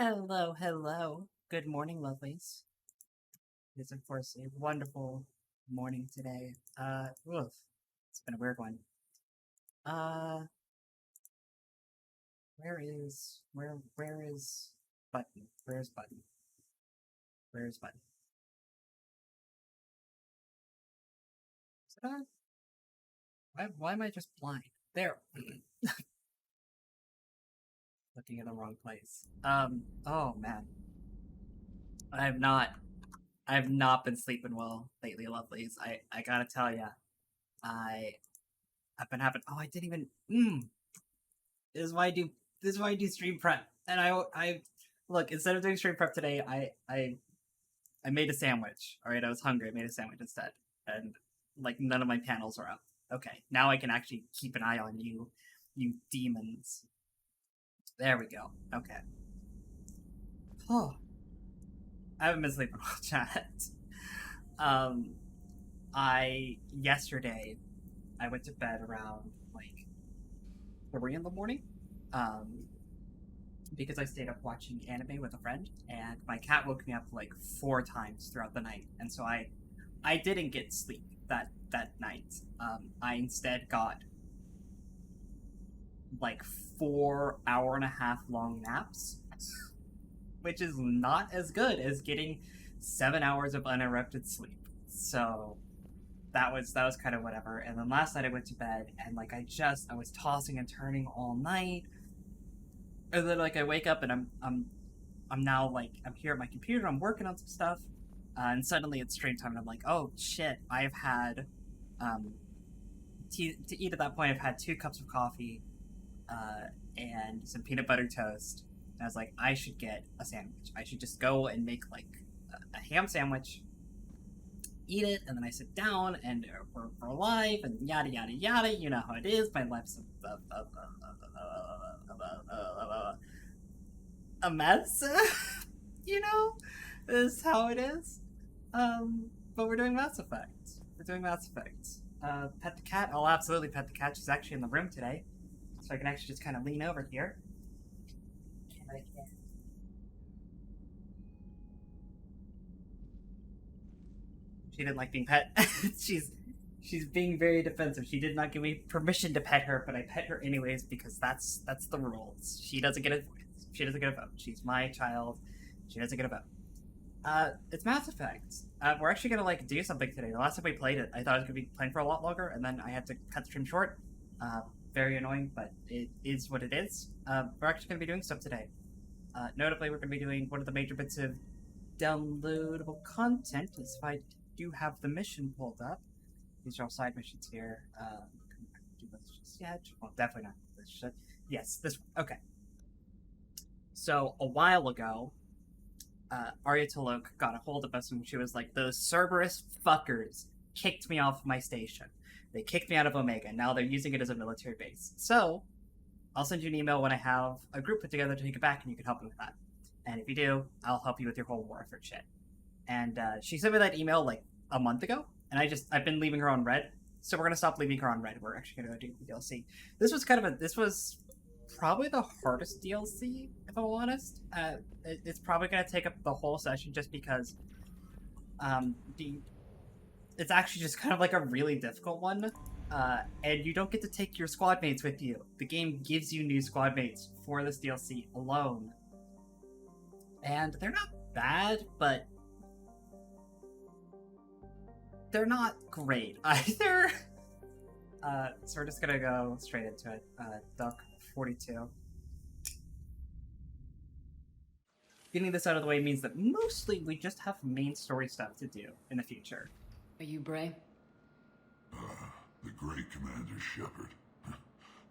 Hello, hello. Good morning, lovelies. It is, of course, a wonderful morning today. It's been a weird one. Uh, where is Button? Where's Button? Where's Button? Is it on? Why am I just blind? There. Looking in the wrong place. Oh man. I have not, I have not been sleeping well lately, lovelies. I gotta tell ya. I, I've been having, I didn't even, This is why I do. This is why I do stream prep. And I look, instead of doing stream prep today, I made a sandwich. All right, I was hungry. I made a sandwich instead, and like none of my panels are up. Okay, now I can actually keep an eye on you, you demons. There we go. Okay. Oh, I haven't been sleeping well, chat. Um, I yesterday I went to bed around like 3 in the morning. Um, because I stayed up watching anime with a friend, and my cat woke me up like 4 times throughout the night, and so I didn't get sleep that night. I instead got like 4 hour-and-a-half long naps, which is not as good as getting 7 hours of uninterrupted sleep. So that was kind of whatever. And then last night I went to bed and like I was tossing and turning all night. And then like I wake up and I'm now like I'm here at my computer. I'm working on some stuff, and suddenly it's stream time, and I'm like, oh shit! I've had tea to eat at that point. I've had 2 cups of coffee, and some peanut butter toast. And I was like, I should get a sandwich. I should just go and make like a ham sandwich, eat it, and then I sit down and we're live and yada yada yada. You know how it is. My life's a mess. You know, is how it is. But we're doing Mass Effect. We're doing Mass Effect. Pet the cat. I'll absolutely pet the cat. She's actually in the room today, so I can actually just kind of lean over here. And I can. She didn't like being pet. She's being very defensive. She did not give me permission to pet her, but I pet her anyways because that's the rules. She doesn't get a voice. She doesn't get a vote. She's my child. She doesn't get a vote. It's Mass Effect. We're actually gonna like do something today. The last time we played it, I thought I was gonna be playing for a lot longer, and then I had to cut the stream short. Very annoying, but it is what it is. We're actually gonna be doing stuff today. Notably, we're gonna be doing one of the major bits of downloadable content. Is if I do have the mission pulled up. These are all side missions here. Do this just yet? Well, definitely not this shit. Yes, this one. Okay. So a while ago, Arya Talok got a hold of us and she was like, those Cerberus fuckers kicked me off my station. They kicked me out of Omega, and now they're using it as a military base. So, I'll send you an email when I have a group put together to take it back, and you can help me with that. And if you do, I'll help you with your whole war effort shit. And she sent me that email like a month ago, and I've been leaving her on red. So we're gonna stop leaving her on red. We're actually gonna go do the DLC. This was probably the hardest DLC, if I'm honest. It's probably going to take up the whole session just because it's actually just kind of like a really difficult one. And you don't get to take your squad mates with you. The game gives you new squad mates for this DLC alone. And they're not bad, but they're not great either. So we're just going to go straight into it. Duck 42. Getting this out of the way means that mostly we just have main story stuff to do in the future. Are you Bray? The great Commander Shepard.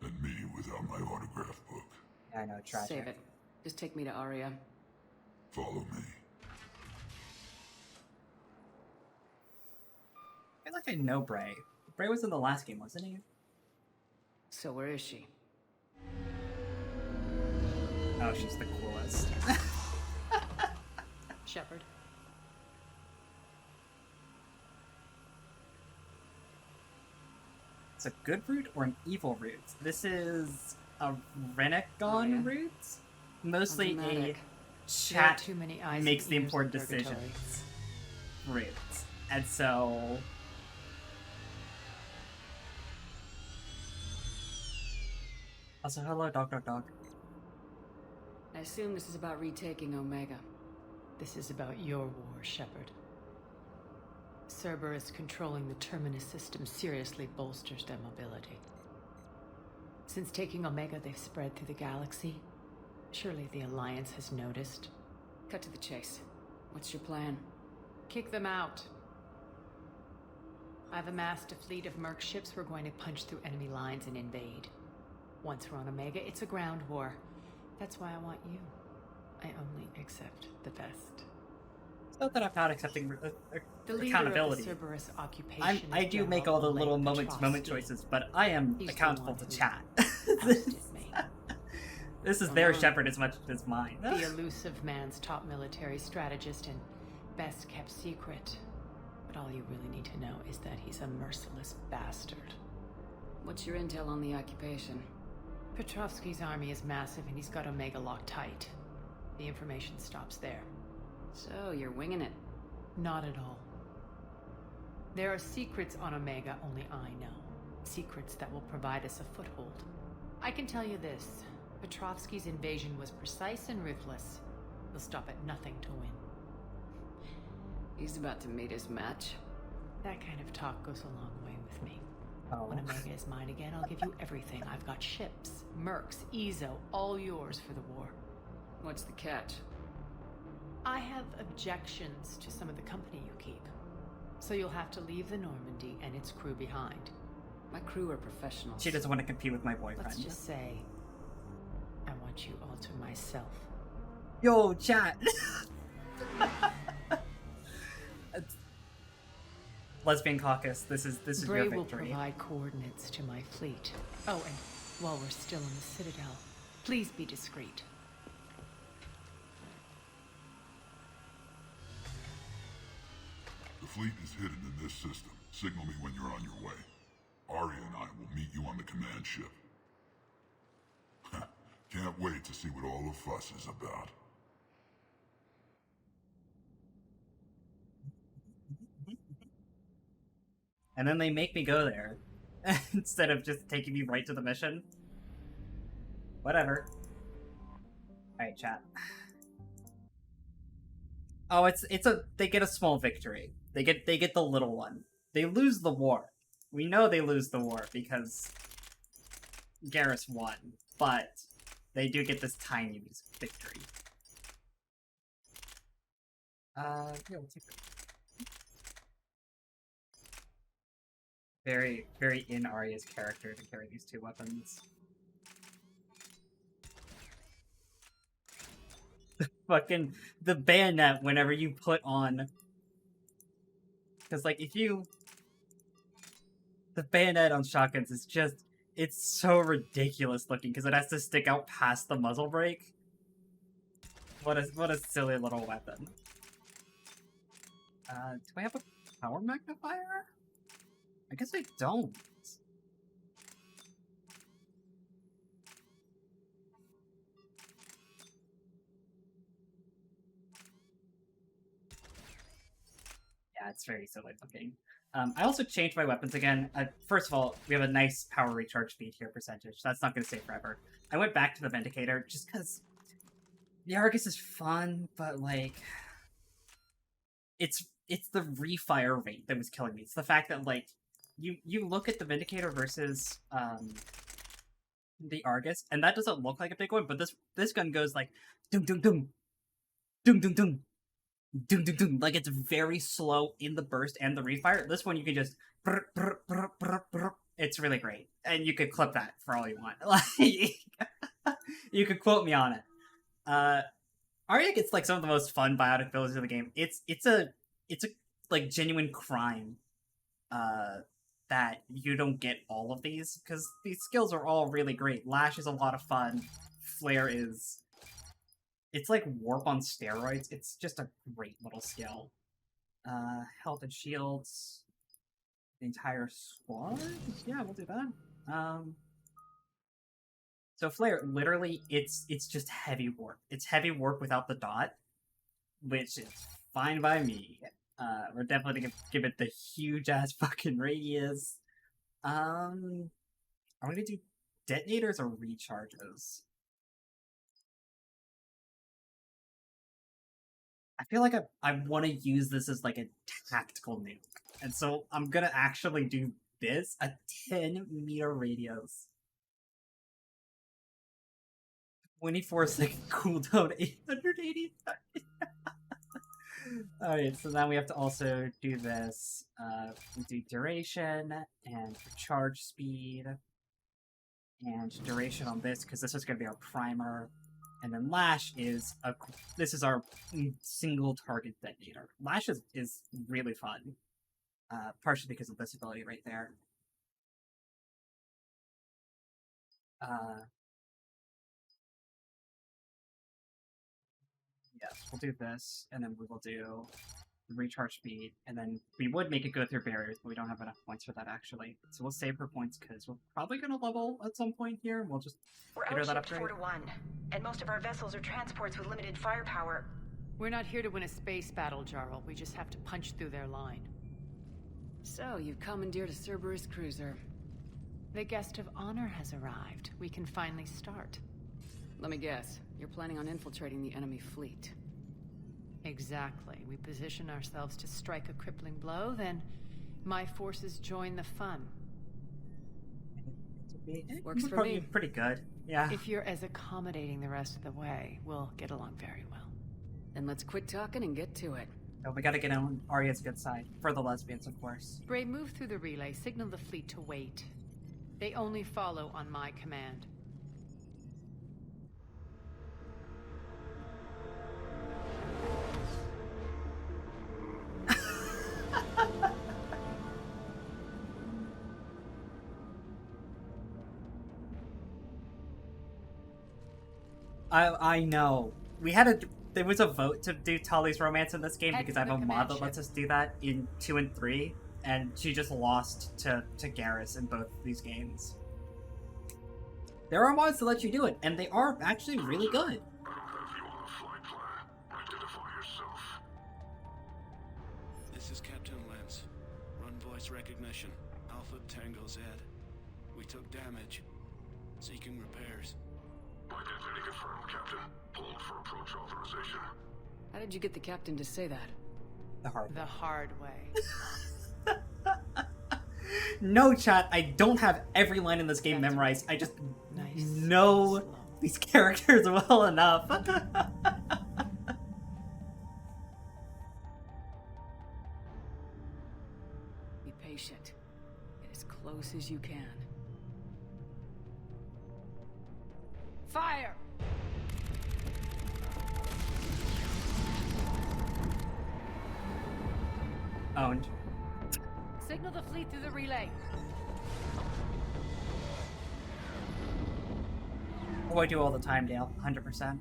And me without my autograph book. I know, tragic. Save it. Just take me to Aria. Follow me. I feel like I know Bray. Bray was in the last game, wasn't he? So where is she? Oh, she's the coolest. Shepard. It's a good route or an evil route? This is a Renegon route? Mostly There are chat too many eyes makes and the ears important in purgatory. decisions. Right. And so... Also, hello, dog. I assume this is about retaking Omega. This is about your war, Shepard. Cerberus controlling the Terminus system seriously bolsters their mobility. Since taking Omega, they've spread through the galaxy. Surely the Alliance has noticed. Cut to the chase. What's your plan? Kick them out. I've amassed a fleet of merc ships. We're going to punch through enemy lines and invade. Once we're on Omega, it's a ground war. That's why I want you. I only accept the best. It's not that I'm not accepting The leader accountability. of the Cerberus occupation I is do make General all the little Oleg moment-to-moment Petrovsky. choices, but I am He's the accountable one to who chat. ousted me. This is their Shepard as much as mine. The elusive man's top military strategist and best kept secret. But all you really need to know is that he's a merciless bastard. What's your intel on the occupation? Petrovsky's army is massive and he's got Omega locked tight. The information stops there. So, you're winging it. Not at all. There are secrets on Omega only I know. Secrets that will provide us a foothold. I can tell you this. Petrovsky's invasion was precise and ruthless. He'll stop at nothing to win. He's about to meet his match. That kind of talk goes a long way with me. Oh. When Omega is mine again, I'll give you everything. I've got ships, mercs, Ezo, all yours for the war. What's the catch? I have objections to some of the company you keep. So you'll have to leave the Normandy and its crew behind. My crew are professionals. She doesn't want to compete with my boyfriend. Let's just say, I want you all to myself. Yo, chat! Lesbian caucus, this is Bray your will victory. provide coordinates to my fleet. Oh, and while we're still in the Citadel, please be discreet. The fleet is hidden in this system. Signal me when you're on your way. Arya and I will meet you on the command ship. Can't wait to see what all the fuss is about. And then they make me go there instead of just taking me right to the mission. Whatever. Alright, chat. Oh, they get a small victory. They get the little one. They lose the war. We know they lose the war because Garrus won, but they do get this tiny victory. Yeah, we'll take it. Very, very in Arya's character to carry these two weapons. Fucking the bayonet whenever you put on, because like if you, the bayonet on shotguns is just, it's so ridiculous looking because it has to stick out past the muzzle brake. What a silly little weapon. Do I have a power magnifier? I guess I don't. Yeah, it's very silly looking. I also changed my weapons again. First of all, we have a nice power recharge speed here percentage. That's not going to stay forever. I went back to the Vindicator just because the Argus is fun, but like it's the refire rate that was killing me. It's the fact that like you look at the Vindicator versus the Argus, and that doesn't look like a big one, but this gun goes like dum dum dum dum dum dum dum dum dum, like it's very slow in the burst and the refire. This one you can just brr, brr, brr, brr, brr. It's really great, and you could clip that for all you want. Like you could quote me on it. Arya gets like some of the most fun biotic abilities in the game. It's a like genuine crime that you don't get all of these, because these skills are all really great. Lash is a lot of fun. Flare is... It's like Warp on steroids. It's just a great little skill. Health and shields. The entire squad? Yeah, we'll do that. So Flare, literally, it's just heavy warp. It's heavy warp without the dot, which is fine by me. We're definitely gonna give it the huge ass fucking radius. Are we gonna do detonators or recharges? I feel like I want to use this as like a tactical nuke, and so I'm gonna actually do this, a 10-meter radius. 24-second cooldown, 880 seconds. Alright, so now we have to also do this. We do duration and charge speed and duration on this because this is going to be our primer. And then Lash is this is our single target detonator. Lash is really fun, partially because of this ability right there. Yes, we'll do this, and then we will do recharge speed, and then we would make it go through barriers, but we don't have enough points for that, actually. So we'll save her points, because we're probably going to level at some point here, and we'll just get her that upgrade. We're 4-1, and most of our vessels are transports with limited firepower. We're not here to win a space battle, Jarl. We just have to punch through their line. So, you've commandeered a Cerberus cruiser. The guest of honor has arrived. We can finally start. Let me guess. You're planning on infiltrating the enemy fleet. Exactly. We position ourselves to strike a crippling blow, then my forces join the fun. Works for probably me. Pretty good, yeah. If you're as accommodating the rest of the way, we'll get along very well. Then let's quit talking and get to it. Oh, we gotta get on Arya's good side. For the lesbians, of course. Bray, move through the relay. Signal the fleet to wait. They only follow on my command. I know. There was a vote to do Tali's romance in this game Head because for I have the a mod command that ship. lets us do that in 2 and 3, and she just lost to Garrus in both these games. There are mods that let you do it, and they are actually really good. I don't have you on a flight plan. Identify yourself. This is Captain Lance. Run voice recognition. Alpha Tango Z. We took damage. Seeking repairs. Identity confirmed, Captain. Hold for approach authorization. How did you get the captain to say that? The hard way. No, chat, I don't have every line in this game That's memorized. I just Nice. know Slow. these characters well enough. Be patient. Get as close as you can. Fire! Owned. Signal the fleet through the relay. Oh, I do all the time, Dale. 100%.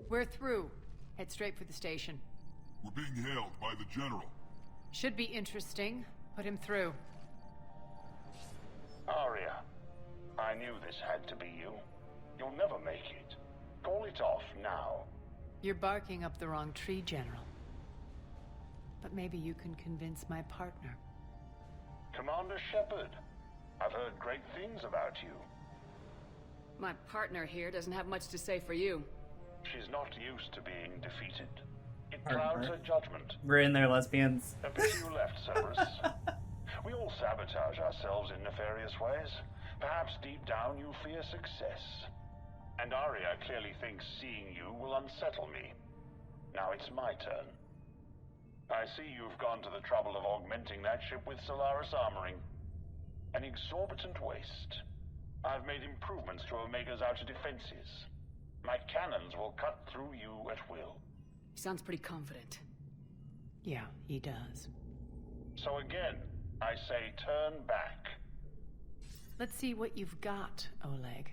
We're through. Head straight for the station. We're being hailed by the General. Should be interesting. Put him through. Arya, I knew this had to be you. You'll never make it. Call it off now. You're barking up the wrong tree, General. But maybe you can convince my partner. Commander Shepard, I've heard great things about you. My partner here doesn't have much to say for you. She's not used to being defeated. It Partner. clouds her judgment. We're in there, lesbians. A pity you left, Cerberus. We all sabotage ourselves in nefarious ways. Perhaps deep down you fear success. And Arya clearly thinks seeing you will unsettle me. Now it's my turn. I see you've gone to the trouble of augmenting that ship with Solaris armoring. An exorbitant waste. I've made improvements to Omega's outer defenses. My cannons will cut through you at will. He sounds pretty confident. Yeah, he does. So again, I say turn back. Let's see what you've got, Oleg.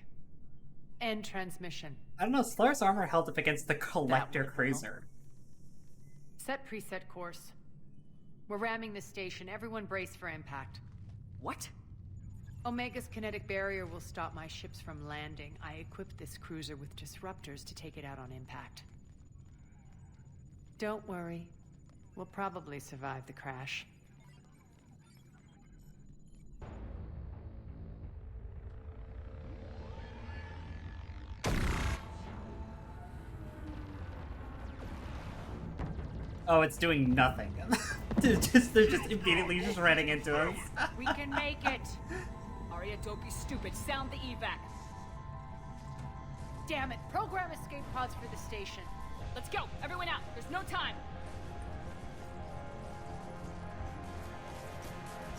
End transmission. I don't know, Solaris armor held up against the Collector will. Cruiser. Set preset course. We're ramming the station. Everyone brace for impact. What? Omega's kinetic barrier will stop my ships from landing. I equipped this cruiser with disruptors to take it out on impact. Don't worry. We'll probably survive the crash. Oh, it's doing nothing. they're just immediately just running into us. We can make it! Arya, don't be stupid. Sound the evac. Damn it! Program escape pods for the station. Let's go! Everyone out! There's no time!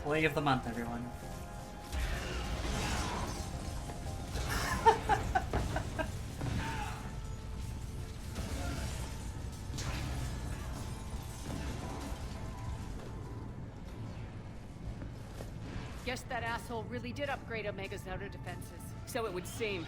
Play of the month, everyone. Guess that asshole really did upgrade Omega's outer defenses. So it would seem.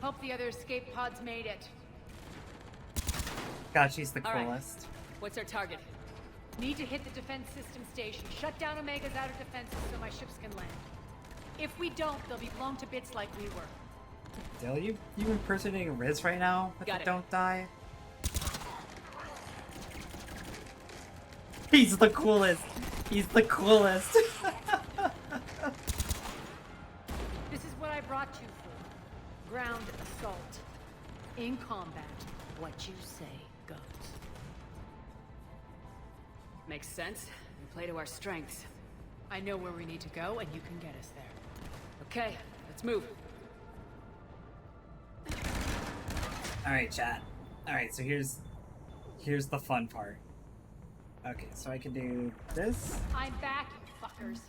Hope the other escape pods made it. God, she's the All right. coolest. What's our target? Need to hit the defense system station. Shut down Omega's outer defenses so my ships can land. If we don't, they'll be blown to bits like we were. Dill, you impersonating Riz right now? With Got the it. Don't die. He's the coolest. He's the coolest. This is what I brought you for. Ground assault. In combat, what you say goes. Makes sense. We play to our strengths. I know where we need to go, and you can get us there. Okay, let's move. Alright, chat. Alright, so here's the fun part. Okay, so I can do this. I'm back, you fuckers.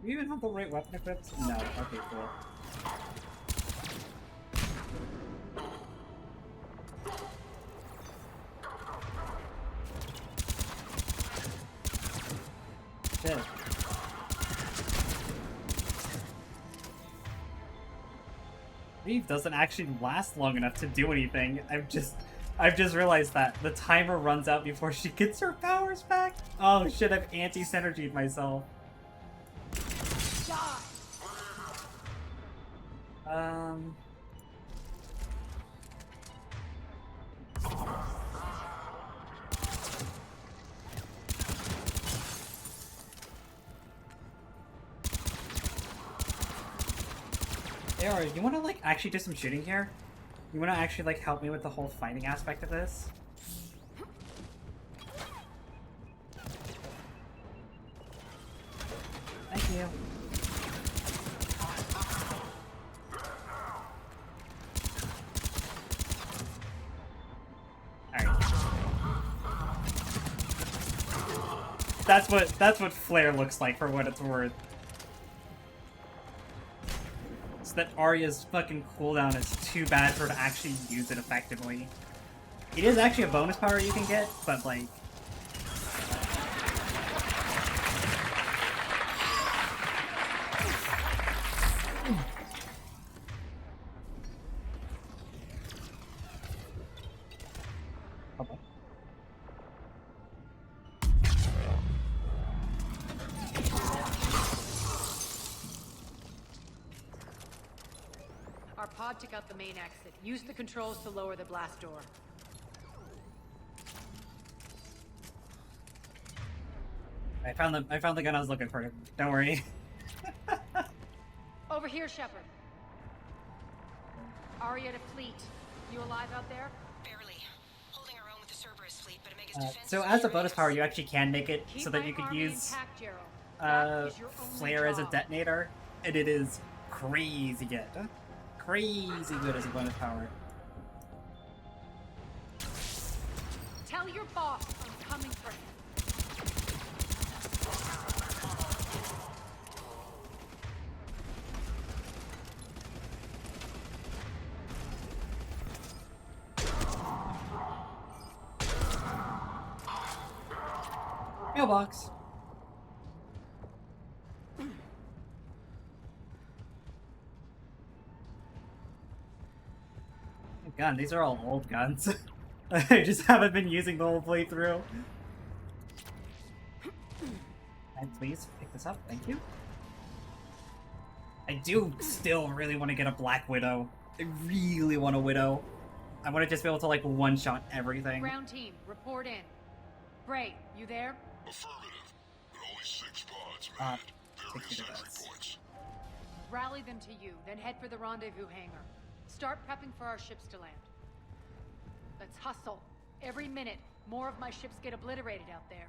Do you even have the right weapon equipped? No. Okay, cool. Shit. Reeve doesn't actually last long enough to do anything. I've just realized that the timer runs out before she gets her powers back. Oh shit! I've anti-synergied myself. Aora, you wanna like actually do some shooting here? You wanna actually like help me with the whole fighting aspect of this? Thank you. Alright. That's what Flare looks like for what it's worth. So that Arya's fucking cooldown is too bad for her to actually use it effectively. It is actually a bonus power you can get, but like... Okay. Our pod took out the main exit. Use the controls to lower the blast door. I found the gun I was looking for. Don't worry. Over here, Shepard. Arya to fleet. You alive out there? Barely. Holding our own with the Cerberus fleet, but Omega's defense So as a bonus power, you actually can make it Keep so that my you could army use intact, Gerald. That is your only Flare as a job. detonator, and it is crazy good. Crazy good as a bonus power. Tell your boss I'm coming for him. Mailbox. Gun, these are all old guns. I just haven't been using the whole playthrough. And please pick this up, thank you. I do still really want to get a Black Widow. I really want a Widow. I want to just be able to like one-shot everything. Ground team, report in. Bray, you there? Affirmative, but only 6 pods, man. Various take you to entry this. points. Rally them to you, then head for the rendezvous hangar. Start prepping for our ships to land. Let's hustle. Every minute, more of my ships get obliterated out there.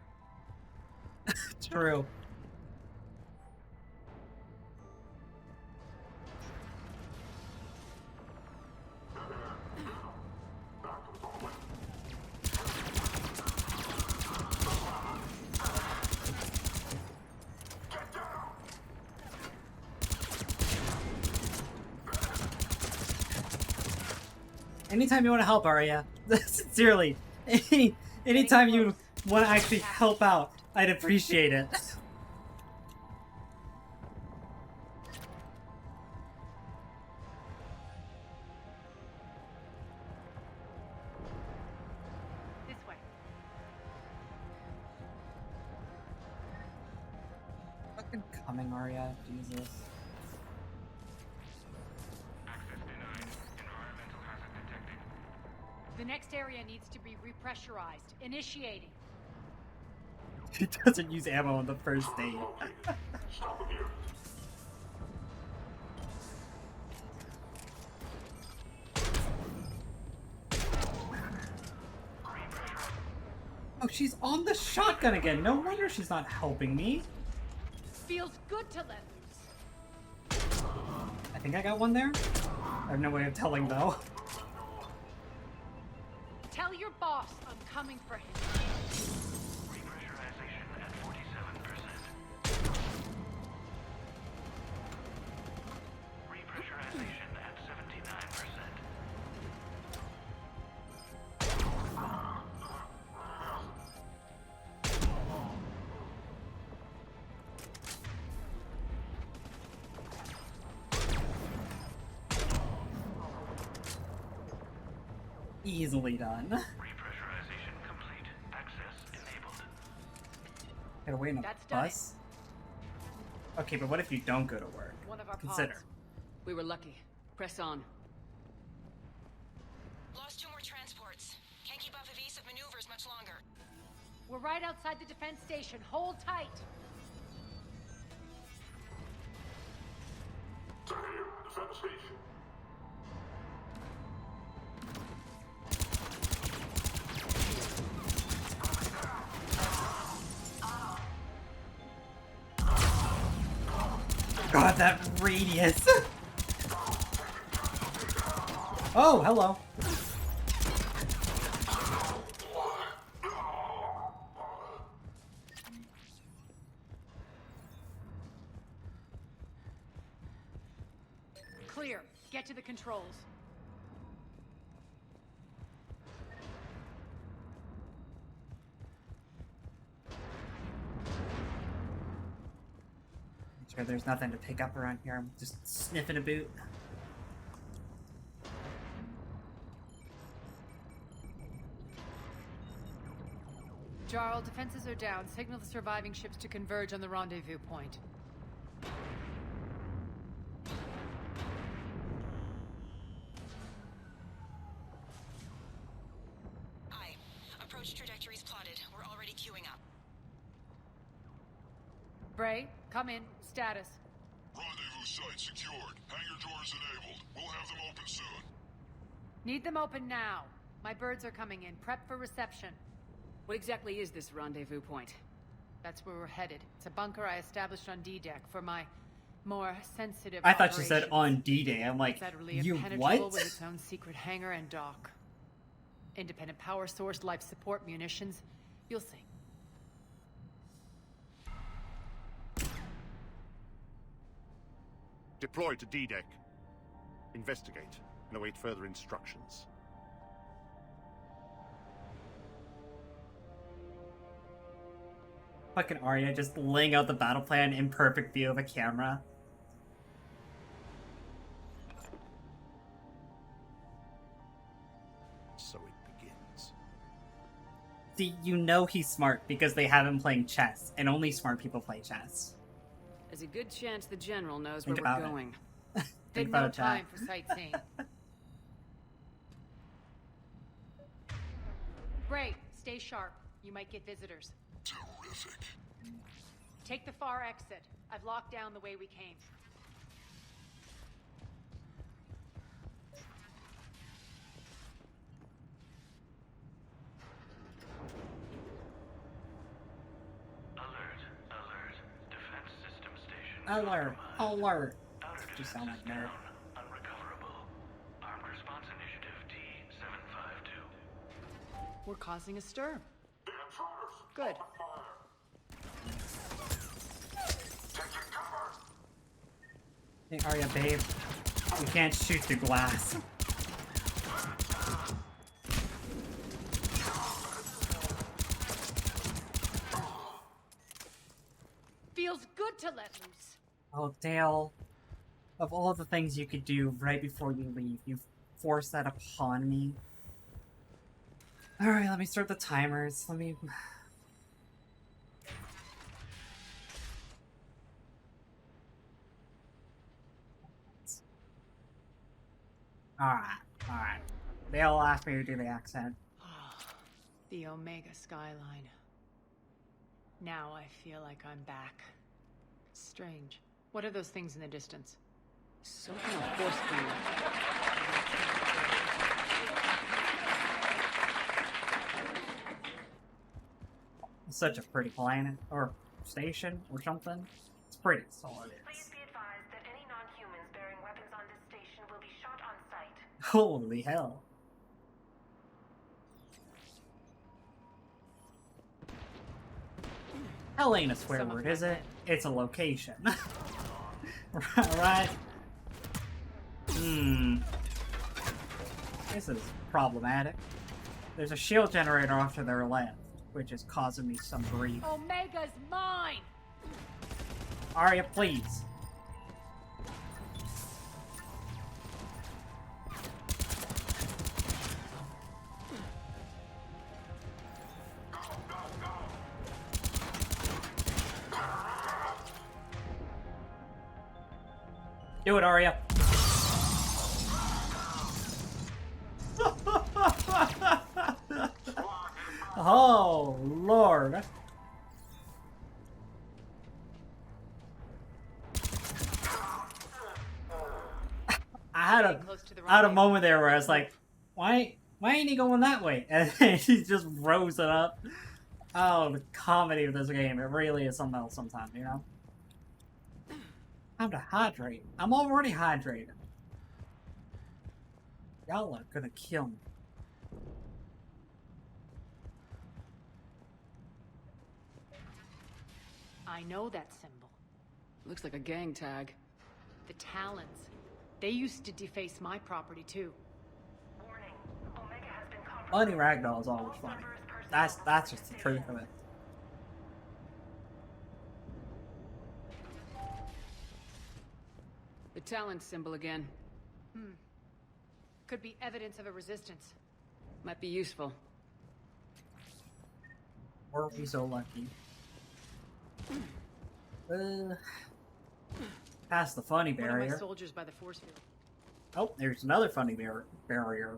True. Anytime you want to help, Arya, sincerely, anytime you want to actually help out, I'd appreciate it. This way. Fucking coming, Arya, Jesus. The next area needs to be repressurized. Initiating. He doesn't use ammo on the first date. Oh, she's on the shotgun again. No wonder she's not helping me. Feels good to let loose. I think I got one there. I have no way of telling though. Tell your boss I'm coming for him. Repressurization at 47%. Repressurization at 79%. Easily done. Repressurization complete. Access enabled. Get away in a That's done bus? Okay, but what if you don't go to work? One of our Consider. pods. We were lucky. Press on. Lost 2 more transports. Can't keep up evasive maneuvers much longer. We're right outside the defense station. Hold tight. Here, defense station. God, that radius! Oh, hello. Clear. Get to the controls. Sure, there's nothing to pick up around here. I'm just sniffing a boot. Jarl, defenses are down. Signal the surviving ships to converge on the rendezvous point. Aye. Approach trajectories plotted. We're already queuing up. Bray, come in. Status. Rendezvous site secured. Hangar doors enabled. We'll have them open soon. Need them open now. My birds are coming in. Prep for reception. What exactly is this rendezvous point? That's where we're headed. It's a bunker I established on D-Deck for my More sensitive. I thought you said operations. on D-Day. I'm like, Federally you impenetrable what? with its own secret hangar and dock. Independent power source, life support, munitions. You'll see. Deploy to D-Deck. Investigate and await further instructions. Fucking Arya just laying out the battle plan in perfect view of a camera. So it begins. See, you know he's smart because they have him playing chess, and only smart people play chess. There's a good chance the general knows Think where we're about it. going. Think Been about no it, Jack. time for sightseeing. Great. Stay sharp. You might get visitors. Terrific. Take the far exit. I've locked down the way we came. Alert, alert. Defense system station. Alert, compromised. alert. Outer You defenses sound like nerd. down. Unrecoverable. Armed response initiative D752. We're causing a stir. Good. Hey, Arya, babe. We can't shoot through glass. Feels good to let loose. Oh, Dale. Of all the things you could do right before you leave, you forced that upon me. Alright, let me start the timers. Let me... Alright. They all asked me to do the accent. The Omega skyline. Now I feel like I'm back. Strange. What are those things in the distance? Some kind of force field. It's such a pretty planet, or station, or something. It's pretty, that's all it Please is. be advised that any non-humans bearing weapons on this station will be shot on sight. Holy hell. Hell ain't a swear Some of word, my is it? men. It's a location. Right? This is problematic. There's a shield generator off to their left, which is causing me some grief. Omega's mine! Arya, please. Do it, Arya. Oh, Lord. Close to the I had a rendezvous. moment there where I was like, why ain't he going that way? And then he just rose it up. Oh, the comedy of this game, it really is something else sometimes, you know? Time to hydrate. I'm already hydrated. Y'all are gonna kill me. I know that symbol. Looks like a gang tag. The Talons. They used to deface my property too. Warning. Omega has been compromised. Bunny Ragdoll is always funny. That's just the truth of it. The Talon symbol again. Could be evidence of a resistance. Might be useful. Weren't we so lucky? Past the funny One of my barrier. soldiers by the force field. Oh, there's another funny barrier. Barrier?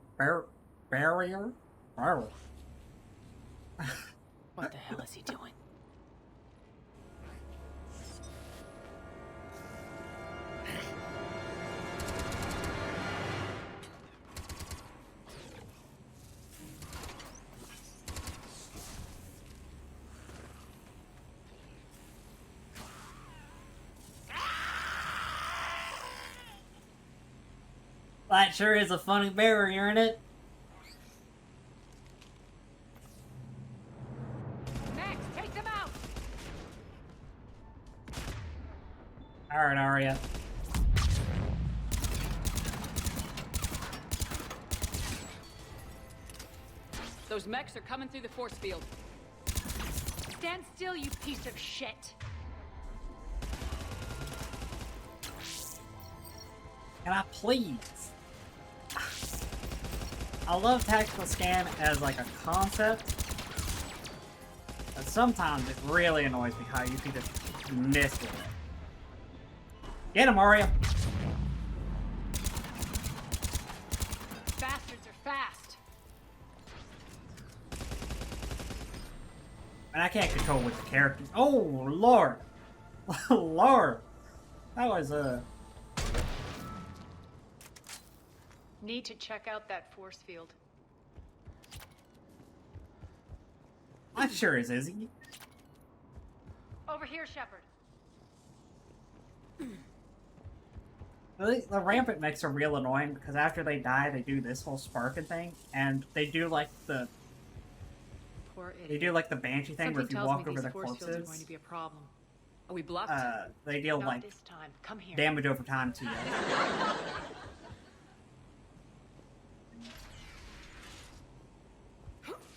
What the hell is he doing? That sure is a funny barrier, isn't it? Max, take them out! Alright, Arya. Those mechs are coming through the force field. Stand still, you piece of shit! Can I please? I love tactical scan as like a concept, but sometimes it really annoys me how you can just miss with it. Get him, Mario! Bastards are fast! And I can't control which characters. Oh, Lord! Lord! That was Need to check out that force field. I'm sure is Izzy. Over here, Shepard. The rampant mechs are real annoying because after they die, they do this whole sparking thing, and they do like the Poor idiot. they do like the banshee thing where if you walk over their force fields are going corpses, to be a problem. Are we blocked? they deal Not like this time. Come here. damage over time to you.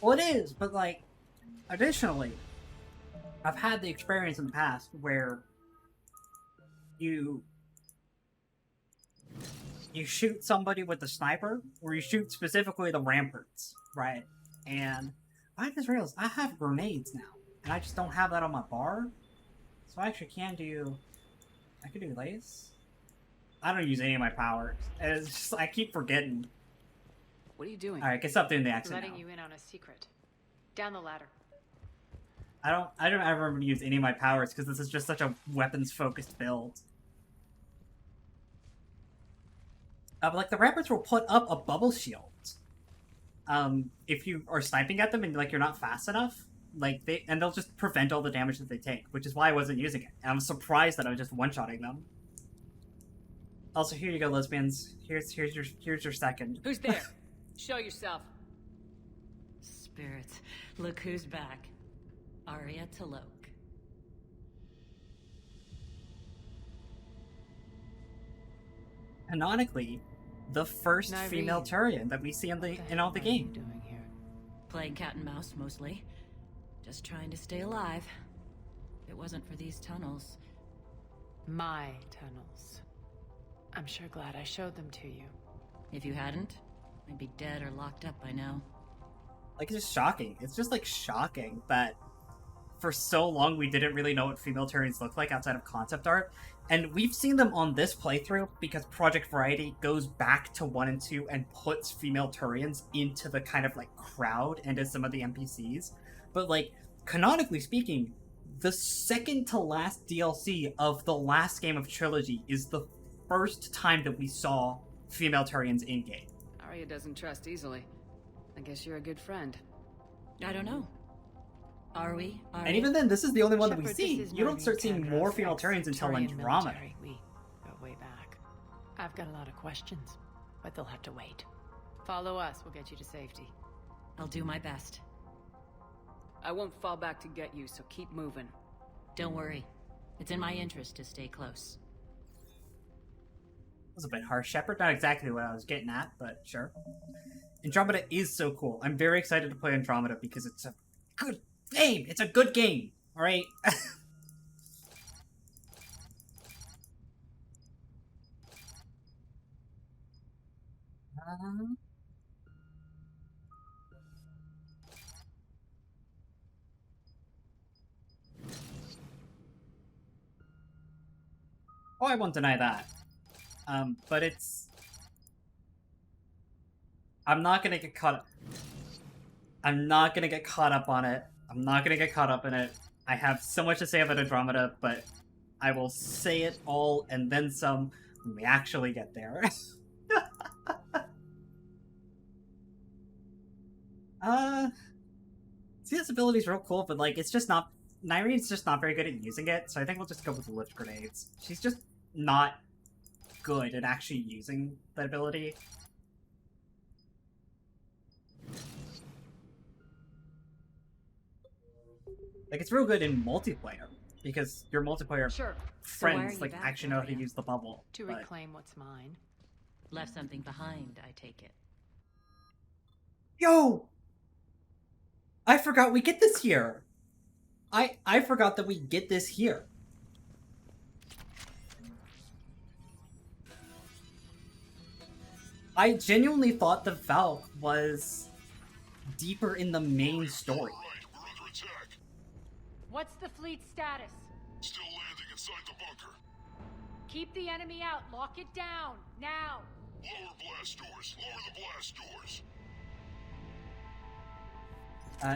Well, it is, but like, additionally, I've had the experience in the past where you shoot somebody with the sniper, or you shoot specifically the ramparts, right? And I just realized I have grenades now, and I just don't have that on my bar, so I actually can do. I can do lace. I don't use any of my powers. It's just I keep forgetting. What are you doing? All right, get stop doing the accent Letting now. you in on a secret. Down the ladder. I don't ever remember to use any of my powers because this is just such a weapons-focused build. But like the ramparts will put up a bubble shield. If you are sniping at them and like you're not fast enough, like they'll just prevent all the damage that they take, which is why I wasn't using it. And I'm surprised that I was just one-shotting them. Also, here you go, lesbians. Here's your second. Who's there? Show yourself. Spirits, look who's back. Arya Talok. Canonically, the first Nyreen, female Turian that we see in all the What are you game. doing here? Playing cat and mouse, mostly. Just trying to stay alive. If it wasn't for these tunnels. My tunnels. I'm sure glad I showed them to you. If you hadn't, I'd be dead or locked up by now. Like, it's just shocking. It's just, like, shocking that for so long we didn't really know what female Turians look like outside of concept art. And we've seen them on this playthrough because Project Variety goes back to 1 and 2 and puts female Turians into the kind of, like, crowd and as some of the NPCs. But, like, canonically speaking, the second to last DLC of the last game of Trilogy is the first time that we saw female Turians in-game. Arya doesn't trust easily. I guess you're a good friend. I don't know. Are we? And even then, this is the only one that we Shepard, see. this is You don't Nyreen start seeing more Tandra's female Turians until ex-Turian Andromeda. military. We go way back. I've got a lot of questions, but they'll have to wait. Follow us, we'll get you to safety. I'll do my best. I won't fall back to get you, so keep moving. Don't worry. It's in my interest to stay close. That was a bit harsh, Shepard. Not exactly what I was getting at, but sure. Andromeda is so cool. I'm very excited to play Andromeda because it's a good game. It's a good game. All right. Oh, I won't deny that. But it's... I'm not gonna get caught up. I'm not gonna get caught up on it. I'm not gonna get caught up in it. I have so much to say about Andromeda, but I will say it all and then some when we actually get there. CS ability's real cool, but like it's just not... Nyreen's just not very good at using it, so I think we'll just go with the lift grenades. She's just not good at actually using that ability. Like, it's real good in multiplayer, because your multiplayer friends, like, actually know how to use the bubble. To reclaim what's mine. Left something behind, I take it. Yo! I forgot we get this here! I forgot that we get this here. I genuinely thought the Valk was deeper in the main story. We're under attack. What's the fleet's status? Still landing inside the bunker. Keep the enemy out. Lock it down. Now. Lower blast doors. Lower the blast doors.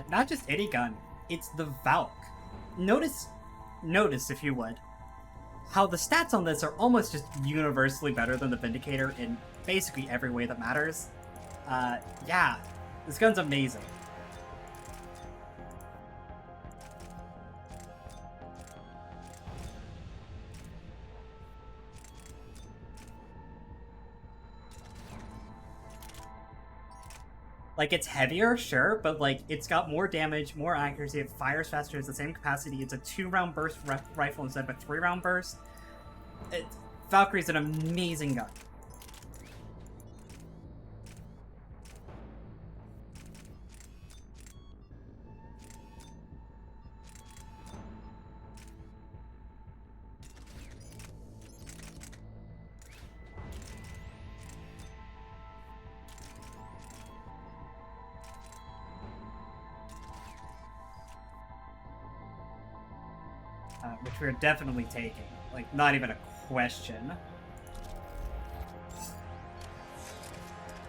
Not just any gun, it's the Valk. Notice if you would, how the stats on this are almost just universally better than the Vindicator in basically every way that matters. Yeah, this gun's amazing. Like, it's heavier, sure, but, like, it's got more damage, more accuracy, it fires faster, it's the same capacity, it's a 2-round burst rifle instead of a 3-round burst. Valkyrie's an amazing gun. Which we're definitely taking. Like, not even a question.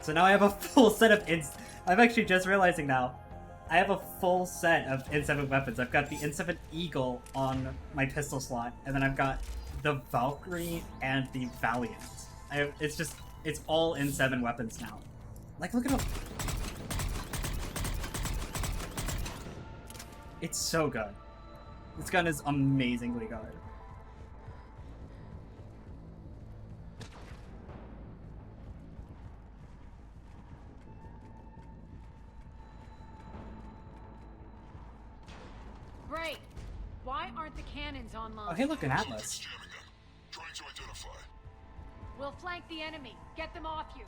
So now I have a full set of I'm actually just realizing now. I have a full set of N7 weapons. I've got the N7 Eagle on my pistol slot, and then I've got the Valkyrie and the Valiant. It's all N7 weapons now. Like, look at them. It's so good. This gun is amazingly good. Great. Why aren't the cannons online? Oh, hey, look, an Atlas. Trying to identify. We'll flank the enemy. Get them off you.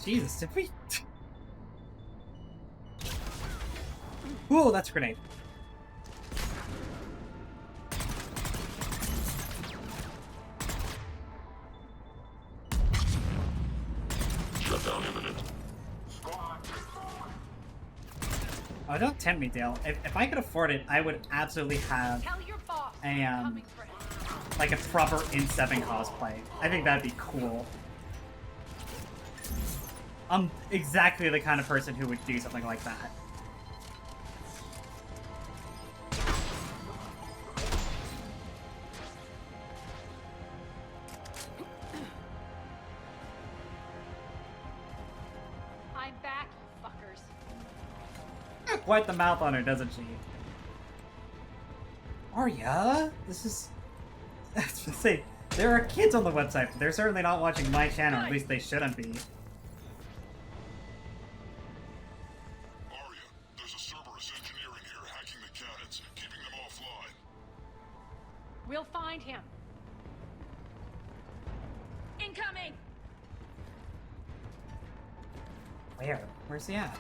Jesus, did we? Ooh, that's a grenade. Shutdown imminent. Oh, don't tempt me, Dale. If I could afford it, I would absolutely have a, like a proper N7 cosplay. I think that'd be cool. I'm exactly the kind of person who would do something like that. I'm back, you fuckers. Quite the mouth on her, doesn't she? Arya? This is... I was gonna say, there are kids on the website, but they're certainly not watching my channel, at least they shouldn't be. We'll find him. Incoming! Where? Where's he at?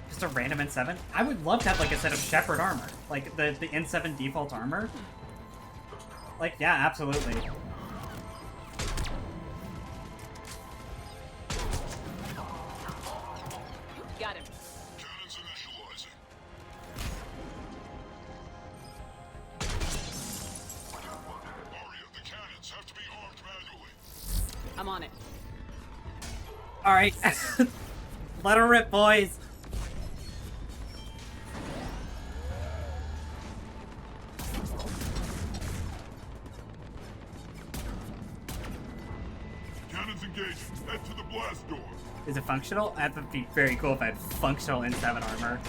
Just a random N7? I would love to have like a set of Shepard armor. Like the N7 default armor. Like, yeah, absolutely. Got him. Cannons initializing. Arya, the cannons have to be armed manually. I'm on it. Alright. Let her rip, boys. Cannons engaged. Head to the blast door. Is it functional? That would be very cool if I had functional N7 armor.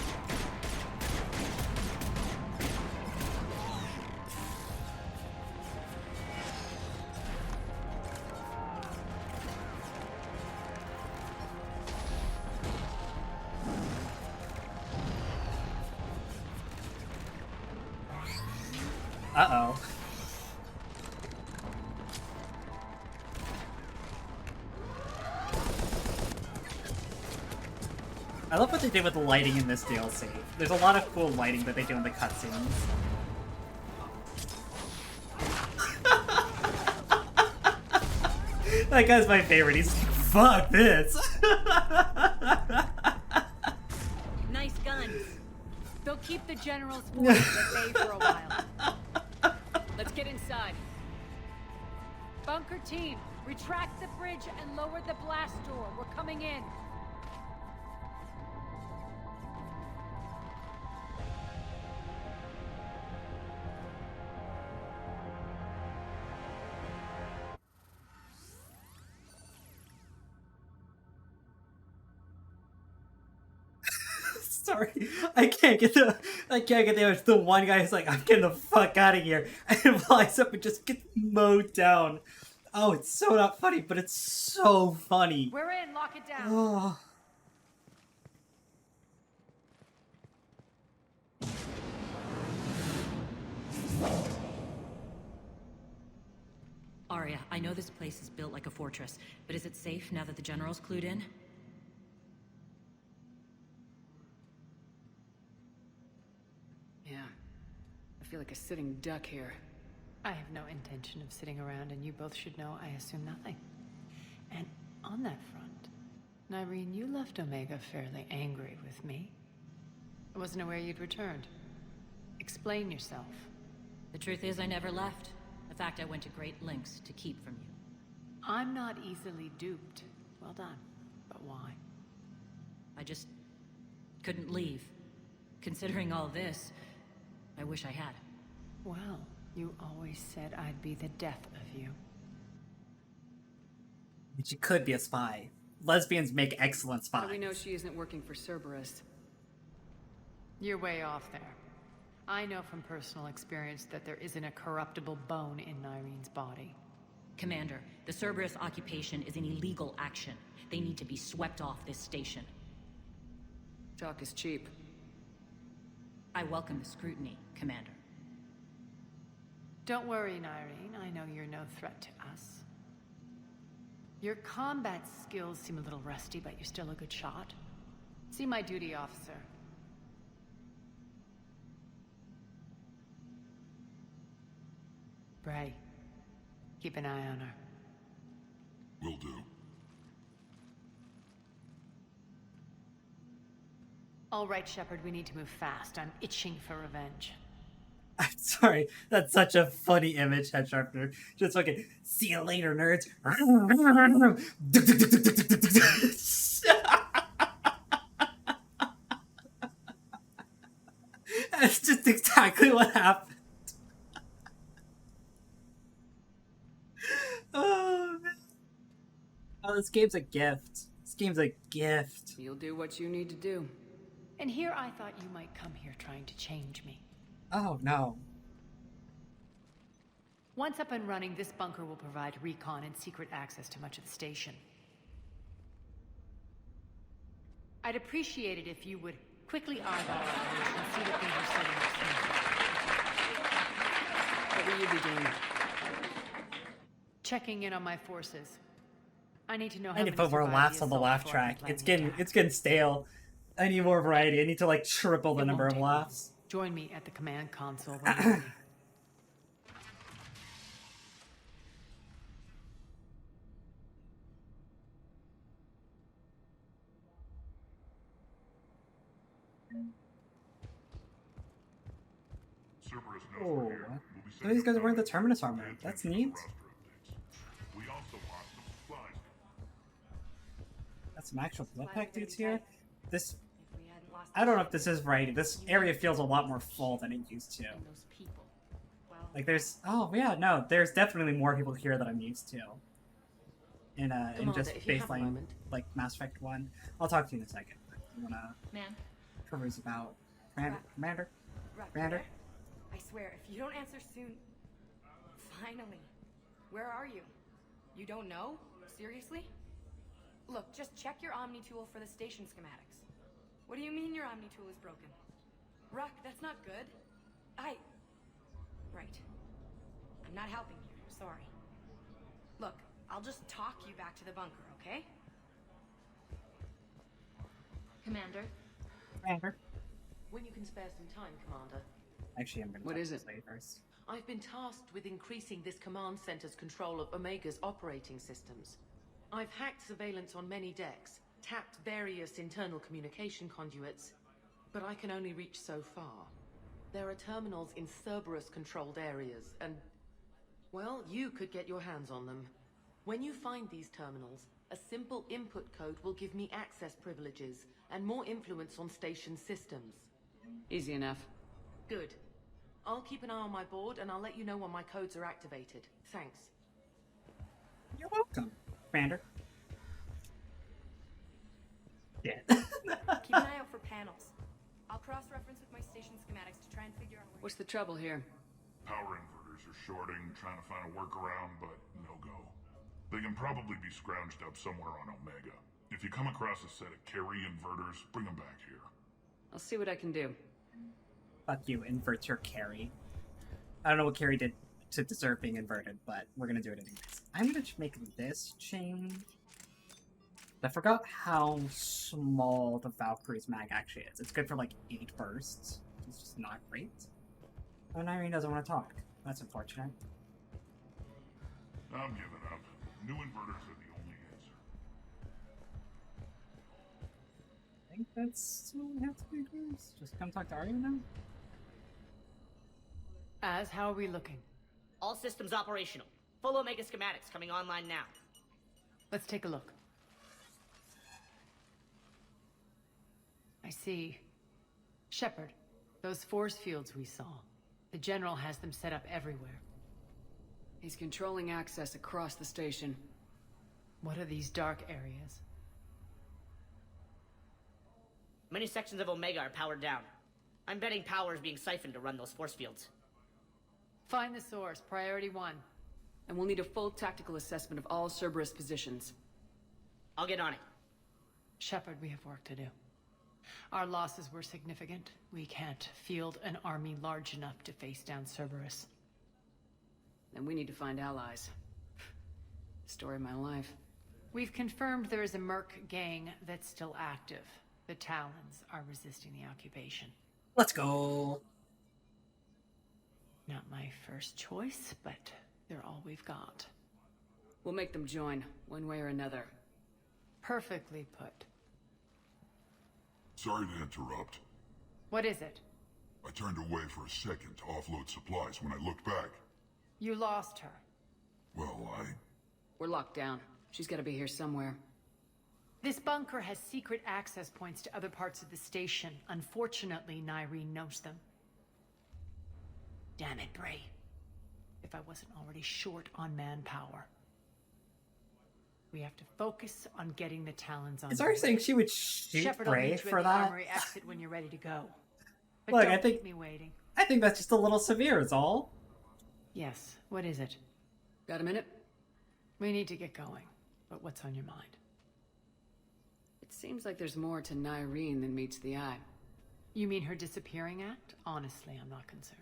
Uh-oh. I love what they did with the lighting in this DLC. There's a lot of cool lighting that they do in the cutscenes. That guy's my favorite. He's like, fuck this. Nice guns. They'll keep the general's forces at bay for a while. Let's get inside. Bunker team, retract the bridge and lower the blast door. We're coming in. Sorry, I can't get the image. The one guy is like, I'm getting the fuck out of here, and flies up and just gets mowed down. Oh, it's so not funny, but it's so funny. We're in. Lock it down. Oh. Arya, I know this place is built like a fortress, but is it safe now that the general's clued in? Yeah. I feel like a sitting duck here. I have no intention of sitting around, and you both should know I assume nothing. And on that front, Nyreen, you left Omega fairly angry with me. I wasn't aware you'd returned. Explain yourself. The truth is I never left. In fact, I went to great lengths to keep from you. I'm not easily duped. Well done. But why? I just couldn't leave. Considering all this, I wish I had. Well, you always said I'd be the death of you. She could be a spy. Lesbians make excellent spies. How do we know she isn't working for Cerberus? You're way off there. I know from personal experience that there isn't a corruptible bone in Nyreen's body. Commander, the Cerberus occupation is an illegal action. They need to be swept off this station. Talk is cheap. I welcome the scrutiny, Commander. Don't worry, Nyreen. I know you're no threat to us. Your combat skills seem a little rusty, but you're still a good shot. See my duty officer. Bray, keep an eye on her. Will do. All right, Shepard, we need to move fast. I'm itching for revenge. I'm sorry, that's such a funny image, Head Sharpener. Just fucking, see you later, nerds. That's just exactly what happened. Oh, man. Oh, this game's a gift. This game's a gift. You'll do what you need to do. And here I thought you might come here trying to change me. Oh, no. Once up and running, this bunker will provide recon and secret access to much of the station. I'd appreciate it if you would quickly eyeball our operation and see that things are setting up smoothly. What will you be doing? Checking in on my forces. I need to know how I need to put more laughs on the laugh track. It's getting stale. I need more variety. I need to like triple the number of laughs. Join me at the command console when you're ready. Cerberus knows Oh, we're here. We'll be these guys are wearing the Terminus armor. That's neat. We also watched them fly Got some actual blood pack dudes here. This, I don't know if this is right. This area feels a lot more full than it used to. Like there's, oh yeah, no, there's definitely more people here than I'm used to. In just baseline, like Mass Effect 1. I'll talk to you in a second. You wanna peruse about Commander? Commander? I swear, if you don't answer soon... Finally. Where are you? You don't know? Seriously? Look, just check your Omni tool for the station schematics. What do you mean your Omni tool is broken? Ruck, that's not good. Right. I'm not helping here, sorry. Look, I'll just talk you back to the bunker, okay? Commander? Commander? When you can spare some time, Commander. Actually, I'm gonna What is it? First. I've been tasked with increasing this command center's control of Omega's operating systems. I've hacked surveillance on many decks, tapped various internal communication conduits, but I can only reach so far. There are terminals in Cerberus-controlled areas, and... well, you could get your hands on them. When you find these terminals, a simple input code will give me access privileges and more influence on station systems. Easy enough. Good. I'll keep an eye on my board, and I'll let you know when my codes are activated. Thanks. You're welcome, Commander. Yeah. Keep an eye out for panels. I'll cross-reference with my station schematics to try and figure out where... What's the trouble here? Power inverters are shorting, trying to find a workaround, but no go. They can probably be scrounged up somewhere on Omega. If you come across a set of carry inverters, bring them back here. I'll see what I can do. Fuck you, invert your carry. I don't know what carry did to deserve being inverted, but we're gonna do it anyways. I'm gonna make this change. I forgot how small the Valkyrie's mag actually is. It's good for like 8 bursts. It's just not great. Oh, Irene doesn't want to talk. That's unfortunate. I'm giving up. New inverters are the only answer. I think that's what we have to do, guys. Just come talk to Arya now? How are we looking? All systems operational. Full Omega schematics coming online now. Let's take a look. I see. Shepard, those force fields we saw. The General has them set up everywhere. He's controlling access across the station. What are these dark areas? Many sections of Omega are powered down. I'm betting power is being siphoned to run those force fields. Find the source, priority 1. And we'll need a full tactical assessment of all Cerberus positions. I'll get on it. Shepard, we have work to do. Our losses were significant. We can't field an army large enough to face down Cerberus. Then we need to find allies. Story of my life. We've confirmed there is a Merc gang that's still active. The Talons are resisting the occupation. Let's go! Not my first choice, but they're all we've got. We'll make them join, one way or another. Perfectly put. Sorry to interrupt. What is it? I turned away for a second to offload supplies when I looked back. You lost her. Well, We're locked down. She's gotta be here somewhere. This bunker has secret access points to other parts of the station. Unfortunately, Nyreen knows them. Damn it, Bray. If I wasn't already short on manpower. We have to focus on getting the Talons on. Is Ari saying she would shoot Shepard will Bray meet you for at the that? armory exit when you're ready to go. But Look, don't I think keep me waiting. I think that's just a little severe, is all. Yes, what is it? Got a minute? We need to get going. But what's on your mind? It seems like there's more to Nyreen than meets the eye. You mean her disappearing act? Honestly, I'm not concerned.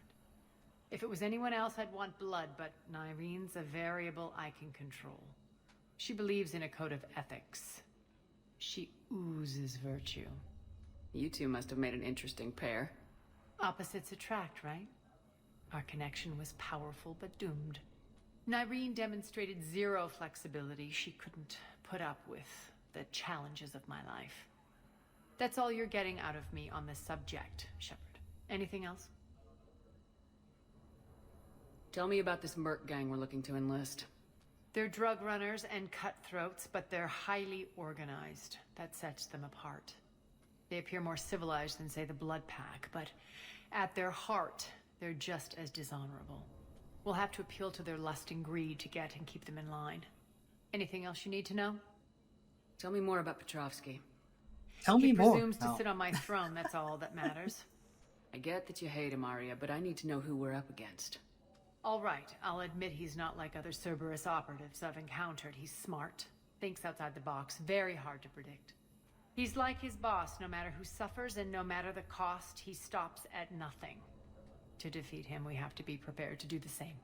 If it was anyone else, I'd want blood, but Nyreen's a variable I can control. She believes in a code of ethics. She oozes virtue. You two must have made an interesting pair. Opposites attract, right? Our connection was powerful but doomed. Nyreen demonstrated zero flexibility. She couldn't put up with the challenges of my life. That's all you're getting out of me on this subject, Shepard. Anything else? Tell me about this Merc gang we're looking to enlist. They're drug runners and cutthroats, but they're highly organized. That sets them apart. They appear more civilized than, say, the Blood Pack, but at their heart, they're just as dishonorable. We'll have to appeal to their lust and greed to get and keep them in line. Anything else you need to know? Tell me more about Petrovsky. Tell me more. He presumes to sit on my throne, that's all that matters. I get that you hate him, Arya, but I need to know who we're up against. All right, I'll admit he's not like other Cerberus operatives I've encountered. He's smart, thinks outside the box, very hard to predict. He's like his boss, no matter who suffers and no matter the cost, he stops at nothing. To defeat him, we have to be prepared to do the same.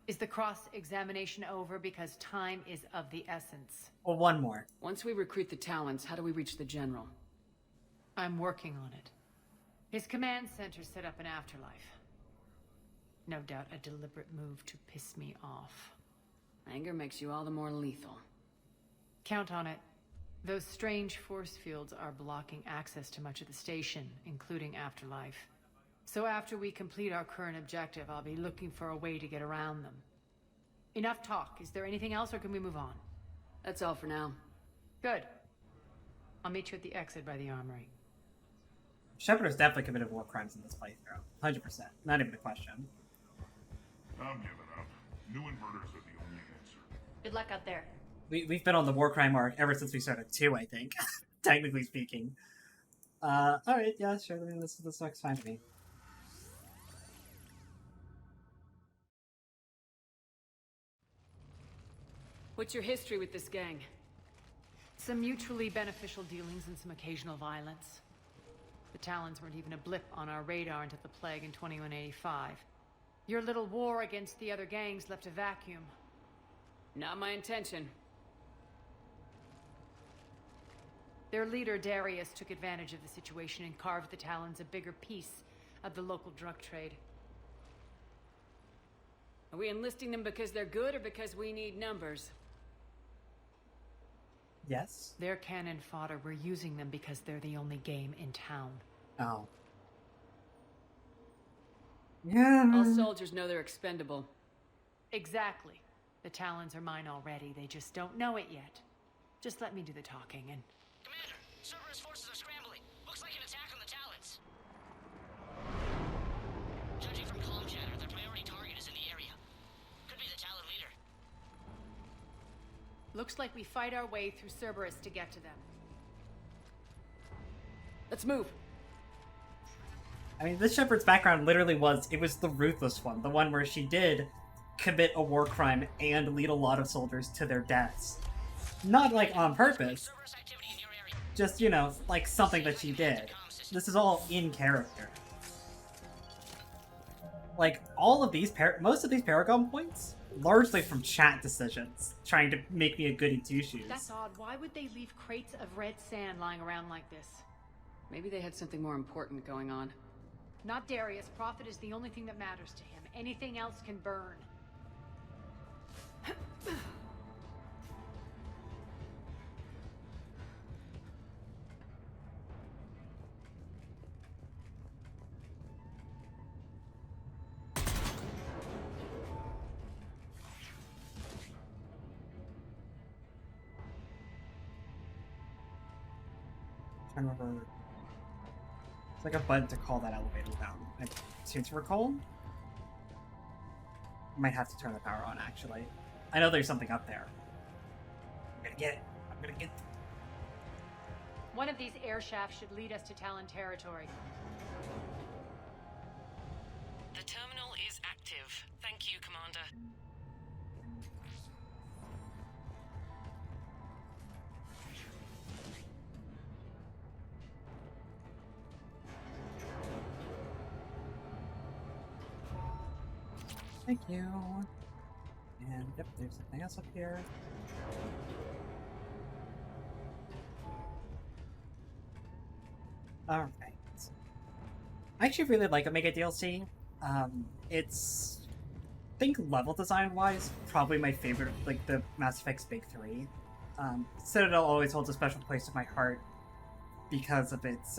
Is the cross-examination over? Because time is of the essence. Well, one more. Once we recruit the Talons, how do we reach the General? I'm working on it. His command center set up an afterlife. No doubt a deliberate move to piss me off. Anger makes you all the more lethal. Count on it. Those strange force fields are blocking access to much of the station, including Afterlife. So after we complete our current objective, I'll be looking for a way to get around them. Enough talk. Is there anything else, or can we move on? That's all for now. Good. I'll meet you at the exit by the armory. Shepard has definitely committed war crimes in this playthrough. 100%. Not even a question. I'm giving up. New inverters are the only answer. Good luck out there. We've been on the war crime arc ever since we started 2, I think. Technically speaking. Alright, yeah, sure. I mean, this looks fine to me. What's your history with this gang? Some mutually beneficial dealings and some occasional violence. The Talons weren't even a blip on our radar until the plague in 2185. Your little war against the other gangs left a vacuum. Not my intention. Their leader, Darius, took advantage of the situation and carved the Talons a bigger piece of the local drug trade. Are we enlisting them because they're good or because we need numbers? Yes. They're cannon fodder. We're using them because they're the only game in town. Oh. Yeah. All soldiers know they're expendable. Exactly. The Talons are mine already. They just don't know it yet. Just let me do the talking and... Commander, Cerberus forces are scrambling. Looks like an attack on the Talons. Judging from comm chatter, their priority target is in the area. Could be the Talon leader. Looks like we fight our way through Cerberus to get to them. Let's move. I mean, this Shepard's background literally was the ruthless one. The one where she did commit a war crime and lead a lot of soldiers to their deaths. Not, like, on purpose. Just, you know, like, something that she did. This is all in character. Like, all of these, most of these Paragon points, largely from chat decisions, trying to make me a goody two-shoes. That's odd. Why would they leave crates of red sand lying around like this? Maybe they had something more important going on. Not Darius. Profit is the only thing that matters to him. Anything else can burn. I remember. It's like a button to call that elevator down. I seem to recall. Might have to turn the power on, actually. I know there's something up there. I'm gonna get it. I'm gonna get it. One of these air shafts should lead us to Talon territory. The terminal is active. Thank you, Commander. Thank you. And yep, there's something else up here. Alright. I actually really like Omega DLC. It's, I think level design wise, probably my favorite, like the Mass Effect's big three. Citadel always holds a special place in my heart because of its,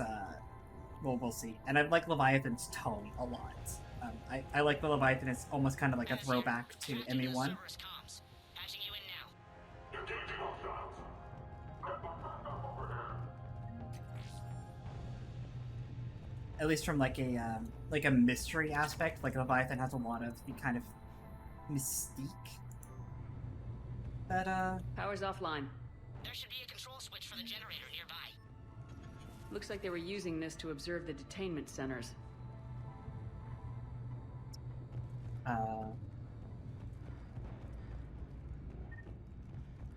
well, we'll see. And I like Leviathan's tone a lot. I like the Leviathan as almost kind of like a throwback to ME1. at least from like a mystery aspect. Like Leviathan has a lot of the kind of mystique that Power's offline. There should be a control switch for the generator nearby. Looks like they were using this to observe the detainment centers.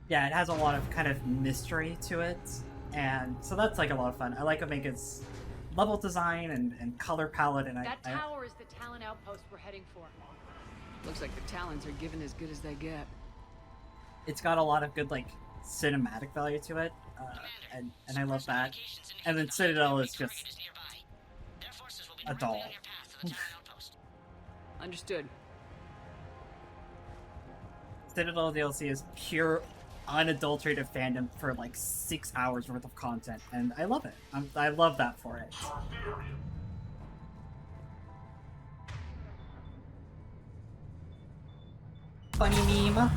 Yeah, it has a lot of kind of mystery to it, and so that's like a lot of fun. I like Omega's level design and color palette, and That tower is the Talon outpost we're heading for. Looks like the Talons are given as good as they get. It's got a lot of good like cinematic value to it, and I love that. And then Citadel is just a doll. Understood. Citadel DLC is pure, unadulterated fandom for like 6 hours worth of content, and I love it. I love that for it. Funny meme.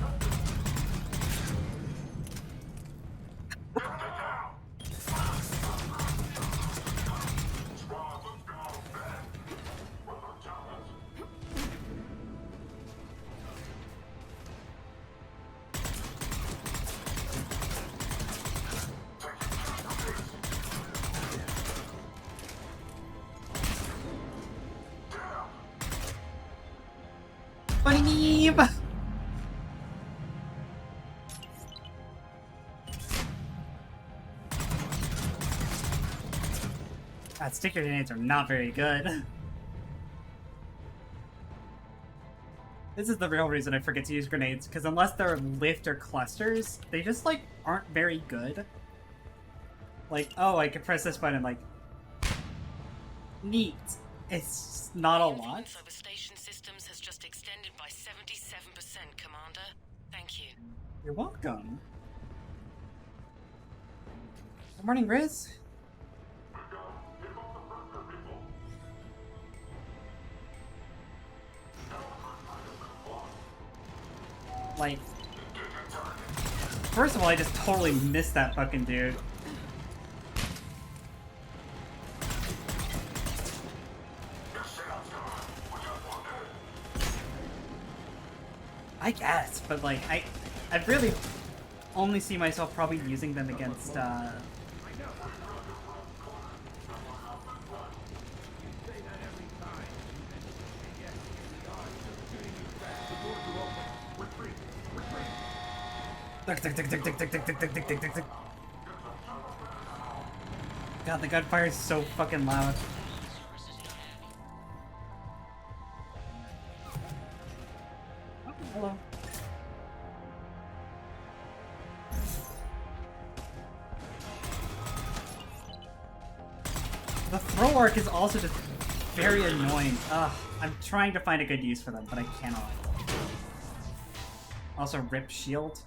Funny meme. God, sticker grenades are not very good. This is the real reason I forget to use grenades, because unless they're lift or clusters, they just, like, aren't very good. Like, oh, I can press this button, like... Neat. It's not a lot. Over station systems has just extended by 77%, Commander. Thank you. You're welcome. Good morning, Riz. Like, first of all, I just totally missed that fucking dude. I guess, but like, I really only see myself probably using them against, God, the gunfire is so fucking loud. Oh, hello. The throw arc is also just very annoying. Ugh, I'm trying to find a good use for them, but I cannot. Also, rip shield.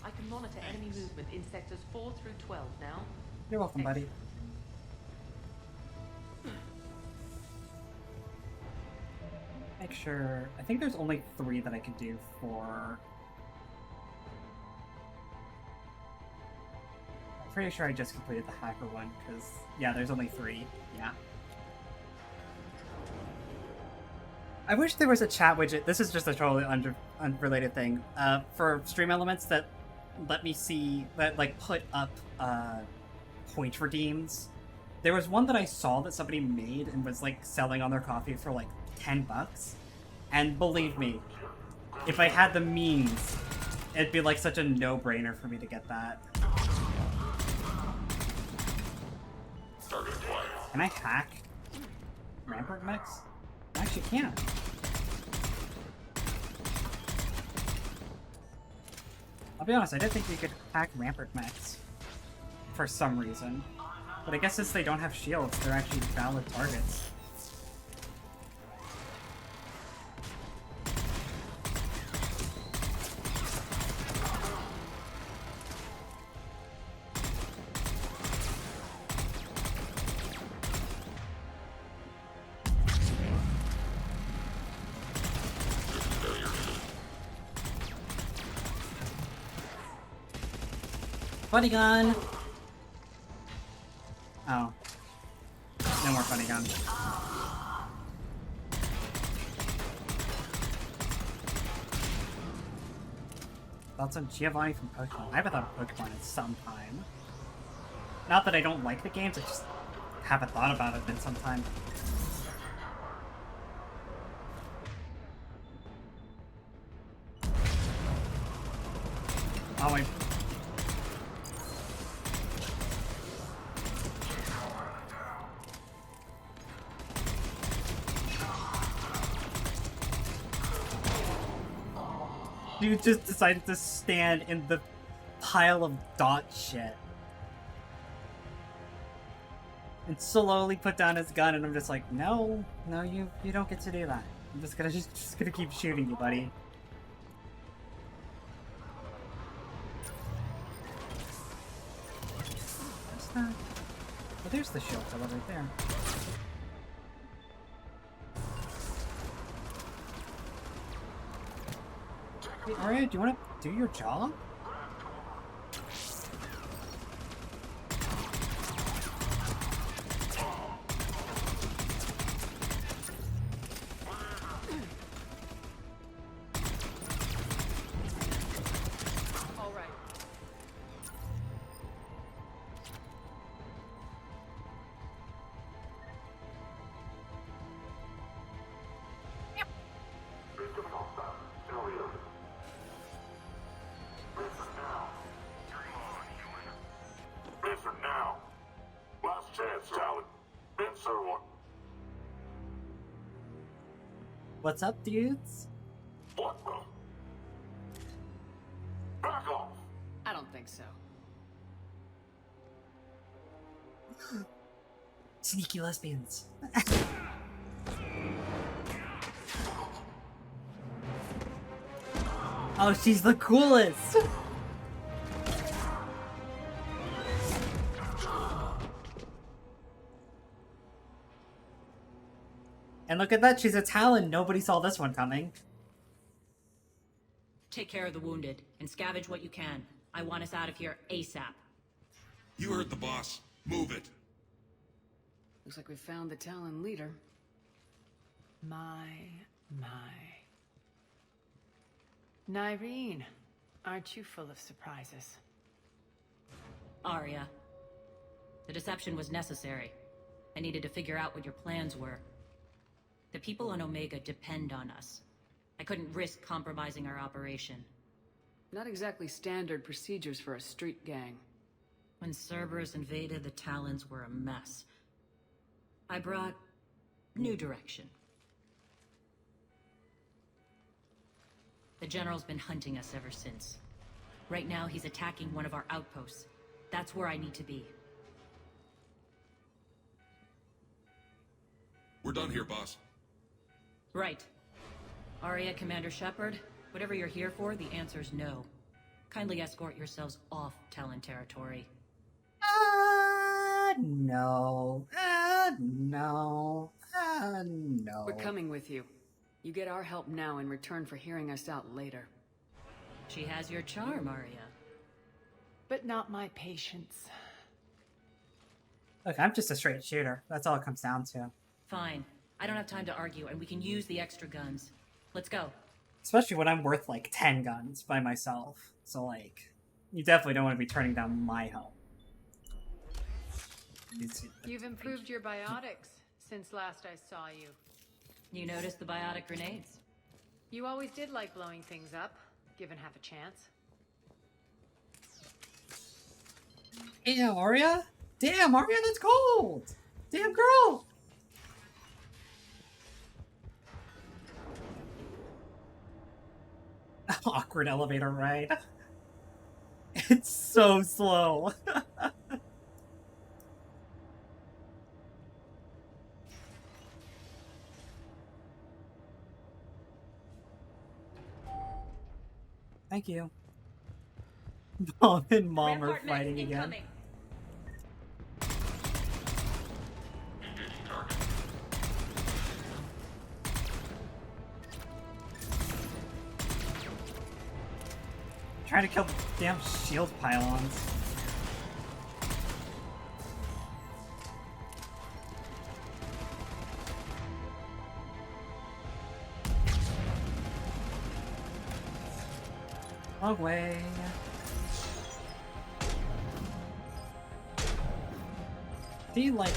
I can monitor enemy movement in sectors 4 through 12 now. You're welcome, buddy. Make sure... I think there's only 3 that I can do for... I'm pretty sure I just completed the hacker one, because... Yeah, there's only 3. Yeah. I wish there was a chat widget. This is just a totally unrelated thing. For stream elements that let me see... that, like, put up, point redeems. There was one that I saw that somebody made and was, like, selling on their coffee for, like, $10. And believe me, if I had the means, it'd be like such a no-brainer for me to get that. Can I hack Rampart mechs? I actually can't. I'll be honest, I didn't think you could hack Rampart mechs for some reason. But I guess since they don't have shields, they're actually valid targets. Funny gun! Oh. No more funny gun. Thoughts on Giovanni from Pokemon? I haven't thought of Pokemon in some time. Not that I don't like the games, I just haven't thought about it in some time. Oh, wait. Dude just decided to stand in the pile of dot shit. And slowly put down his gun, and I'm just like, no, you don't get to do that. I'm just gonna keep shooting you, buddy. What's that? Oh, there's the shield fellow right there. Hey, Arya, do you want to do your job? What's up, dudes? What the? Back off! I don't think so. Sneaky lesbians. Oh, she's the coolest! And look at that, she's a Talon. Nobody saw this one coming. Take care of the wounded, and scavenge what you can. I want us out of here ASAP. You heard the boss. Move it. Looks like we found the Talon leader. My. Nyreen, aren't you full of surprises? Arya. The deception was necessary. I needed to figure out what your plans were. The people on Omega depend on us. I couldn't risk compromising our operation. Not exactly standard procedures for a street gang. When Cerberus invaded, the Talons were a mess. I brought new direction. The General's been hunting us ever since. Right now, he's attacking one of our outposts. That's where I need to be. We're done here, boss. Right. Arya, Commander Shepard, whatever you're here for, the answer's no. Kindly escort yourselves off Talon territory. No. No. No. We're coming with you. You get our help now in return for hearing us out later. She has your charm, Arya. But not my patience. Look, I'm just a straight shooter. That's all it comes down to. Fine. I don't have time to argue, and we can use the extra guns. Let's go. Especially when I'm worth, like, 10 guns by myself. So, like, you definitely don't want to be turning down my help. You've improved your biotics since last I saw you. You noticed the biotic grenades? You always did like blowing things up, given half a chance. Damn, Arya? Damn, Arya, that's cold! Damn, girl! Awkward elevator ride. It's so slow. Thank you. Mom and Mom are fighting again. Trying to kill the damn shield pylons. Away. See, like,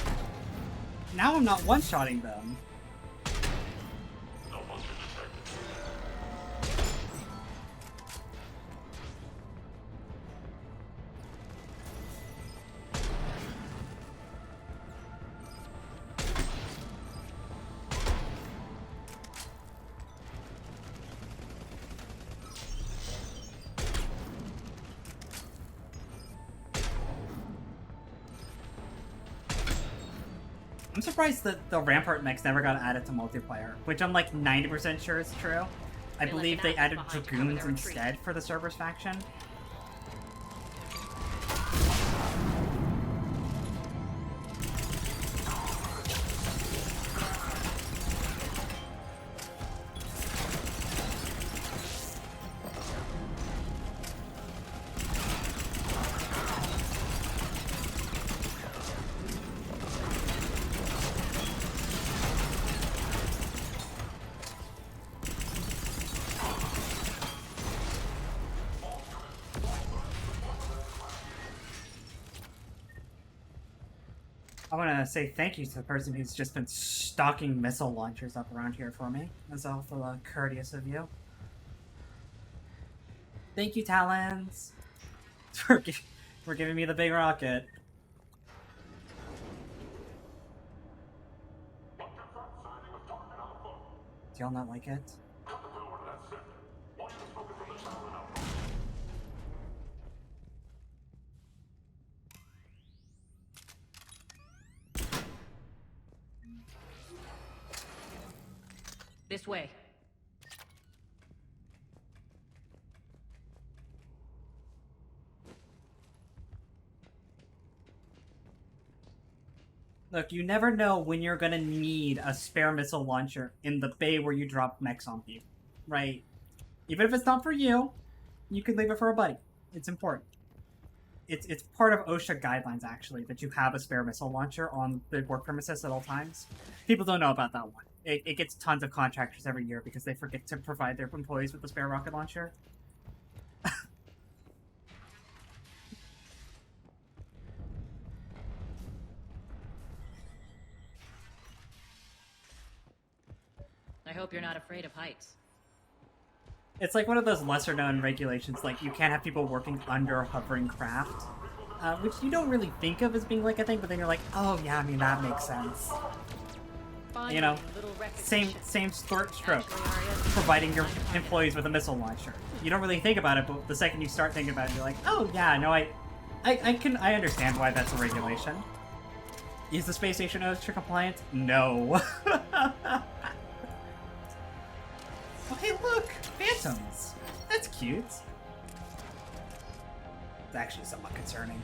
now I'm not one-shotting them. I'm surprised that the Rampart mechs never got added to multiplayer, which I'm like 90% sure is true. I believe they added Dragoons instead for the Cerberus faction. I want to say thank you to the person who's just been stocking missile launchers up around here for me. That's awful courteous of you. Thank you, Talons, for giving me the big rocket. Do y'all not like it? This way. Look, you never know when you're gonna need a spare missile launcher in the bay where you drop mechs on people, right? Even if it's not for you, you could leave it for a buddy. It's important. It's part of OSHA guidelines, actually, that you have a spare missile launcher on the work premises at all times. People don't know about that one. It gets tons of contractors every year because they forget to provide their employees with a spare rocket launcher. I hope you're not afraid of heights. It's like one of those lesser-known regulations, like you can't have people working under hovering craft, which you don't really think of as being like a thing, but then you're like, oh yeah, I mean, that makes sense. You know, same stroke, providing your employees with a missile launcher. You don't really think about it, but the second you start thinking about it, you're like, oh yeah, no, I understand why that's a regulation. Is the space station OSHA compliant? No. Oh, hey, look! Phantoms! That's cute. It's actually somewhat concerning.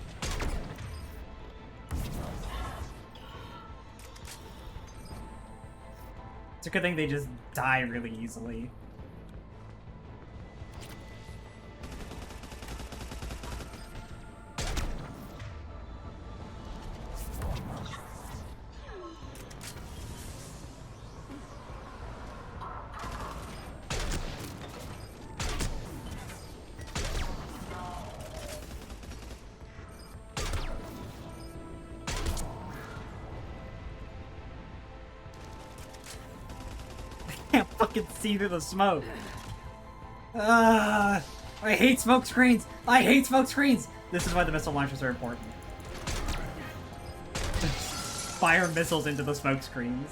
It's a good thing they just die really easily. Can't fucking see through the smoke. I hate smoke screens. I hate smoke screens. This is why the missile launchers are important. Fire missiles into the smoke screens.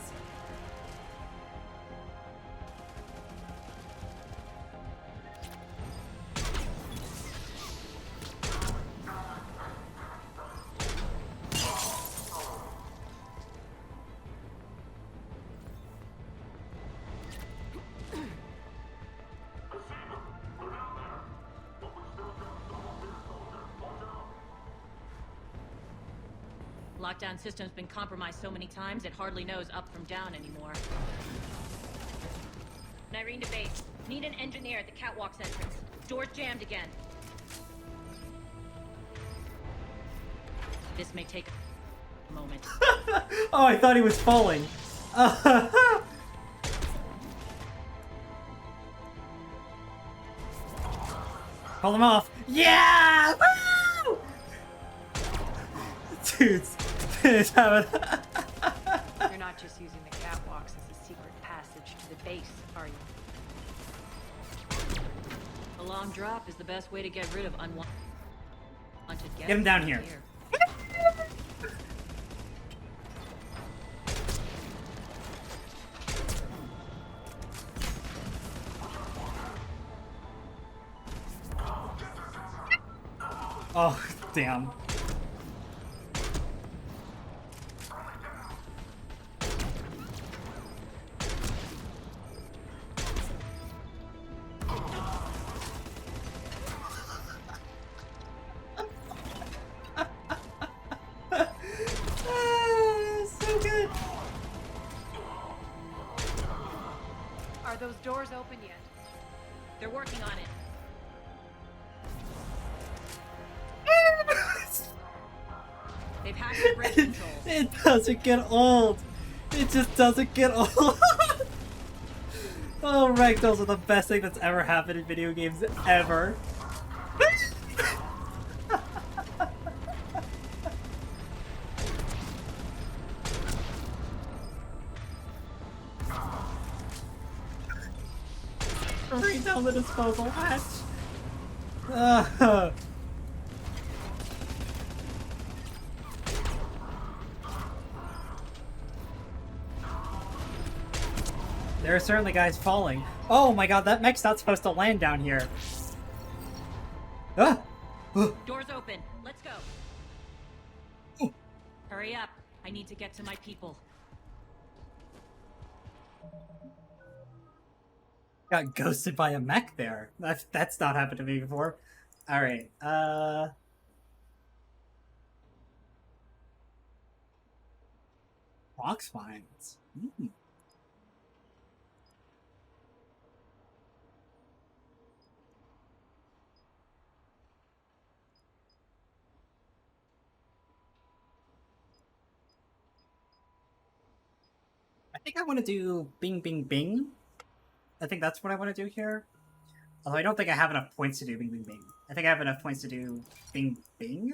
Lockdown system's been compromised so many times it hardly knows up from down anymore. Nyrene to base. Need an engineer at the catwalk's entrance. Door's jammed again. This may take a moment. Oh, I thought he was falling. Pull them off. Yeah! Woo! Dudes. You're not just using the catwalks as a secret passage to the base, are you? A long drop is the best way to get rid of unwanted guests. Get him down here. Oh, damn. So good. Are those doors open yet? They're working on it. They've hacked the bridge controls. It doesn't get old. It just doesn't get old. Oh, ragdolls are the best thing that's ever happened in video games ever. Right down the disposal hatch. There are certainly guys falling. Oh my god, that mech's not supposed to land down here. Ah! Doors open. Let's go. Hurry up. I need to get to my people. Got ghosted by a mech there. That's not happened to me before. Alright, Rock spines. I think I want to do Bing Bing Bing. I think that's what I want to do here. Although I don't think I have enough points to do Bing Bing Bing. I think I have enough points to do Bing Bing.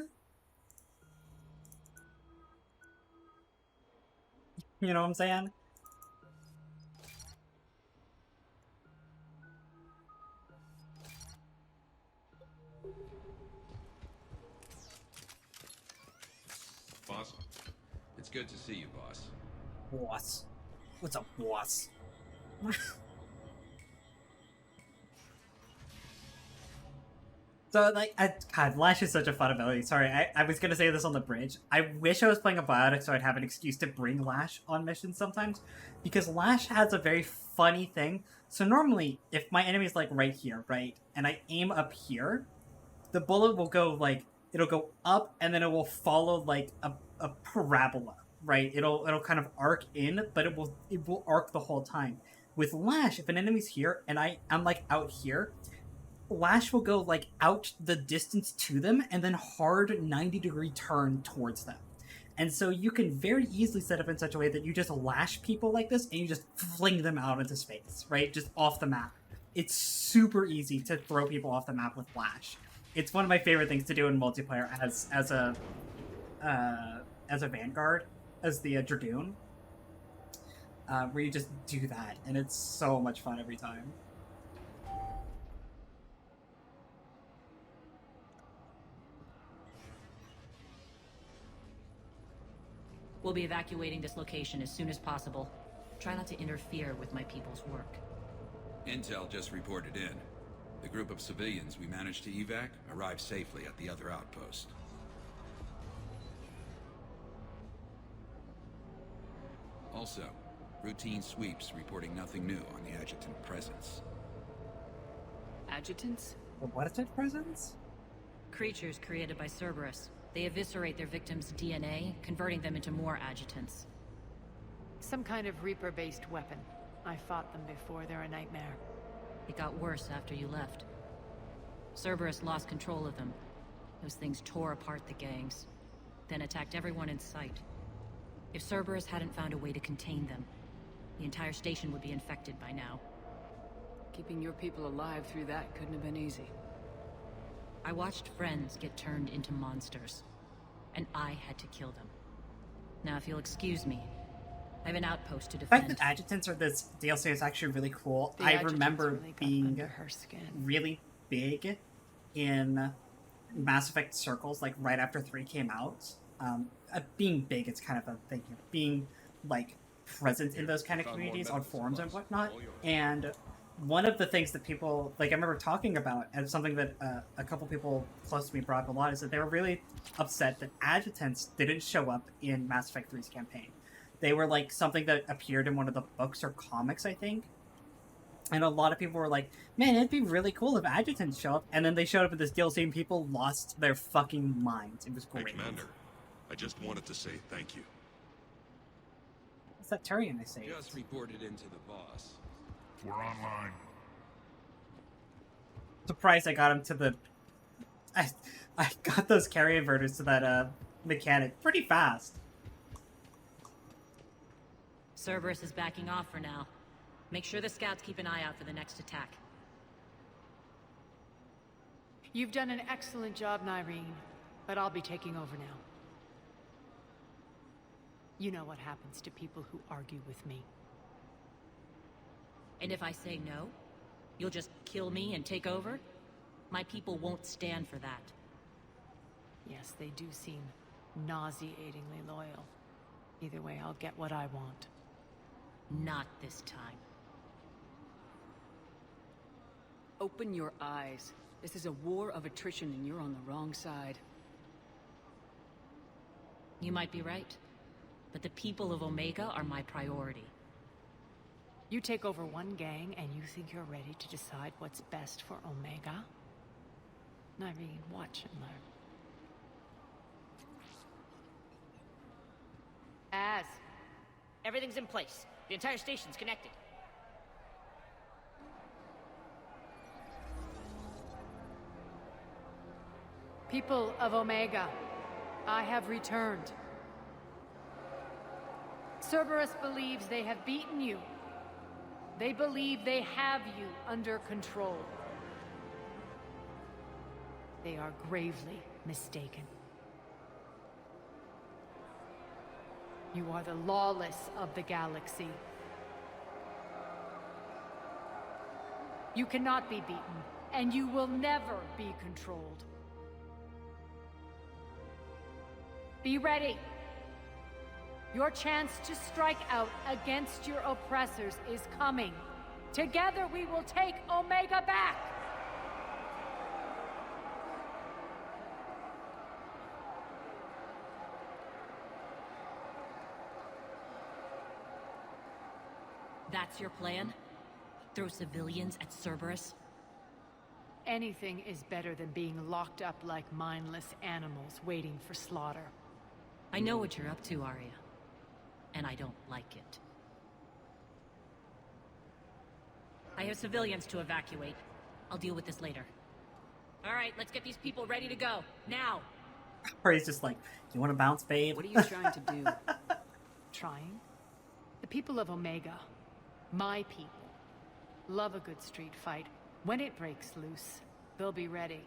You know what I'm saying? Boss, it's good to see you, boss. Boss. What's up, boss? So, like, God, Lash is such a fun ability. Sorry, I was gonna say this on the bridge. I wish I was playing a Biotic so I'd have an excuse to bring Lash on missions sometimes. Because Lash has a very funny thing. So normally, if my enemy's, like, right here, right? And I aim up here, the bullet will go, like, it'll go up and then it will follow, like, a parabola, right? It'll kind of arc in, but it will arc the whole time. With Lash, if an enemy's here and I'm, like, out here, Lash will go, like, out the distance to them and then hard 90-degree turn towards them. And so you can very easily set up in such a way that you just lash people like this and you just fling them out into space, right? Just off the map. It's super easy to throw people off the map with Lash. It's one of my favorite things to do in multiplayer as a Vanguard, as the Dragoon, where you just do that, and it's so much fun every time. We'll be evacuating this location as soon as possible. Try not to interfere with my people's work. Intel just reported in. The group of civilians we managed to evac arrived safely at the other outpost. Also, routine sweeps reporting nothing new on the adjutant presence. Adjutants? What is it, presence? Creatures created by Cerberus. They eviscerate their victims' DNA, converting them into more adjutants. Some kind of Reaper-based weapon. I fought them before, they're a nightmare. It got worse after you left. Cerberus lost control of them. Those things tore apart the gangs, then attacked everyone in sight. If Cerberus hadn't found a way to contain them, the entire station would be infected by now. Keeping your people alive through that couldn't have been easy. I watched friends get turned into monsters, and I had to kill them. Now, if you'll excuse me, I have an outpost to The fact defend. that adjutants are this DLC is actually really cool. The I adjutants remember really got being under her skin. really big in Mass Effect circles, like right after 3 came out. Being big, it's kind of a thing. Being like present in those kind of communities on forums and whatnot. And one of the things that people, like I remember talking about, and something that a couple people close to me brought up a lot, is that they were really upset that adjutants didn't show up in Mass Effect 3's campaign. They were like something that appeared in one of the books or comics, I think. And a lot of people were like, man, it'd be really cool if adjutants show up. And then they showed up in this DLC and people lost their fucking minds. It was great. Hey, Commander, I just wanted to say thank you. What's that Turian I say? Just reported into the boss. We're online. Surprised I got him to the... I got those carry inverters to that mechanic pretty fast. Cerberus is backing off for now. Make sure the scouts keep an eye out for the next attack. You've done an excellent job, Nyreen, but I'll be taking over now. You know what happens to people who argue with me. And if I say no, you'll just kill me and take over? My people won't stand for that. Yes, they do seem nauseatingly loyal. Either way, I'll get what I want. Not this time. Open your eyes. This is a war of attrition and you're on the wrong side. You might be right, but the people of Omega are my priority. You take over one gang and you think you're ready to decide what's best for Omega? Nyreen, watch and learn. Everything's in place. The entire station's connected. People of Omega, I have returned. Cerberus believes they have beaten you. They believe they have you under control. They are gravely mistaken. You are the lawless of the galaxy. You cannot be beaten, and you will never be controlled. Be ready. Your chance to strike out against your oppressors is coming. Together we will take Omega back! That's your plan? Throw civilians at Cerberus? Anything is better than being locked up like mindless animals waiting for slaughter. I know what you're up to, Arya. And I don't like it. I have civilians to evacuate. I'll deal with this later. Alright, let's get these people ready to go. Now! Or he's just like, you want to bounce, babe? What are you trying to do? Trying? The people of Omega, my people, love a good street fight. When it breaks loose, they'll be ready.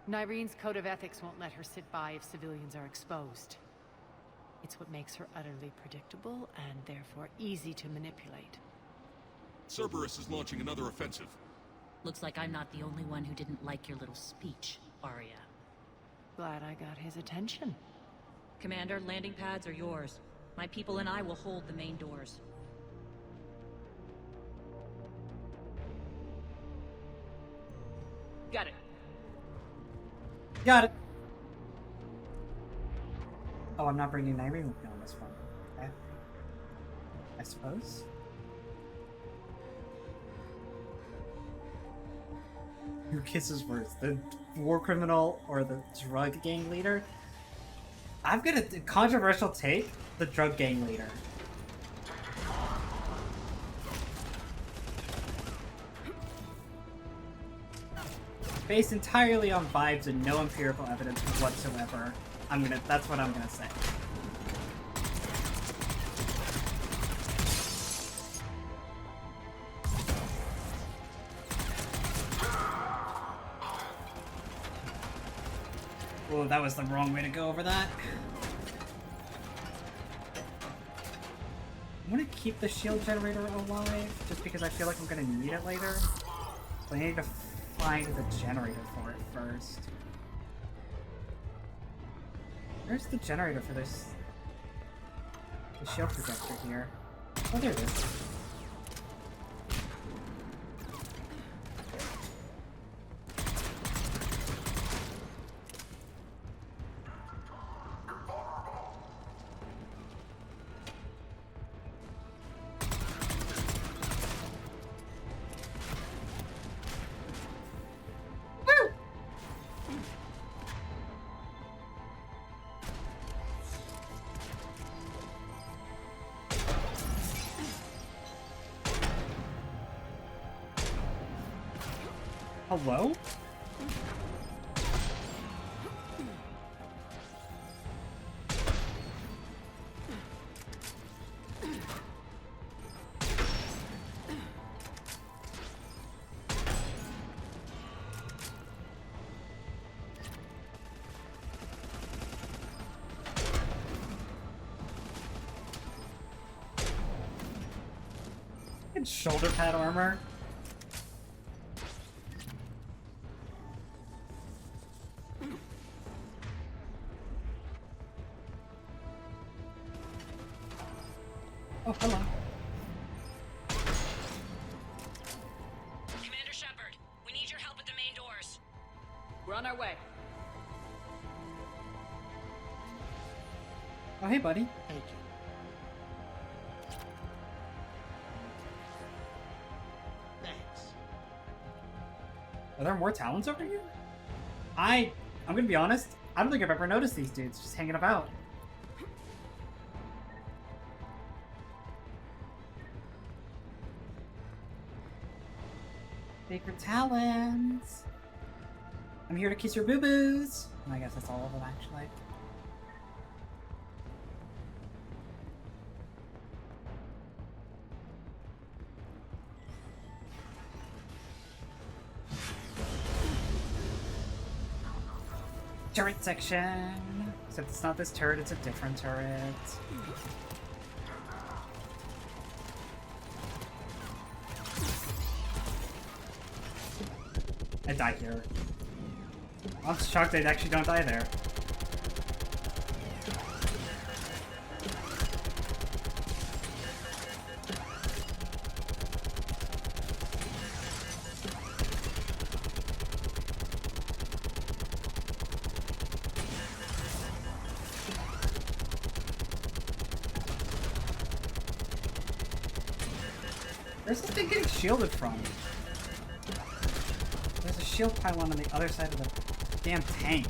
Nyreen's code of ethics won't let her sit by if civilians are exposed. It's what makes her utterly predictable and therefore easy to manipulate. Cerberus is launching another offensive. Looks like I'm not the only one who didn't like your little speech, Arya. Glad I got his attention. Commander, landing pads are yours. My people and I will hold the main doors. Got it. Got it. Oh, I'm not bringing Nyreen with me on this one. Okay. I suppose. Who kisses worse, the war criminal or the drug gang leader? I've got a controversial take: the drug gang leader. Based entirely on vibes and no empirical evidence whatsoever. That's what I'm gonna say. Oh, that was the wrong way to go over that. I want to keep the shield generator alive, just because I feel like I'm going to need it later. So I need to find the generator for it first. Where's the generator for this? The shield projector here. Oh, there it is. Hello? And shoulder pad armor. Oh, hello. Commander Shepard, we need your help at the main doors. We're on our way. Oh, hey, buddy. Thank you. Thanks. Are there more Talons over here? I'm gonna be honest, I don't think I've ever noticed these dudes just hanging about. Sacred Talons! I'm here to kiss your boo-boos! I guess that's all of them, actually. Turret section! Except it's not this turret, it's a different turret. I die here. I'm shocked they actually don't die there. Where's this thing getting shielded from? There's a shield pylon on the other side of the damn tank.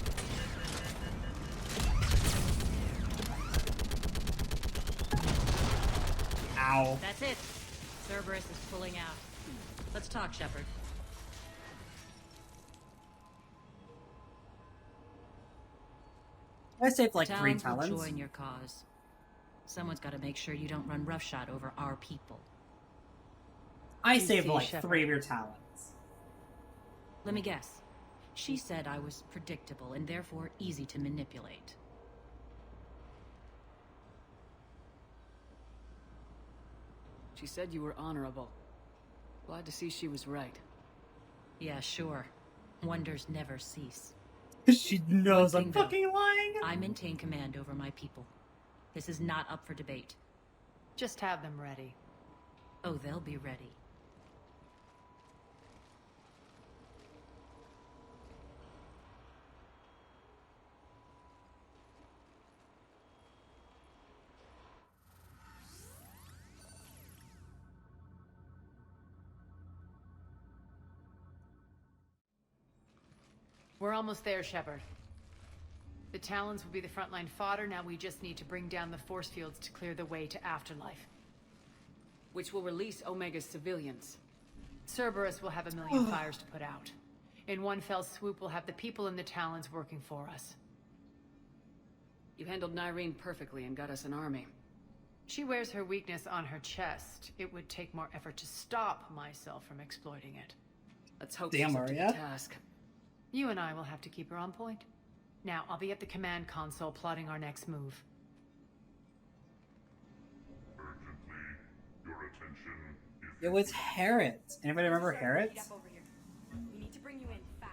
Ow. That's it. Cerberus is pulling out. Let's talk, Shepard. I saved like Talons 3 will Talons. join your cause. Someone's got to make sure you don't run roughshod over our people. I saved see, like Shepard. 3 of your Talons. Let me guess. She said I was predictable and therefore easy to manipulate. She said you were honorable. Glad to see she was right. Yeah, sure. Wonders never cease. She knows I'm Bingo. fucking lying. I maintain command over my people. This is not up for debate. Just have them ready. Oh, they'll be ready. We're almost there, Shepard. The Talons will be the frontline fodder. Now we just need to bring down the force fields to clear the way to Afterlife. Which will release Omega's civilians. Cerberus will have a million fires to put out. In one fell swoop, we'll have the people in the Talons working for us. You handled Nyreen perfectly and got us an army. She wears her weakness on her chest. It would take more effort to stop myself from exploiting it. Let's hope Damn, she's up to the Maria. task. You and I will have to keep her on point. Now, I'll be at the command console plotting our next move. Urgently, your attention is... It was Harriet. Anybody remember Harriet? Heat up over here. We need to bring you in fast.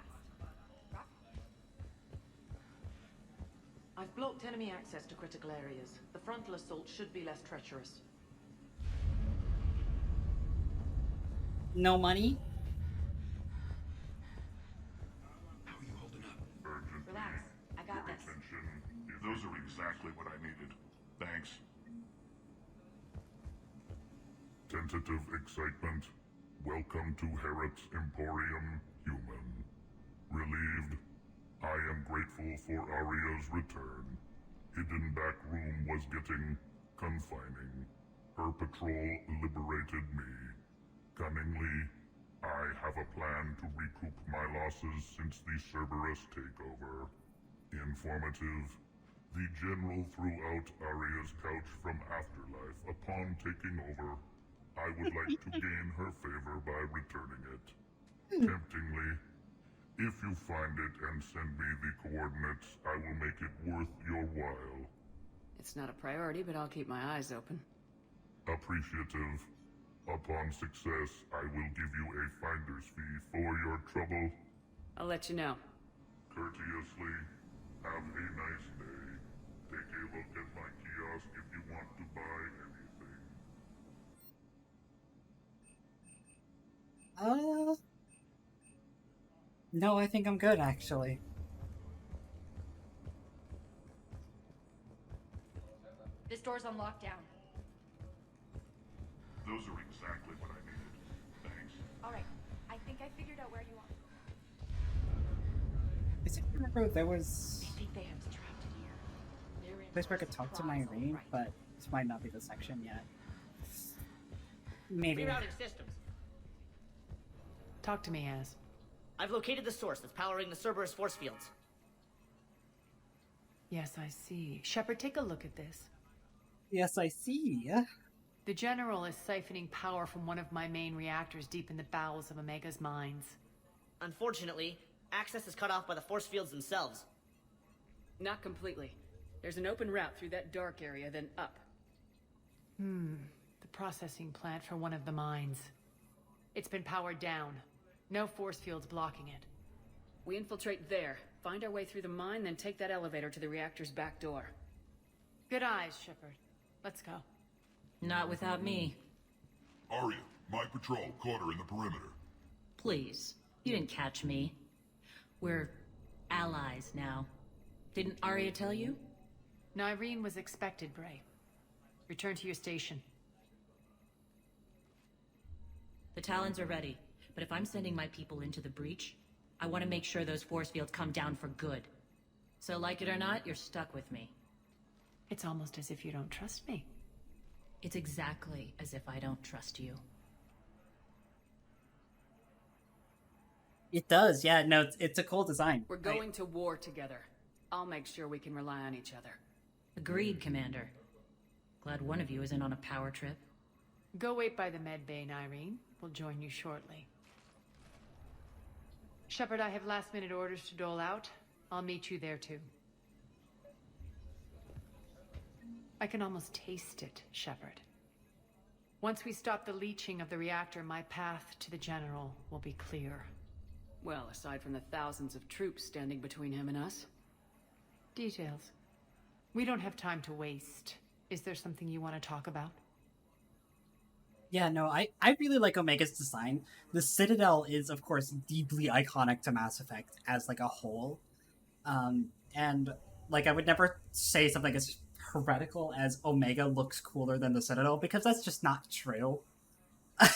Rock? I've blocked enemy access to critical areas. The frontal assault should be less treacherous. No money? How are you holding up? Urgently, Relax. I got your this. attention. Those are exactly what I needed. Thanks. Tentative excitement. Welcome to Harriet's Emporium, human. Relieved. I am grateful for Aria's return. Hidden back room was getting confining. Her patrol liberated me. Cunningly, I have a plan to recoup my losses since the Cerberus takeover. Informative. The General threw out Aria's couch from Afterlife upon taking over. I would like to gain her favor by returning it. Temptingly, if you find it and send me the coordinates, I will make it worth your while. It's not a priority, but I'll keep my eyes open. Appreciative. Upon success, I will give you a finder's fee for your trouble. I'll let you know. Courteously, have a nice day. Take a look at my kiosk if you want to buy anything. No, I think I'm good, actually. This door's on lockdown. Those are exactly what I needed. Thanks. Alright, I think I figured out where you are. I seem to remember there was I think they have us trapped in here. They're in a place where I could talk to Plaza, Irene, right? but this might not be the section yet. Maybe. Rerouting systems. Talk to me, Az. I've located the source that's powering the Cerberus force fields. Yes, I see. Shepard, take a look at this. Yes, I see. The General is siphoning power from one of my main reactors deep in the bowels of Omega's mines. Unfortunately, access is cut off by the force fields themselves. Not completely. There's an open route through that dark area, then up. The processing plant for one of the mines. It's been powered down. No force fields blocking it. We infiltrate there, find our way through the mine, then take that elevator to the reactor's back door. Good eyes, Shepard. Let's go. Not without me. Aria, my patrol caught her in the perimeter. Please. You didn't catch me. We're allies now. Didn't Arya tell you? Nyreen was expected, Bray. Return to your station. The Talons are ready, but if I'm sending my people into the breach, I want to make sure those force fields come down for good. So like it or not, you're stuck with me. It's almost as if you don't trust me. It's exactly as if I don't trust you. It does, yeah. No, it's a cool design. We're going to war together. I'll make sure we can rely on each other. Agreed, Commander. Glad one of you isn't on a power trip. Go wait by the med bay, Nyreen. We'll join you shortly. Shepard, I have last-minute orders to dole out. I'll meet you there, too. I can almost taste it, Shepard. Once we stop the leaching of the reactor, my path to the General will be clear. Well, aside from the thousands of troops standing between him and us. Details. We don't have time to waste. Is there something you want to talk about? Yeah, no, I really like Omega's design. The Citadel is, of course, deeply iconic to Mass Effect as, like, a whole. And, like, I would never say something as heretical as Omega looks cooler than the Citadel, because that's just not true.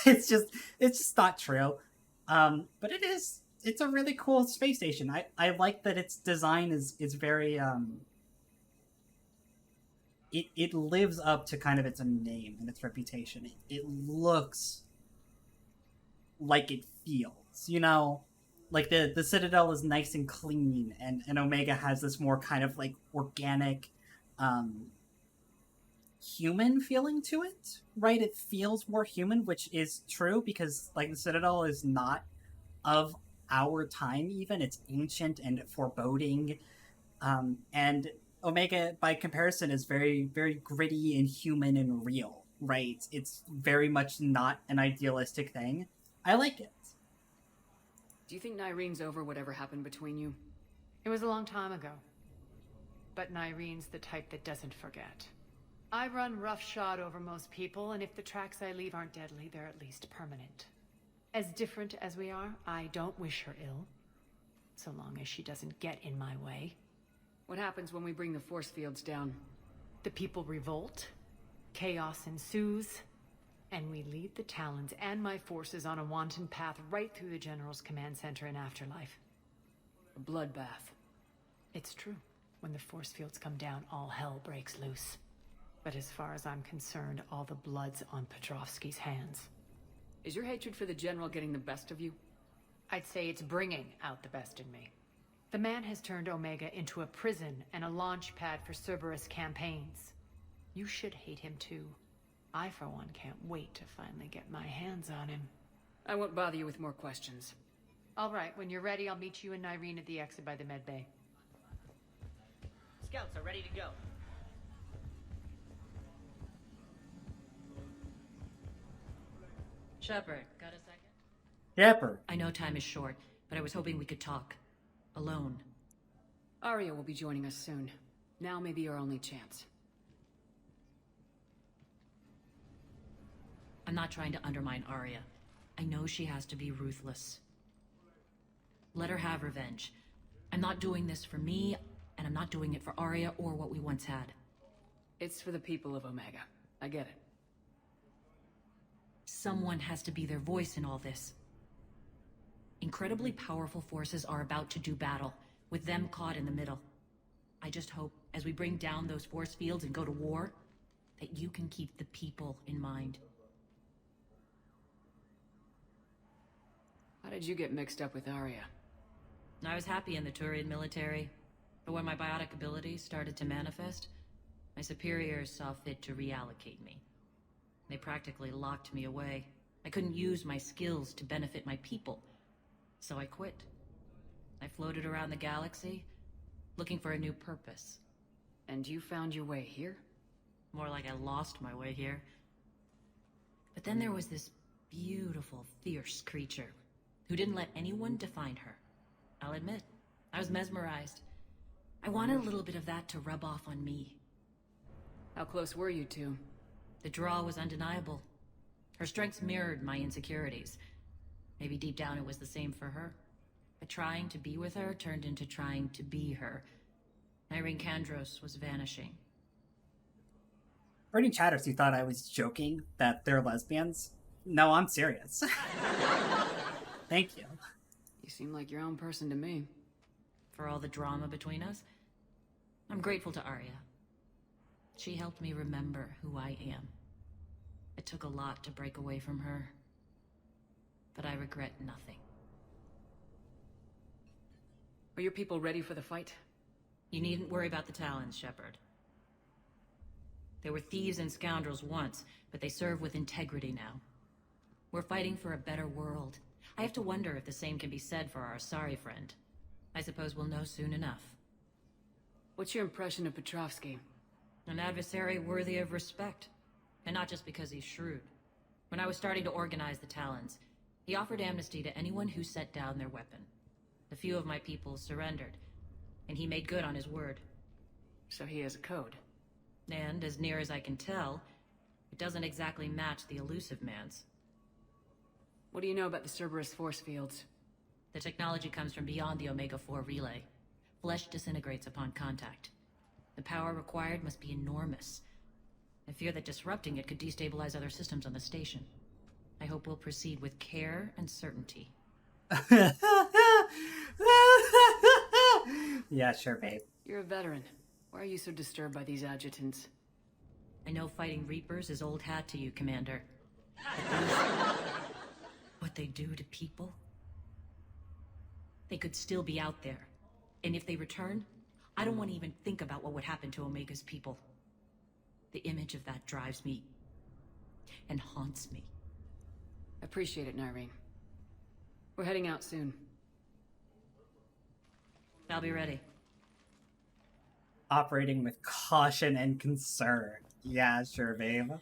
It's just not true. But it's a really cool space station. I like that its design is very, It lives up to kind of its name and its reputation. It looks like it feels, you know? Like the Citadel is nice and clean, and Omega has this more kind of like organic, human feeling to it, right? It feels more human, which is true because like the Citadel is not of our time even. It's ancient and foreboding, And Omega, by comparison, is very, very gritty and human and real, right? It's very much not an idealistic thing. I like it. Do you think Nyrene's over whatever happened between you? It was a long time ago. But Nyrene's the type that doesn't forget. I run roughshod over most people, and if the tracks I leave aren't deadly, they're at least permanent. As different as we are, I don't wish her ill. So long as she doesn't get in my way. What happens when we bring the force fields down? The people revolt, chaos ensues, and we lead the Talons and my forces on a wanton path right through the General's command center and afterlife. A bloodbath. It's true. When the force fields come down, all hell breaks loose. But as far as I'm concerned, all the blood's on Petrovsky's hands. Is your hatred for the General getting the best of you? I'd say it's bringing out the best in me. The man has turned Omega into a prison and a launch pad for Cerberus campaigns. You should hate him too. I, for one, can't wait to finally get my hands on him. I won't bother you with more questions. All right, when you're ready, I'll meet you and Nyrene at the exit by the med bay. Scouts are ready to go. Shepard, got a second? Shepard. I know time is short, but I was hoping we could talk. Alone. Arya will be joining us soon. Now may be our only chance. I'm not trying to undermine Arya. I know she has to be ruthless. Let her have revenge. I'm not doing this for me, and I'm not doing it for Arya or what we once had. It's for the people of Omega. I get it. Someone has to be their voice in all this. Incredibly powerful forces are about to do battle, with them caught in the middle. I just hope, as we bring down those force fields and go to war, that you can keep the people in mind. How did you get mixed up with Arya? I was happy in the Turian military, but when my biotic abilities started to manifest, my superiors saw fit to reallocate me. They practically locked me away. I couldn't use my skills to benefit my people, so I quit. I floated around the galaxy, looking for a new purpose. And you found your way here? More like I lost my way here. But then there was this beautiful, fierce creature who didn't let anyone define her. I'll admit, I was mesmerized. I wanted a little bit of that to rub off on me. How close were you two? The draw was undeniable. Her strengths mirrored my insecurities. Maybe deep down it was the same for her. But trying to be with her turned into trying to be her. Irene Kandros was vanishing. For any chatters who thought I was joking that they're lesbians, no, I'm serious. Thank you. You seem like your own person to me. For all the drama between us, I'm grateful to Arya. She helped me remember who I am. It took a lot to break away from her, but I regret nothing. Are your people ready for the fight? You needn't worry about the Talons, Shepard. They were thieves and scoundrels once, but they serve with integrity now. We're fighting for a better world. I have to wonder if the same can be said for our Asari friend. I suppose we'll know soon enough. What's your impression of Petrovsky? An adversary worthy of respect. And not just because he's shrewd. When I was starting to organize the Talons, he offered amnesty to anyone who set down their weapon. A few of my people surrendered, and he made good on his word. So he has a code. And, as near as I can tell, it doesn't exactly match the elusive man's. What do you know about the Cerberus force fields? The technology comes from beyond the Omega-4 relay. Flesh disintegrates upon contact. The power required must be enormous. I fear that disrupting it could destabilize other systems on the station. I hope we'll proceed with care and certainty. Yeah, sure, babe. You're a veteran. Why are you so disturbed by these adjutants? I know fighting Reapers is old hat to you, Commander. What they do to people? They could still be out there. And if they return, I don't want to even think about what would happen to Omega's people. The image of that drives me and haunts me. Appreciate it, Nyrene. We're heading out soon. I'll be ready. Operating with caution and concern. Yeah, sure, babe.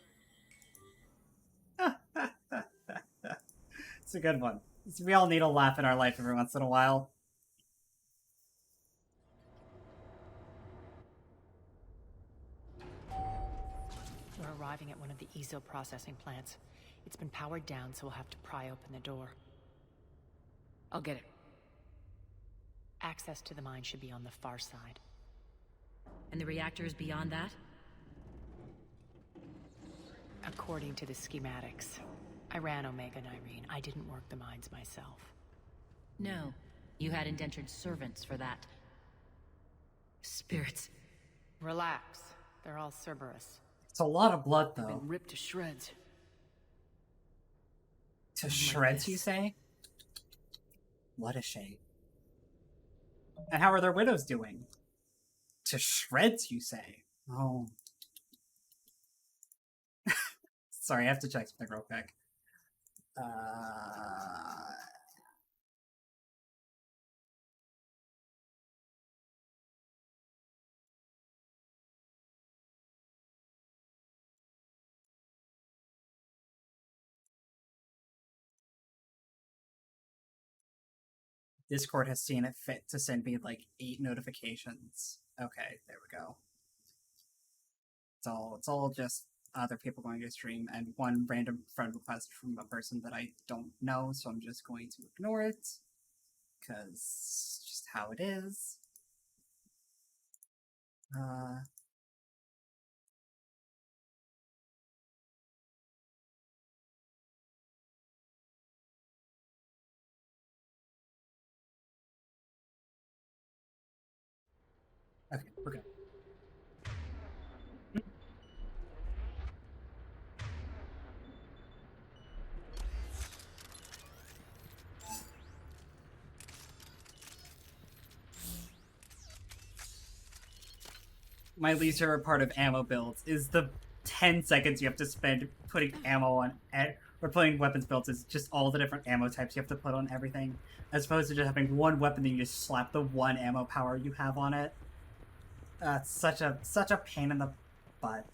It's a good one. We all need a laugh in our life every once in a while. We're arriving at one of the ESO processing plants. It's been powered down, so we'll have to pry open the door. I'll get it. Access to the mine should be on the far side. And the reactor is beyond that? According to the schematics. I ran Omega and Irene. I didn't work the mines myself. No. You had indentured servants for that. Spirits. Relax. They're all Cerberus. It's a lot of blood, They've though. been ripped to shreds. To shreds, you say? What a shame. And how are their widows doing? To shreds, you say? Oh. Sorry, I have to check something real quick. Discord has seen it fit to send me like 8 notifications. Okay, there we go. It's all just other people going to stream and one random friend request from a person that I don't know, so I'm just going to ignore it because it's just how it is. Okay, we're good. My least favorite part of ammo builds is the 10 seconds you have to spend putting ammo on or putting weapons builds is just all the different ammo types you have to put on everything, as opposed to just having one weapon that you just slap the one ammo power you have on it. It's such a pain in the butt.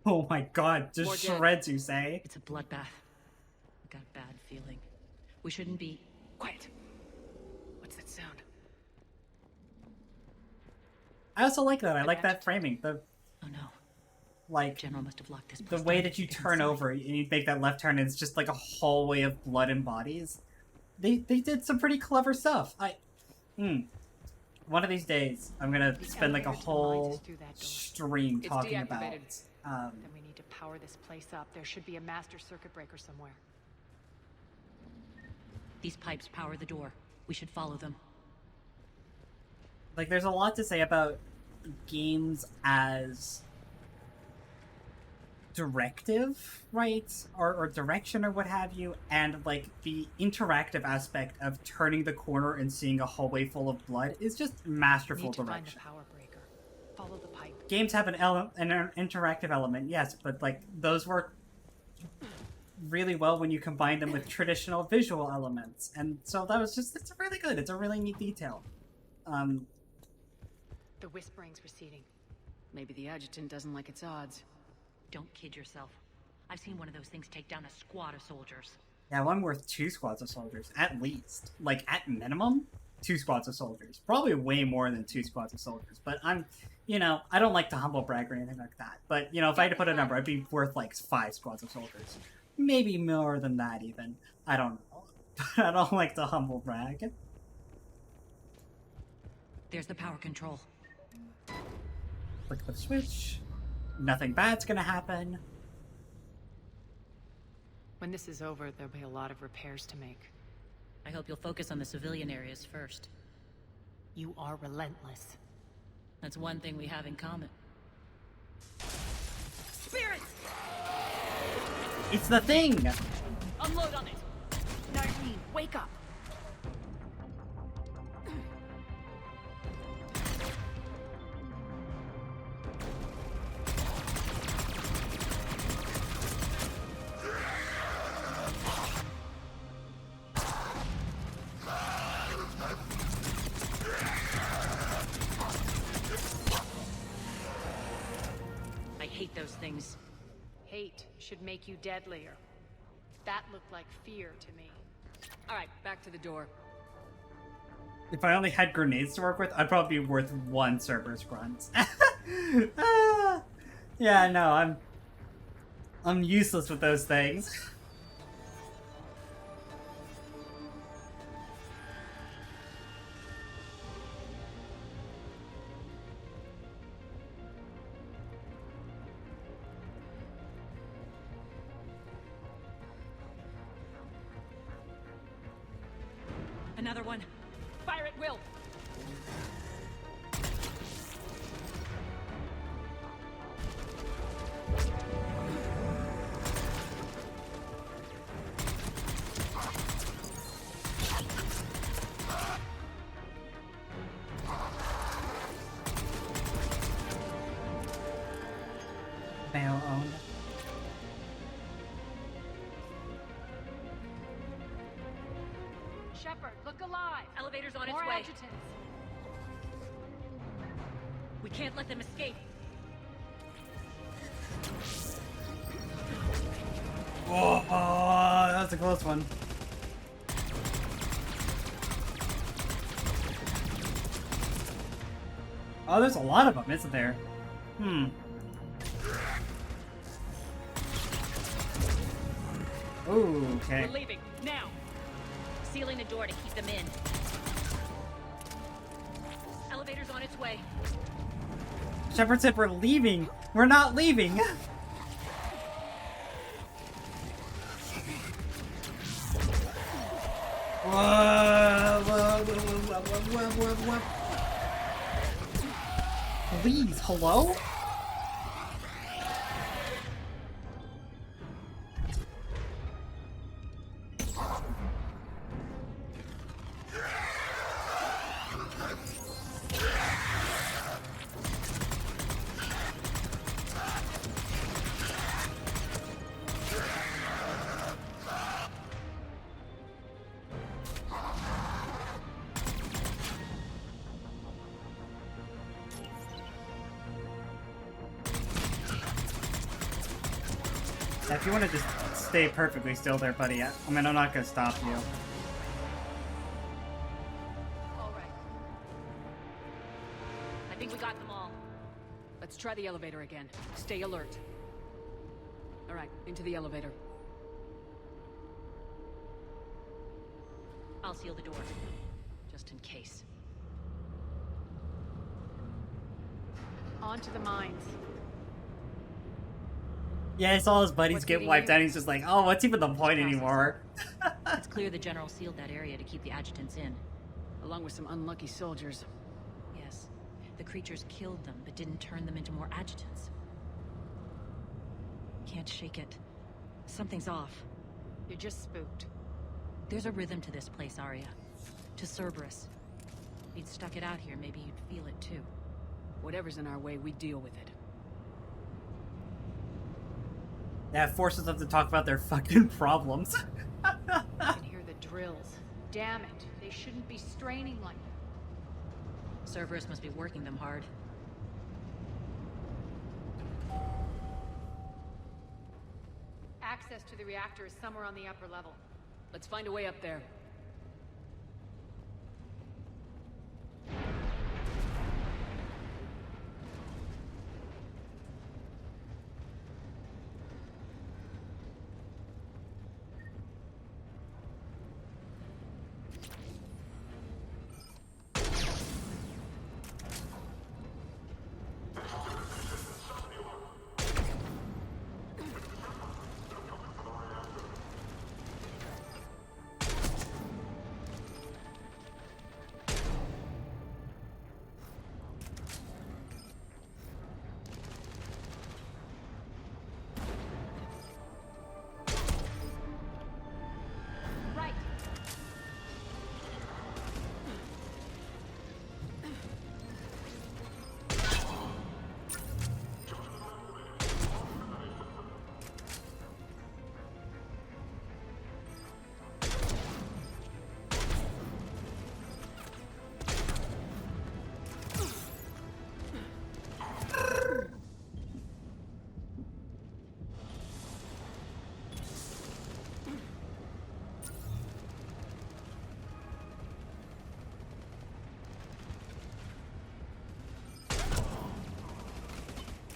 Oh my god, just shreds, you say? It's a bloodbath. I got a bad feeling. We shouldn't be... Quiet. What's that sound? I also like that. I like that framing. Oh no. Like, General must have locked this the place way down. that you It's turn inside. over and you make that left turn and it's just like a hallway of blood and bodies. They did some pretty clever stuff. One of these days, I'm gonna spend like a whole stream It's talking deactivated. about Then we need to power this place up. There should be a master circuit breaker somewhere. These pipes power the door. We should follow them. like there's a lot to say about games as directive, right? Or direction or what have you, and like the interactive aspect of turning the corner and seeing a hallway full of blood is just masterful Need to find the direction. power breaker. Follow the pipe. Games have an interactive element, yes, but like those work really well when you combine them with traditional visual elements, and so that was just, it's really good. It's a really neat detail. The whispering's receding. Maybe the adjutant doesn't like its odds. Don't kid yourself. I've seen one of those things take down a squad of soldiers. Yeah, one worth 2 squads of soldiers, at least. Like, at minimum, 2 squads of soldiers. Probably way more than 2 squads of soldiers. But I'm, I don't like to humble brag or anything like that. But, if I had to put a number, I'd be worth, like, 5 squads of soldiers. Maybe more than that, even. I don't know. But I don't like to humble brag. There's the power control. Click the switch. Nothing bad's gonna happen. When this is over, there'll be a lot of repairs to make. I hope you'll focus on the civilian areas first. You are relentless. That's one thing we have in common. Spirits! It's the thing! Unload on it! Nardine, wake up! those things. Hate should make you deadlier. That looked like fear to me. Alright, back to the door. If I only had grenades to work with, I'd probably be worth one Cerberus grunt. Yeah, no, I'm useless with those things. Another one. Fire at will. Male owned. Shepard, look alive! Elevator's on More its way. adjutants. We can't let them escape. Oh, that was a close one. Oh, there's a lot of them, isn't there? Hmm. Ooh, okay. We're leaving, now! Sealing the door to keep them in. Elevator's on its way. Shepard said we're leaving. We're not leaving. Whoa. Please, hello? If you want to just stay perfectly still there, buddy, I mean, I'm not going to stop you. All right. I think we got them all. Let's try the elevator again. Stay alert. Alright, into the elevator. I'll seal the door. Just in case. On to the mines. Yeah, I saw his buddies What's get eating wiped you? out. He's just like, oh, what's even the point anymore? It's clear the General sealed that area to keep the adjutants in. Along with some unlucky soldiers. Yes. The creatures killed them, but didn't turn them into more adjutants. Can't shake it. Something's off. You're just spooked. There's a rhythm to this place, Arya. To Cerberus. If you'd stuck it out here, maybe you'd feel it too. Whatever's in our way, we deal with it. That forces them to talk about their fucking problems. I can hear the drills. Damn it. They shouldn't be straining like that. Cerberus must be working them hard. Access to the reactor is somewhere on the upper level. Let's find a way up there.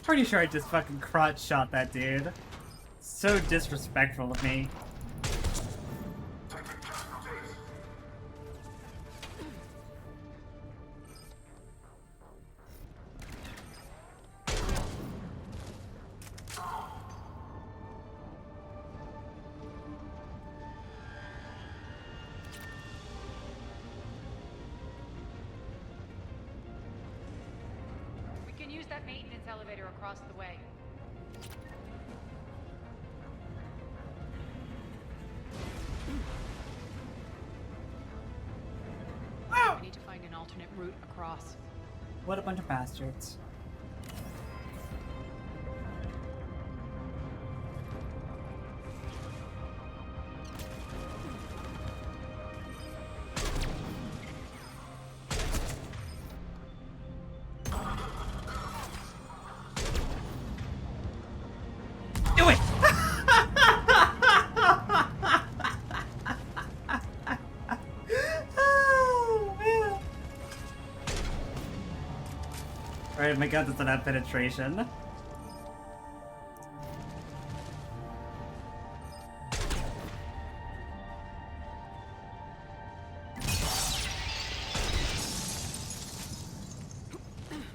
Pretty sure I just fucking crotch shot that dude. So disrespectful of me. We can use that maintenance elevator across the way. Wow! We need to find an alternate route across. What a bunch of bastards. Do it! Oh, man. Right, my god doesn't have penetration.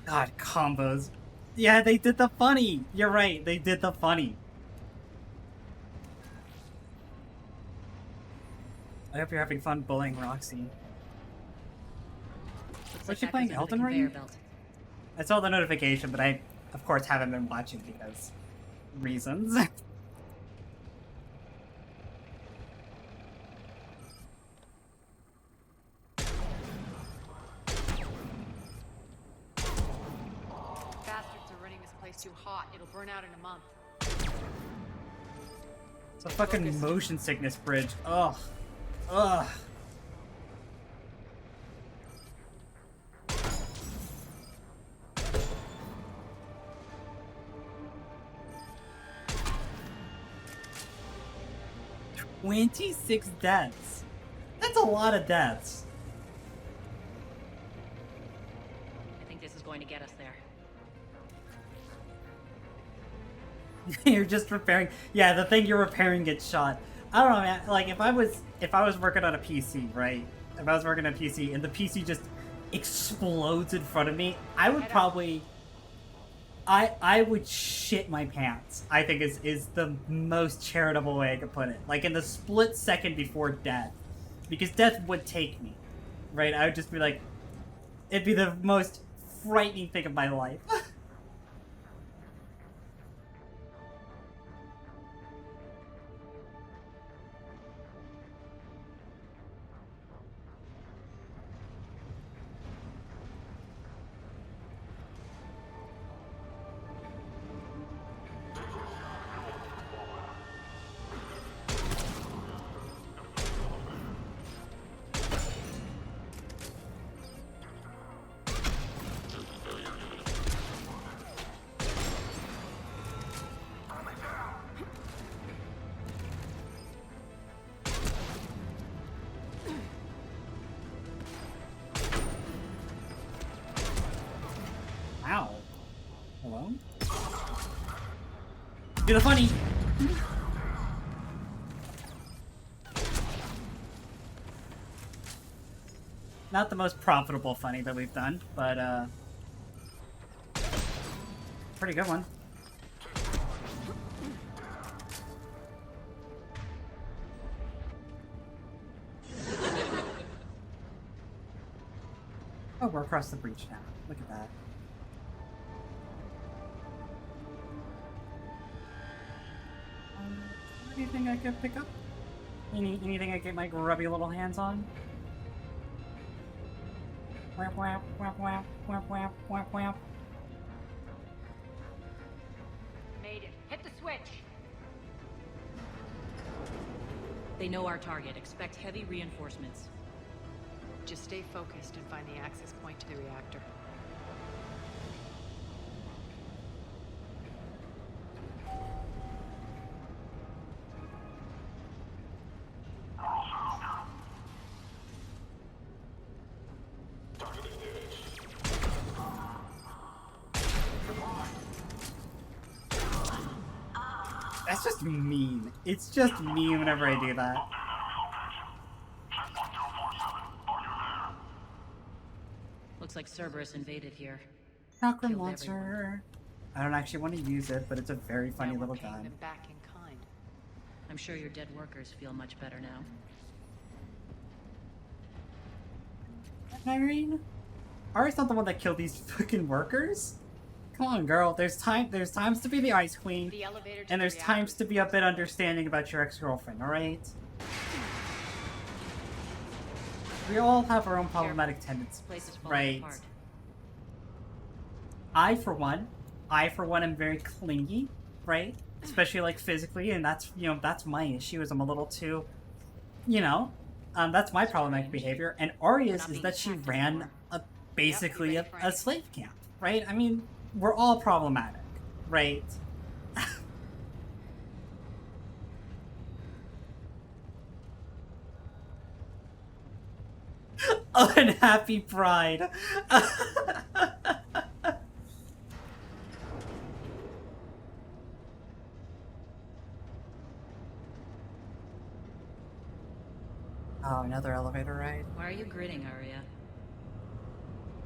God, combos. Yeah, they did the funny. You're right, they did the funny. I hope you're having fun bullying Roxy. Was she playing Elden Ring? I saw the notification, but I, of course, haven't been watching because reasons. Bastards are running this place too hot. It'll burn out in a month. It's a fucking motion sickness bridge. Ugh. Ugh. $26 deaths. That's a lot of deaths. I think this is going to get us there. You're just repairing. Yeah, the thing you're repairing gets shot. I don't know, man. Like if I was working on a PC, right? If I was working on a PC and the PC just explodes in front of me, I would probably. I would shit my pants. I think is the most charitable way I could put it. Like in the split second before death, because death would take me, right? I would just be like, it'd be the most frightening thing of my life. Ow. Hello? Do the funny! Not the most profitable funny that we've done, but pretty good one. Oh, we're across the breach now. Look at that. Anything I could pick up? Anything I get my grubby little hands on? Whap whap whap whap whap whap whap whap. Made it. Hit the switch. They know our target. Expect heavy reinforcements. Just stay focused and find the access point to the reactor. It's just mean. It's just mean whenever I do that. Looks like Cerberus invaded here. Chakra Killed monster. everyone. I don't actually want to use it, but it's a very funny Now we're little paying gun. them back in kind. I'm sure your dead workers feel much better now. Irene? Ari's not the one that killed these fucking workers? Come on, girl. There's times to be the Ice Queen, The elevator to and the there's times to be a bit understanding about your ex-girlfriend, alright? We all have our own problematic tendencies, Place is falling right? apart. I, for one, am very clingy, right? Especially, like, physically, and that's, you know, that's my issue, is I'm a little too, you know, that's my problematic behavior. And Arya's is that she ran basically a slave camp, right? I mean, we're all problematic, right? Unhappy pride. Oh, another elevator ride. Why are you grinning, Arya?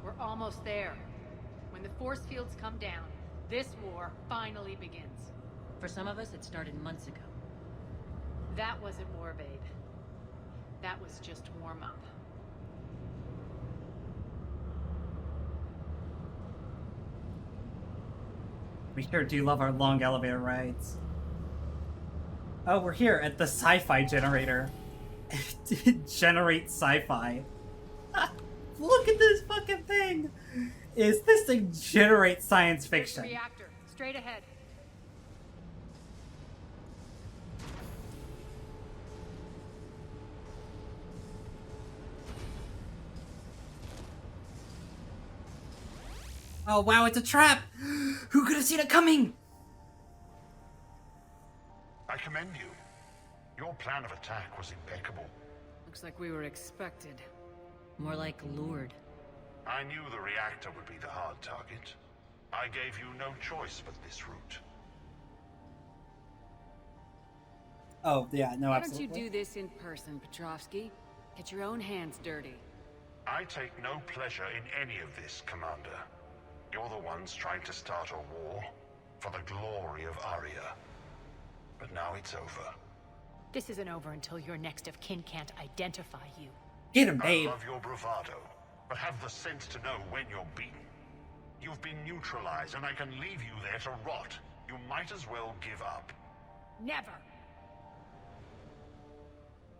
We're almost there. When the force fields come down, this war finally begins. For some of us, it started months ago. That wasn't war, babe. That was just warm up. We sure do love our long elevator rides. Oh, we're here at the sci-fi generator. Generate sci-fi. Look at this fucking thing! Is this thing generate science There's the fiction? reactor, straight ahead. Oh wow, it's a trap! Who could have seen it coming? I commend you. Your plan of attack was impeccable. Looks like we were expected. More like lured. I knew the reactor would be the hard target. I gave you no choice but this route. Oh, yeah, no, Why absolutely. don't you do this in person, Petrovsky? Get your own hands dirty. I take no pleasure in any of this, Commander. You're the ones trying to start a war for the glory of Arya. But now it's over. This isn't over until your next of kin can't identify you. Get him, babe. I love your bravado, but have the sense to know when you're beaten. You've been neutralized, and I can leave you there to rot. You might as well give up. Never!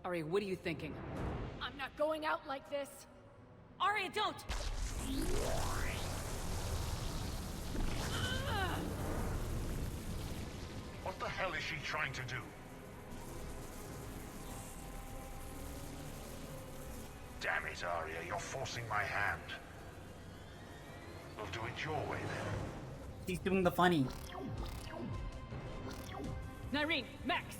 Arya, what are you thinking? I'm not going out like this! Arya, don't! What the hell is she trying to do? Damn it, Arya, you're forcing my hand. We'll do it your way then. He's doing the funny. Nyreen, Max!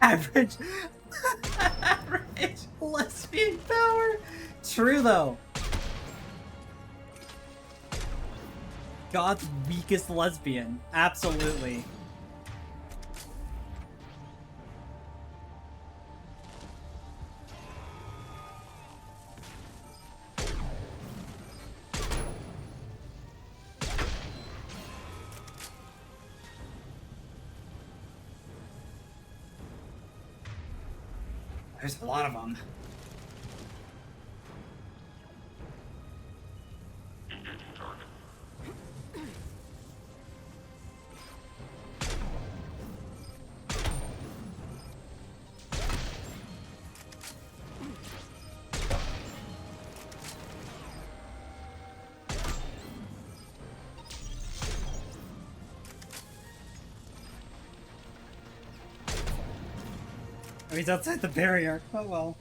Average lesbian power. True though. God's weakest lesbian. Absolutely. There's a lot of them. Oh, he's outside the barrier. Oh well.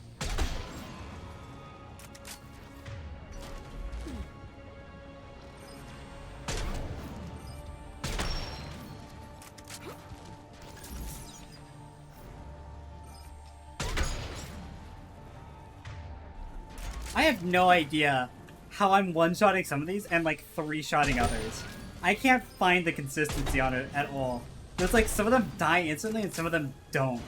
I have no idea how I'm one-shotting some of these and like three-shotting others. I can't find the consistency on it at all. There's like some of them die instantly and some of them don't.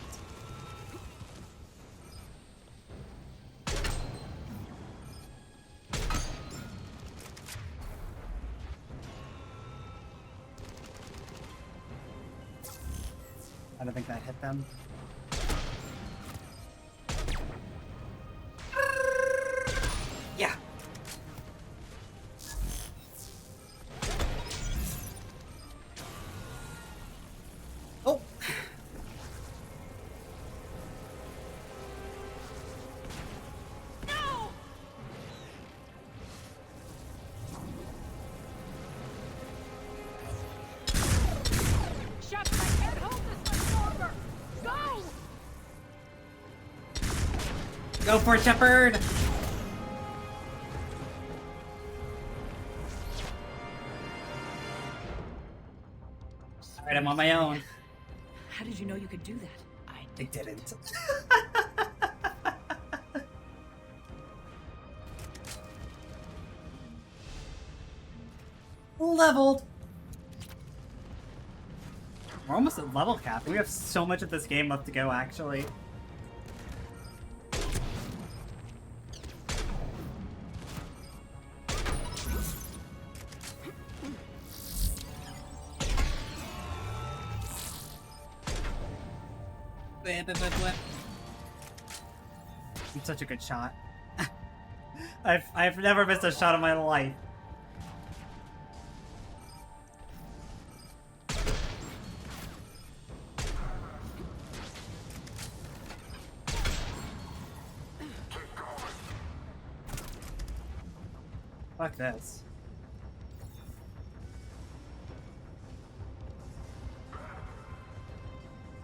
I don't think that hit them. Yeah. Oh. No! Shepard, I can't hold this much longer! Go! Go for it, Shepard! Alright, I'm on my own. How did you know you could do that? I didn't. Leveled! We're almost at level cap. We have so much of this game left to go, actually. I'm such a good shot. I've never missed a shot in my life. Fuck this.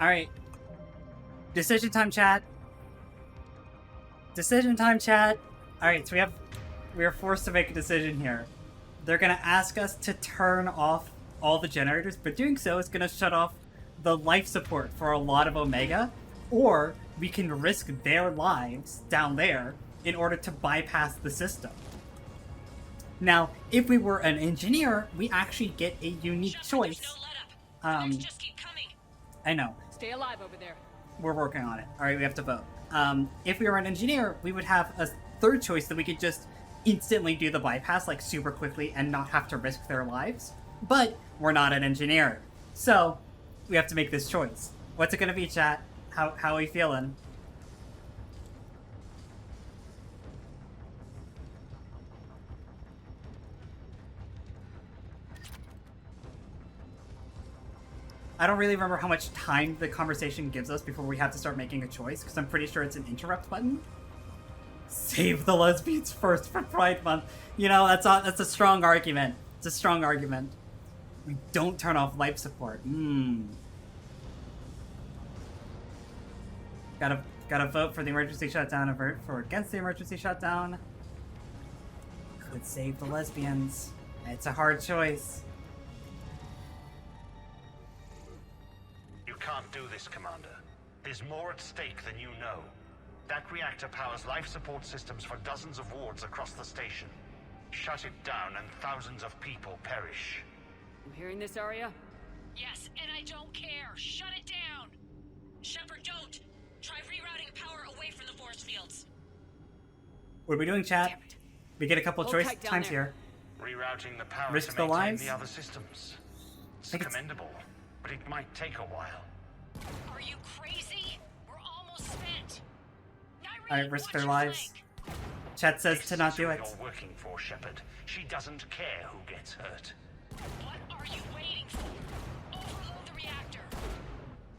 Alright. Decision time, chat. Decision time, chat. Alright, so we are forced to make a decision here. They're gonna ask us to turn off all the generators, but doing so is gonna shut off the life support for a lot of Omega, or we can risk their lives down there in order to bypass the system. Now, if we were an engineer, we actually get a unique choice. I know. Stay alive over there. We're working on it. Alright, we have to vote. If we were an engineer, we would have a third choice that we could just instantly do the bypass, like, super quickly and not have to risk their lives. But we're not an engineer. So, we have to make this choice. What's it gonna be, chat? How are we feeling? I don't really remember how much time the conversation gives us before we have to start making a choice, because I'm pretty sure it's an interrupt button. Save the lesbians first for Pride Month. You know, that's a strong argument. It's a strong argument. We don't turn off life support. Gotta vote for the emergency shutdown and vote for against the emergency shutdown. Could save the lesbians. It's a hard choice. You can't do this, Commander. There's more at stake than you know. That reactor powers life support systems for dozens of wards across the station. Shut it down and thousands of people perish. You hearing this, Arya? Yes, and I don't care. Shut it down. Shepard, don't. Try rerouting power away from the force fields. What are we doing, chat? We get a couple Hold choice tight down times there. here. Rerouting the power Risk to the maintain lives? the other systems. It's commendable, but it might take a while. Are you crazy? We're almost spent. Alright, risk their lives. Chat says to not do it. You're working for Shepard. She doesn't care who gets hurt. What are you waiting for? Overload the reactor.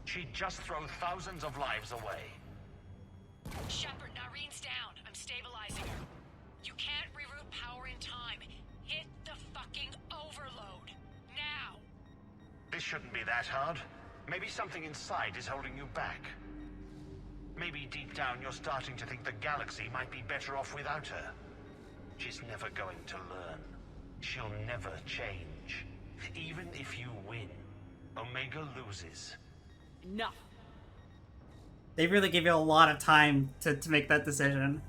She'd just throw thousands of lives away. Shepard, Narene's down. I'm stabilizing her. You can't reroute power in time. Hit the fucking overload. Now. This shouldn't be that hard. Maybe something inside is holding you back. Maybe deep down you're starting to think the galaxy might be better off without her. She's never going to learn. She'll never change. Even if you win, Omega loses. Enough. They really give you a lot of time to make that decision.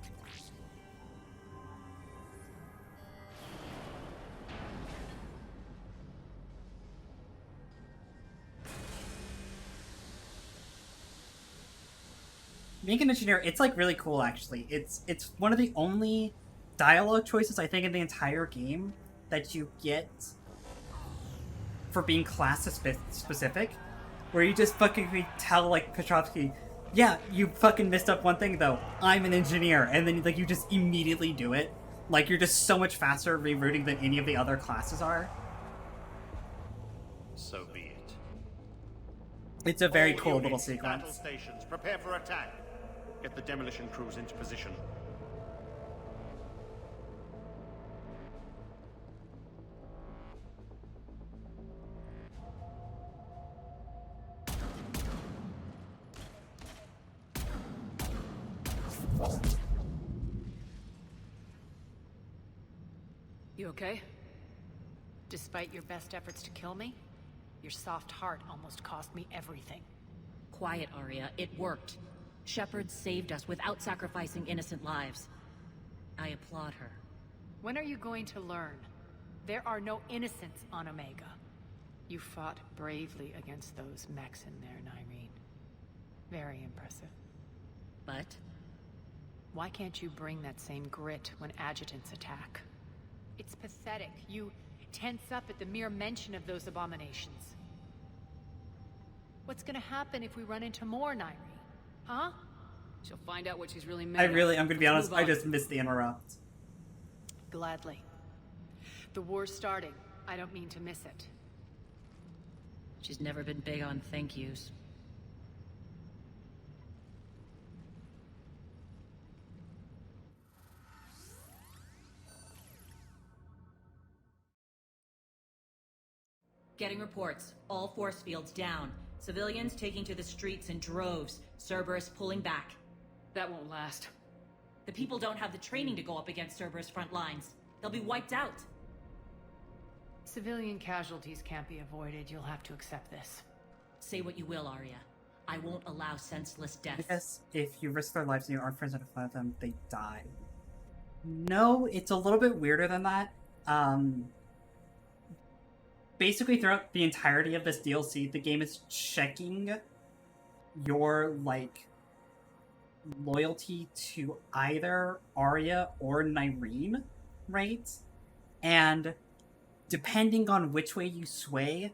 being an engineer, it's like really cool actually. It's one of the only dialogue choices I think in the entire game that you get for being class specific, where you just fucking tell like Petrovsky, yeah, you fucking messed up one thing though. I'm an engineer, and then like you just immediately do it. Like you're just so much faster rerouting than any of the other classes are. So be it. It's a very All cool little units, sequence. Battle stations, prepare for attack. Get the demolition crews into position. You okay? Despite your best efforts to kill me, your soft heart almost cost me everything. Quiet, Arya. It worked. Shepard saved us without sacrificing innocent lives. I applaud her. When are you going to learn? There are no innocents on Omega. You fought bravely against those mechs in there, Nyreen. Very impressive. But? Why can't you bring that same grit when adjutants attack? It's pathetic. You tense up at the mere mention of those abominations. What's gonna happen if we run into more, Nyreen? Huh? She'll find out what she's really made of. I'm gonna be honest, I just missed the interrupt. Gladly. The war's starting. I don't mean to miss it. She's never been big on thank yous. Getting reports. All force fields down. Civilians taking to the streets in droves. Cerberus pulling back. That won't last. The people don't have the training to go up against Cerberus front lines. They'll be wiped out. Civilian casualties can't be avoided. You'll have to accept this. Say what you will, Arya. I won't allow senseless deaths. Because if you risk their lives and you aren't friends with them, they die. No, it's a little bit weirder than that. Basically, throughout the entirety of this DLC, the game is checking your, like, loyalty to either Arya or Nyreen, right? And depending on which way you sway,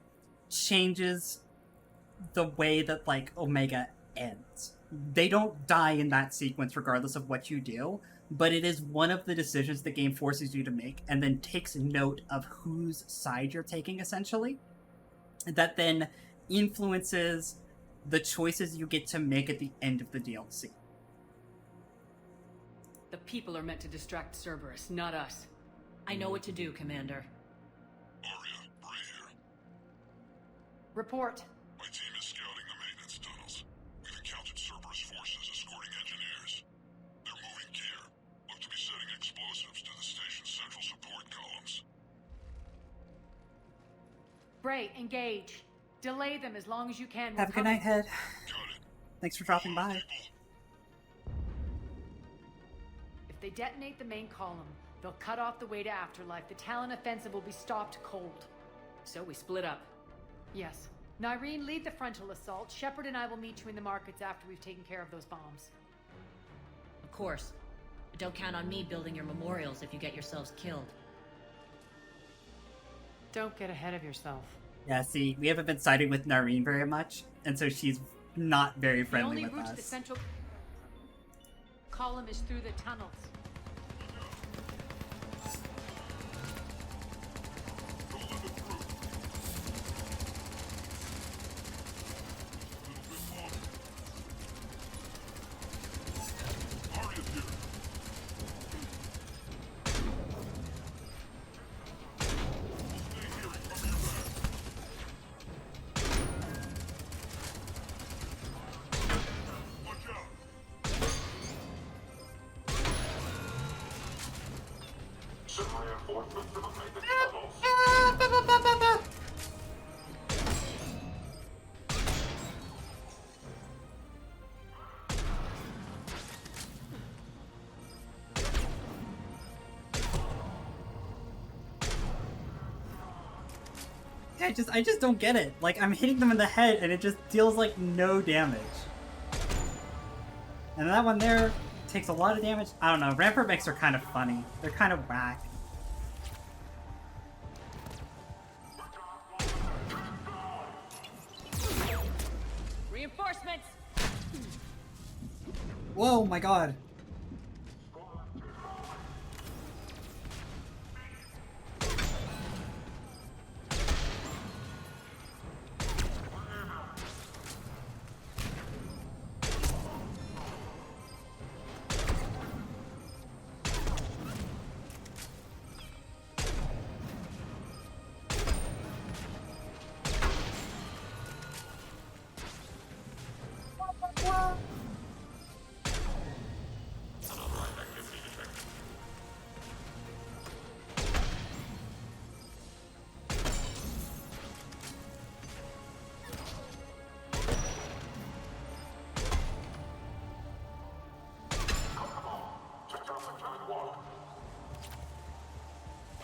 changes the way that, like, Omega ends. They don't die in that sequence regardless of what you do, but it is one of the decisions the game forces you to make and then takes note of whose side you're taking, essentially. That then influences the choices you get to make at the end of the DLC. The people are meant to distract Cerberus, not us. I know what to do, Commander. Arya, Bray here. Report. My team is scouting the maintenance tunnels. We've encountered Cerberus forces escorting engineers. They're moving gear. Look to be setting explosives to the station's central support columns. Bray, engage. Delay them as long as you can. Have a good night, Head. Thanks for dropping by. If they detonate the main column, they'll cut off the way to Afterlife. The Talon offensive will be stopped cold. So we split up. Yes. Nyreen, lead the frontal assault. Shepard and I will meet you in the markets after we've taken care of those bombs. Of course. But don't count on me building your memorials if you get yourselves killed. Don't get ahead of yourself. Yeah, see, we haven't been siding with Nyreen very much, and so she's not very The friendly only with route to the us. central column is through the tunnels. I just don't get it. Like, I'm hitting them in the head and it just deals, like, no damage. And that one there takes a lot of damage. I don't know. Rampart mechs are kind of funny. They're kind of whack. Reinforcements! Whoa, my god.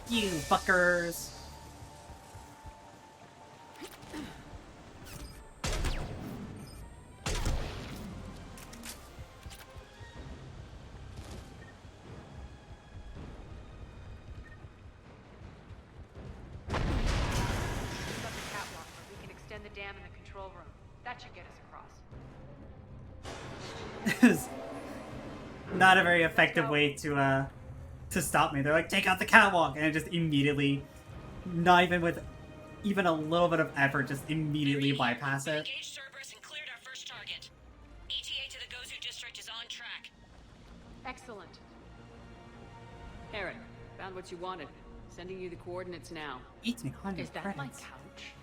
You fuckers! The dam in the control room. That should get us across. This is not a very effective way to stop me. They're like, take out the catwalk, and I just immediately, not even with even a little bit of effort, just immediately bypass it. Engaged Cerberus and cleared our first target. ETA to the Gozu district is on track. Excellent. Aaron, found what you wanted. Sending you the coordinates now. 1,800 Is that credits. my couch?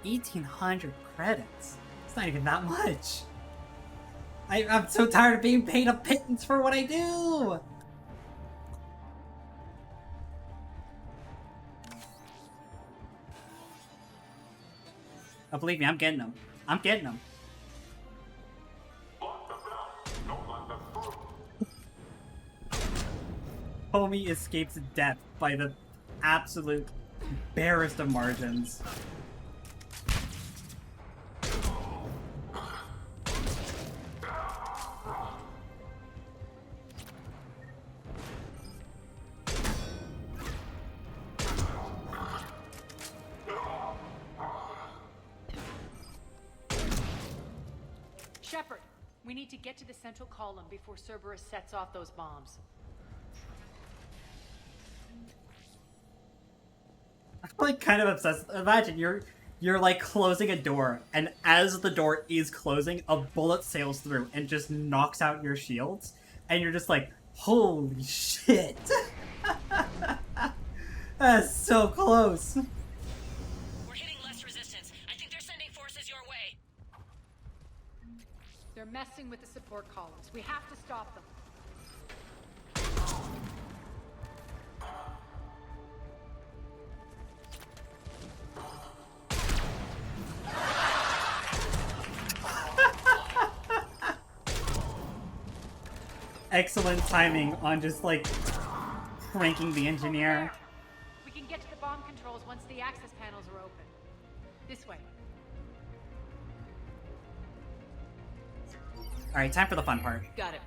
1,800 credits. It's not even that much. I'm so tired of being paid a pittance for what I do. Oh, believe me, I'm getting them. I'm getting them. Homie escapes death by the absolute barest of margins. Shepard, we need to get to the central column before Cerberus sets off those bombs. I'm like kind of obsessed. Imagine you're like closing a door, and as the door is closing, a bullet sails through and just knocks out your shields, and you're just like, holy shit. That's so close. We're hitting less resistance. I think they're sending forces your way. They're messing with the support columns. We have to stop them. Excellent timing on just like pranking the engineer. We can get to the bomb controls once the access panels are open. This way. Alright, time for the fun part. Got it.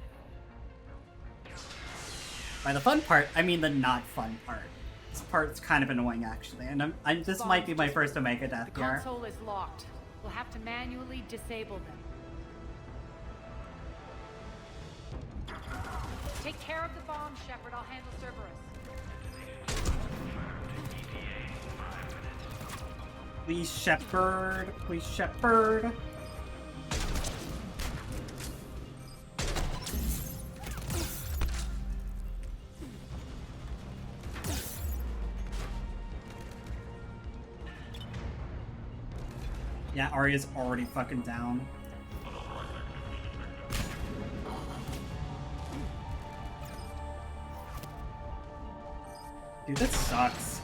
By the fun part, I mean the not fun part. This part's kind of annoying actually, and this might be my first Omega death The here. console is locked. We'll have to manually disable them. Take care of the bomb, Shepard. I'll handle Cerberus. Please, Shepard. Please, Shepard. Yeah, Arya's already fucking down. Dude, that sucks.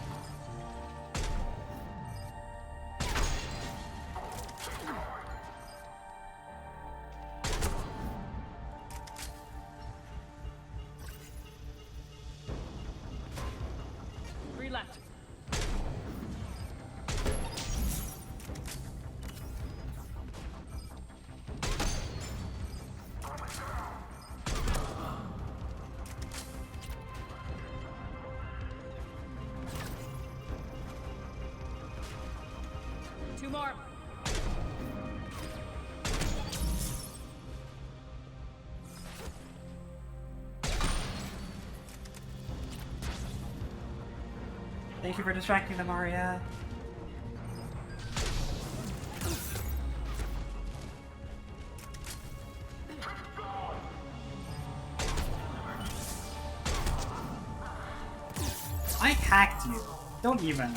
Three left. storm. Thank you for distracting them, Arya. I hacked you. Don't even.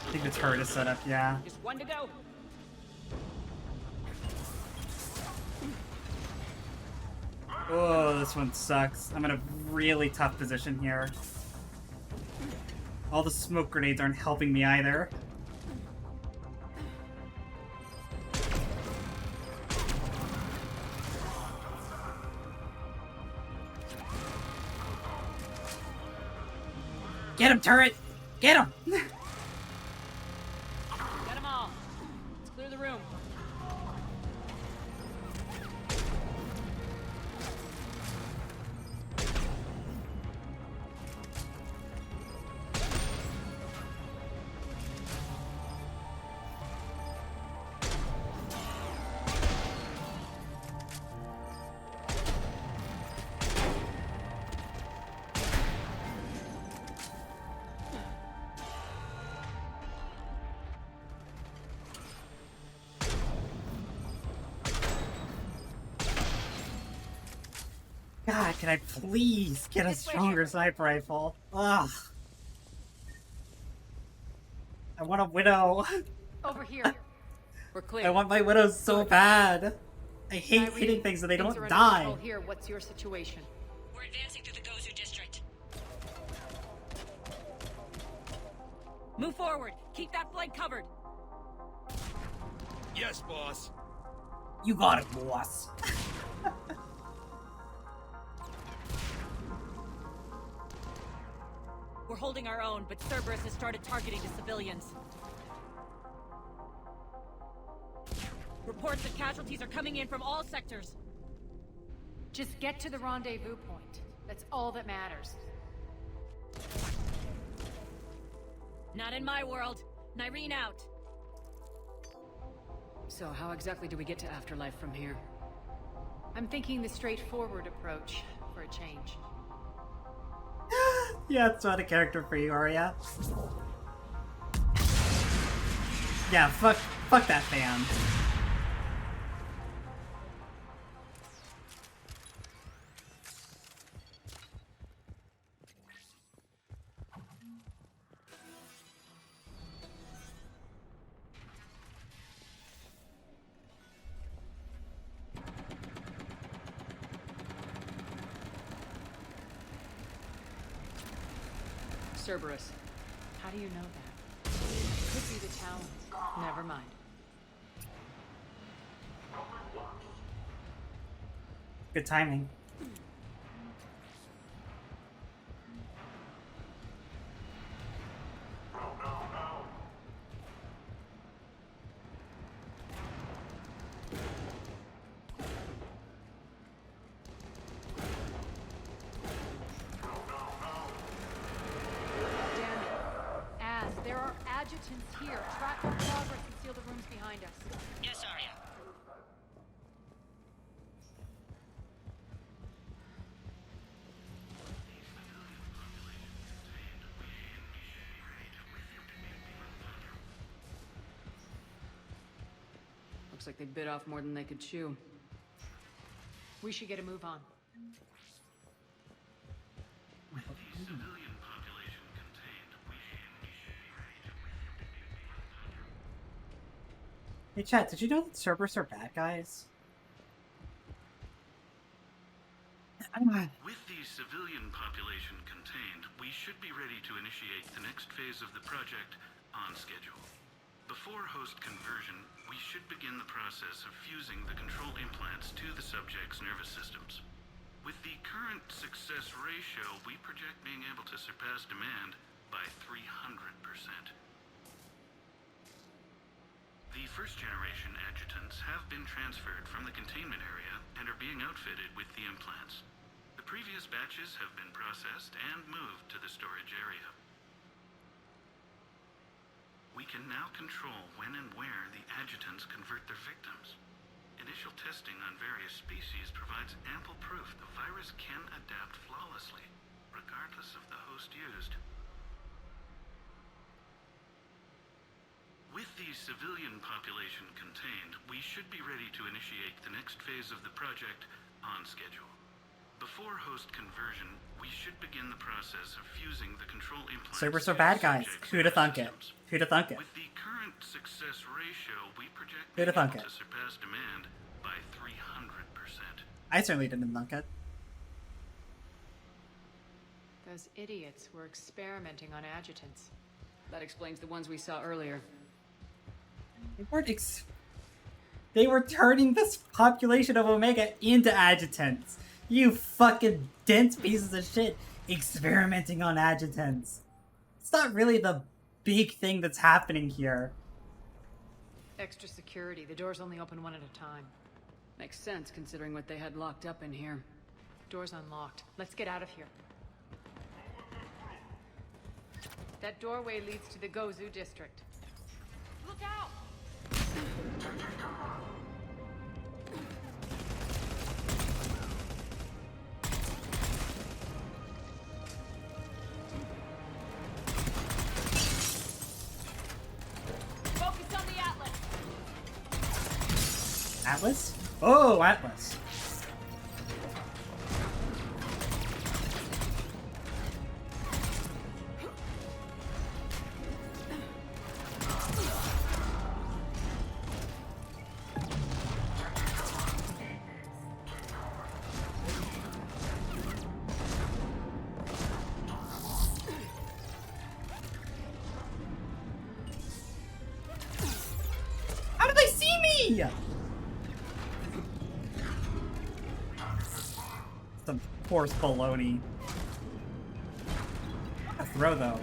I think the turret is set up, yeah. Just one to go. Oh, this one sucks. I'm in a really tough position here. All the smoke grenades aren't helping me either. Get him, turret! Get him! Get them all. Let's clear the room. God, can I please get a stronger sniper rifle? Ugh. I want a widow. Over here. We're clear. I want my widows so bad. I hate hitting things so they Things don't are under die. control here. What's your situation? We're advancing through the Gozu district. Move forward. Keep that flank covered. Yes, boss. You got it, boss. We're holding our own, but Cerberus has started targeting the civilians. Reports of casualties are coming in from all sectors. Just get to the rendezvous point. That's all that matters. Not in my world. Nyreen out. So how exactly do we get to Afterlife from here? I'm thinking the straightforward approach for a change. Yeah, it's not a character for you, Arya. Yeah, fuck that fan. Cerberus. How do you know that? Could be the talent. Never mind. Good timing. Adjutants here. Track our progress and seal the rooms behind us. Yes, Arya. Looks like they bit off more than they could chew. We should get a move on. Hey chat, did you know that Cerberus are bad guys? With the civilian population contained, we should be ready to initiate the next phase of the project on schedule. Before host conversion, we should begin the process of fusing the control implants to the subject's nervous systems. With the current success ratio, we project being able to surpass demand by 300%. The first-generation adjutants have been transferred from the containment area and are being outfitted with the implants. The Previous batches have been processed and moved to the storage area. We can now control when and where the adjutants convert their victims. Initial testing on various species provides ample proof the virus can adapt flawlessly, regardless of the host used. With the civilian population contained, we should be ready to initiate the next phase of the project on schedule. Before host conversion, we should begin the process of fusing the control implants. Cerberus are bad guys. Who'da thunk it? Who'da thunk it? With the current success ratio, we project Who'da thunk it? to surpass demand by 300%. I certainly didn't thunk it. Those idiots were experimenting on adjutants. That explains the ones we saw earlier. They were turning this population of Omega into adjutants. You fucking dense pieces of shit experimenting on adjutants. It's not really the big thing that's happening here. Extra security. The doors only open one at a time. Makes sense considering what they had locked up in here. Door's unlocked. Let's get out of here. That doorway leads to the Gozu district. Look out! Focus on the Atlas. Atlas? Oh, Atlas. How did they see me? Some forced baloney. What a throw, though.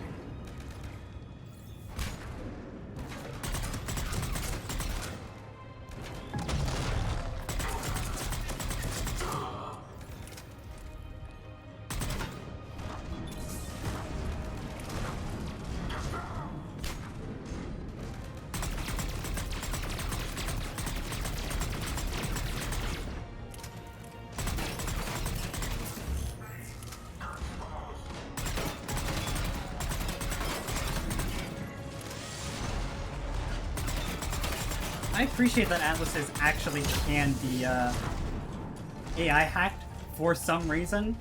I appreciate that Atlases actually can be AI hacked for some reason.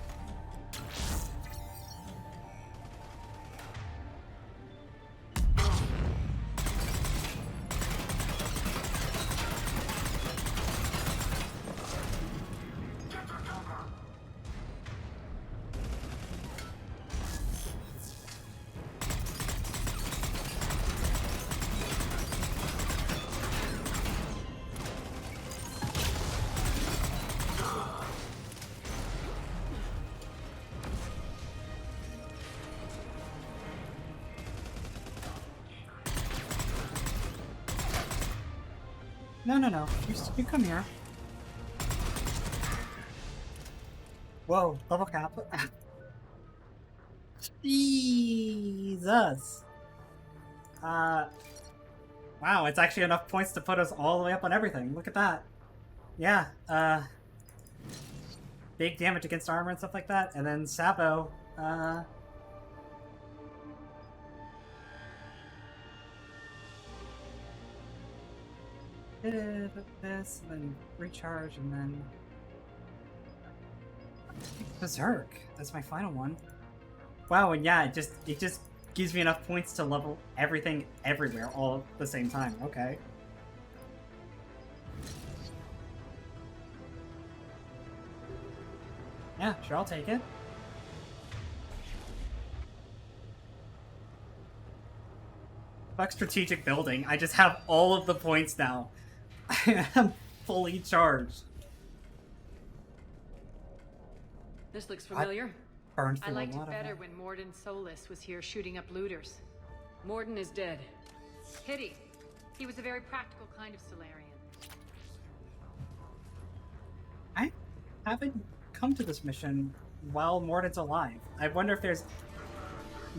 No. You come here. Whoa, level cap. Jesus. Wow, it's actually enough points to put us all the way up on everything. Look at that. Yeah, big damage against armor and stuff like that. And then Sabo, this, and then recharge, and then Berserk. That's my final one. Wow, and yeah, it just gives me enough points to level everything everywhere all at the same time. Okay. Yeah, sure, I'll take it. Fuck strategic building. I just have all of the points now. I am fully charged. This looks familiar. Burned I through liked a lot it better of when Morden Solus was here shooting up looters. Morden is dead. Pity. He was a very practical kind of Solarian. I haven't come to this mission while Morden's alive. I wonder if there's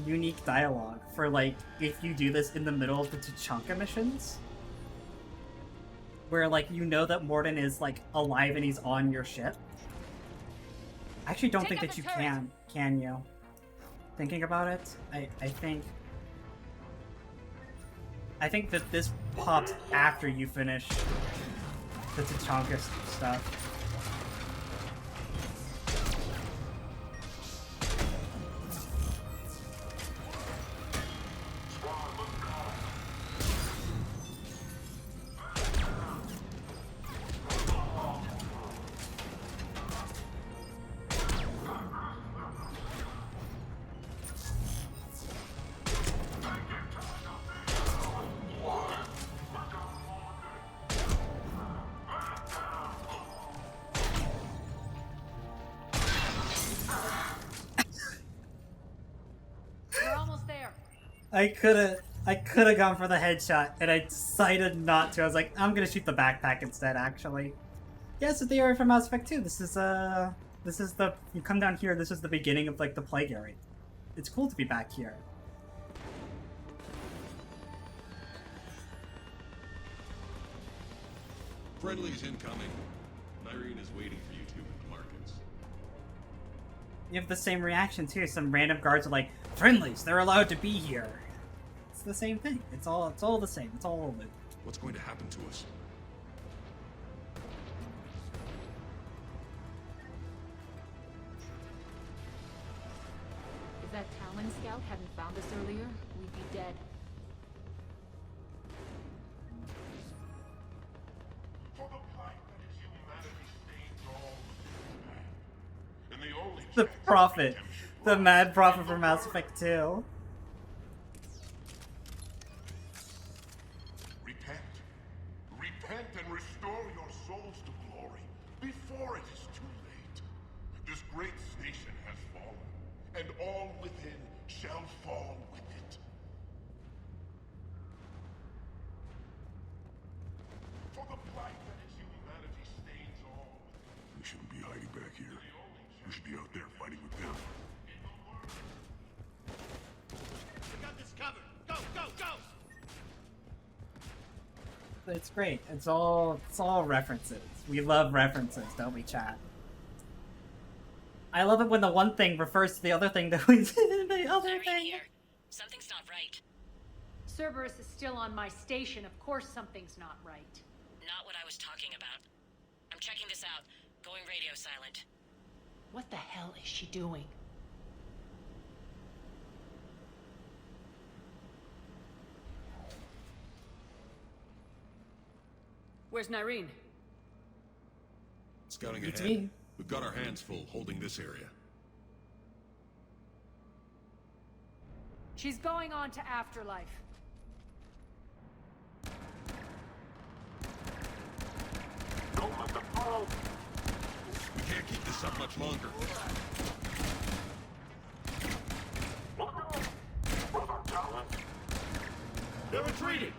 unique dialogue for, like, if you do this in the middle of the Tachanka missions. Where, like, you know that Morden is, like, alive and he's on your ship. I actually don't think that you can you? Thinking about it, I think that this pops after you finish the Tachanka stuff. I could have gone for the headshot, and I decided not to. I was like, I'm gonna shoot the backpack instead, actually. Yes, it's the area from Mass Effect 2. This is the, you come down here, this is the beginning of, like, the plague area. It's cool to be back here. Friendly's incoming. Irene is waiting for you two at the markets. You have the same reaction, too. Some random guards are like, friendlies, they're allowed to be here. It's the same thing. It's all the same. It's all loop. What's going to happen to us? If that Talon scout hadn't found us earlier, we'd be dead. The prophet. The mad prophet from Mass Effect 2. Repent and restore your souls to glory before it is too late. This great station has fallen, and all within shall fall with it. For the blight that is humanity stains all. We shouldn't be hiding back here. We should be out there fighting with them. We got this covered. Go, go, go! It's great. It's all references. We love references, don't we, chat? I love it when the one thing refers to the other thing that we did the other thing. Here. Something's not right. Cerberus is still on my station. Of course something's not right. Not what I was talking about. I'm checking this out. Going radio silent. What the hell is she doing? Where's Nyreen? Scouting It's ahead. me. We've got our hands full holding this area. She's going on to Afterlife. Don't let them fall. We can't keep this up much longer. They're retreating!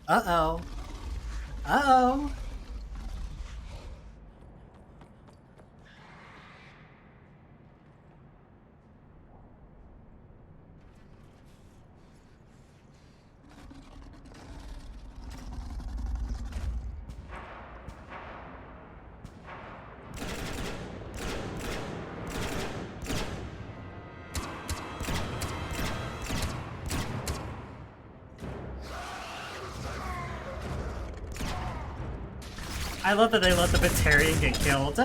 Uh-oh. Uh-oh. I love that they let the Batarian get killed.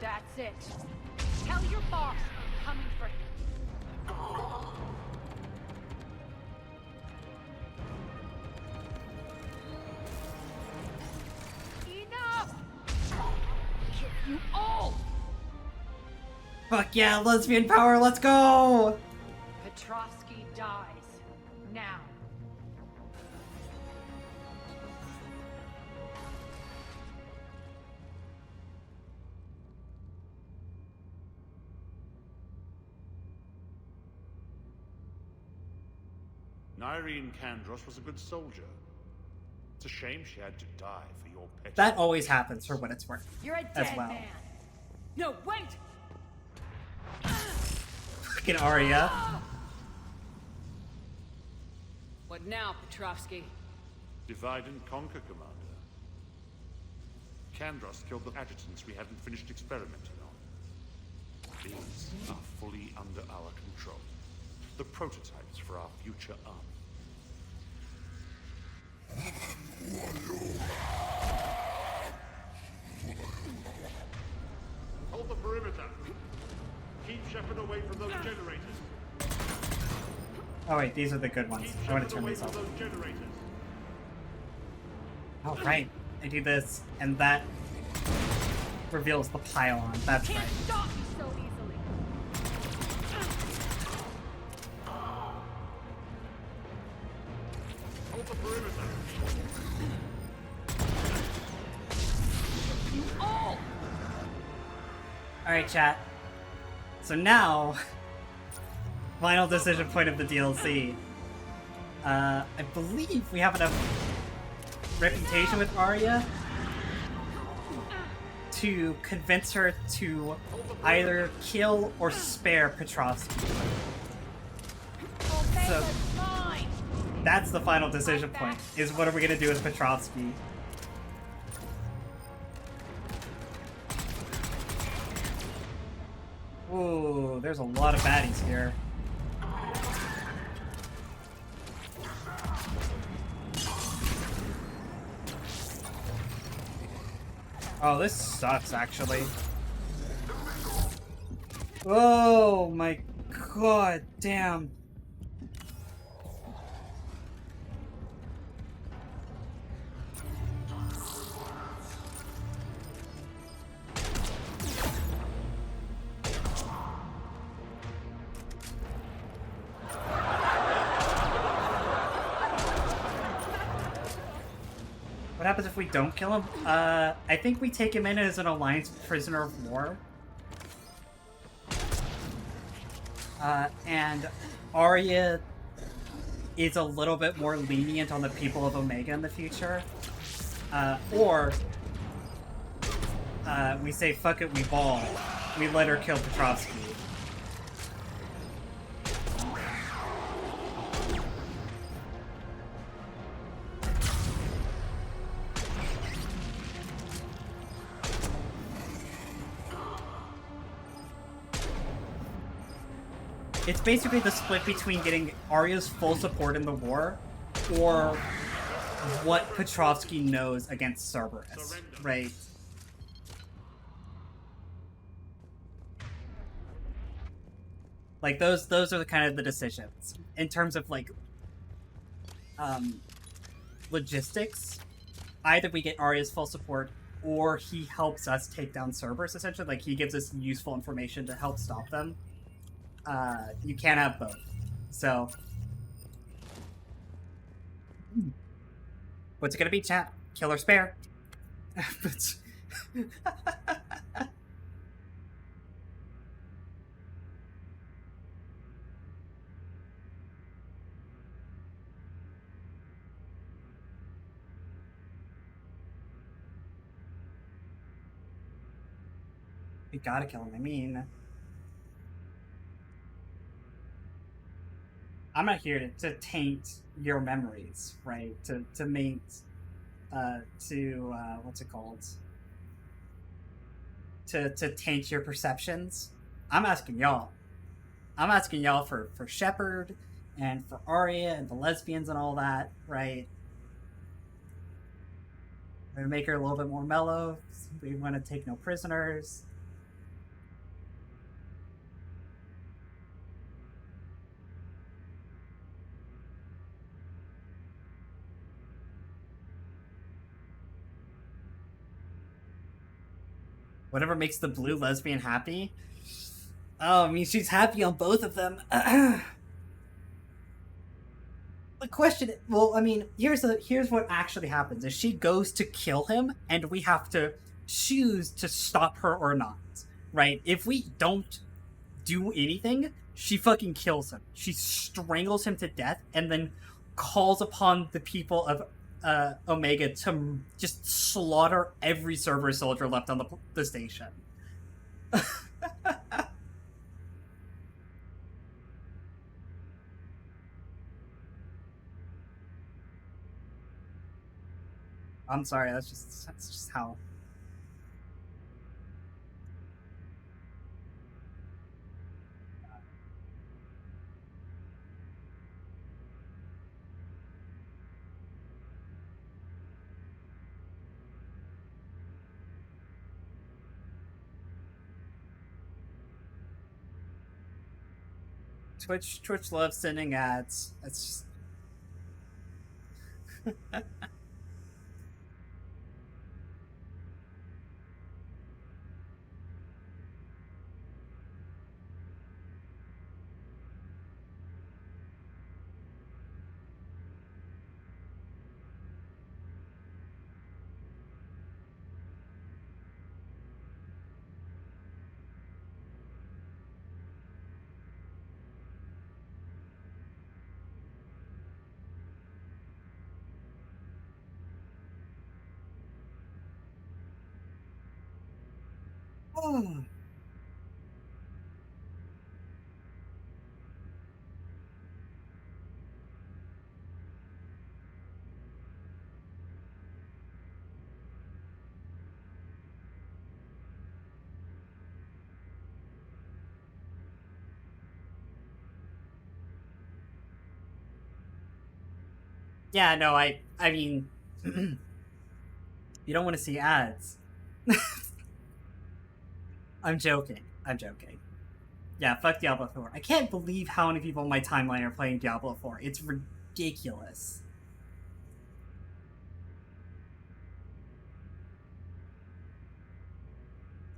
That's it. Tell your boss I'm coming for him. You all! Fuck yeah, lesbian power, let's go! Petrovsky dies. Now. Nyreen Kandros was a good soldier. It's a shame she had to die for your pet. That always happens for what it's worth. You're a as dead well. man. No, wait! Fucking Arya. What now, Petrovsky? Divide and conquer, Commander. Kandros killed the adjutants we hadn't finished experimenting on. These are fully under our control. The prototypes for our future army. Hold the perimeter. Keep Shepard away from those generators. Oh wait, these are the good ones. I want to turn these off. Oh right, I do this, and that reveals the pylon. That's right. Stop me so easily. Hold the perimeter. You all! Alright, chat. So now, final decision point of the DLC. I believe we have enough reputation with Arya to convince her to either kill or spare Petrovsky. So that's the final decision point, is what are we gonna do with Petrovsky? Ooh, there's a lot of baddies here. Oh, this sucks, actually. Oh my god, damn. What happens if we don't kill him? I think we take him in as an Alliance prisoner of war. And Arya is a little bit more lenient on the people of Omega in the future. Or we say, fuck it, we ball. We let her kill Petrovsky. It's basically the split between getting Arya's full support in the war, or what Petrovsky knows against Cerberus, right? Like those are the kind of the decisions in terms of like logistics. Either we get Arya's full support, or he helps us take down Cerberus. Essentially, like he gives us useful information to help stop them. You can't have both. So, what's it gonna be, chat? Kill or spare? We gotta kill him. I mean, I'm not here to taint your memories, right? To what's it called? To taint your perceptions. I'm asking y'all. I'm asking y'all for Shepard and for Arya and the lesbians and all that, right? We're gonna make her a little bit more mellow. We want to take no prisoners. Whatever makes the blue lesbian happy. Oh, I mean, she's happy on both of them. The question, well, I mean, here's what actually happens: is she goes to kill him, and we have to choose to stop her or not, right? If we don't do anything, she fucking kills him. She strangles him to death, and then calls upon the people of Omega to just slaughter every Cerberus soldier left on the station. I'm sorry, that's just how. Twitch loves sending ads. It's just. Oh. Yeah, no, I mean, you don't want to see ads. I'm joking. Yeah, fuck Diablo 4. I can't believe how many people on my timeline are playing Diablo 4. It's ridiculous.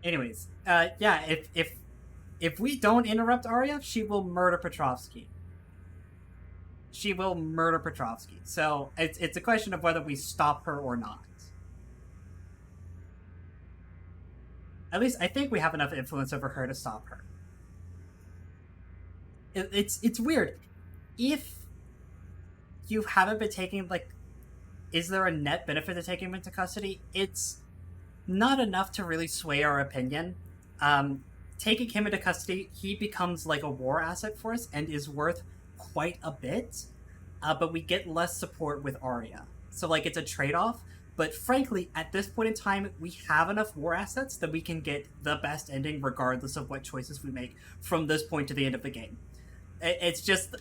Anyways, yeah, if we don't interrupt Arya, she will murder Petrovsky. She will murder Petrovsky. So it's a question of whether we stop her or not. At least I think we have enough influence over her to stop her. It's weird. If you haven't been taking, like, is there a net benefit to taking him into custody? It's not enough to really sway our opinion. Taking him into custody, he becomes like a war asset for us and is worth quite a bit. But we get less support with Arya. So, like, it's a trade-off. But frankly, at this point in time, we have enough war assets that we can get the best ending regardless of what choices we make from this point to the end of the game. It's just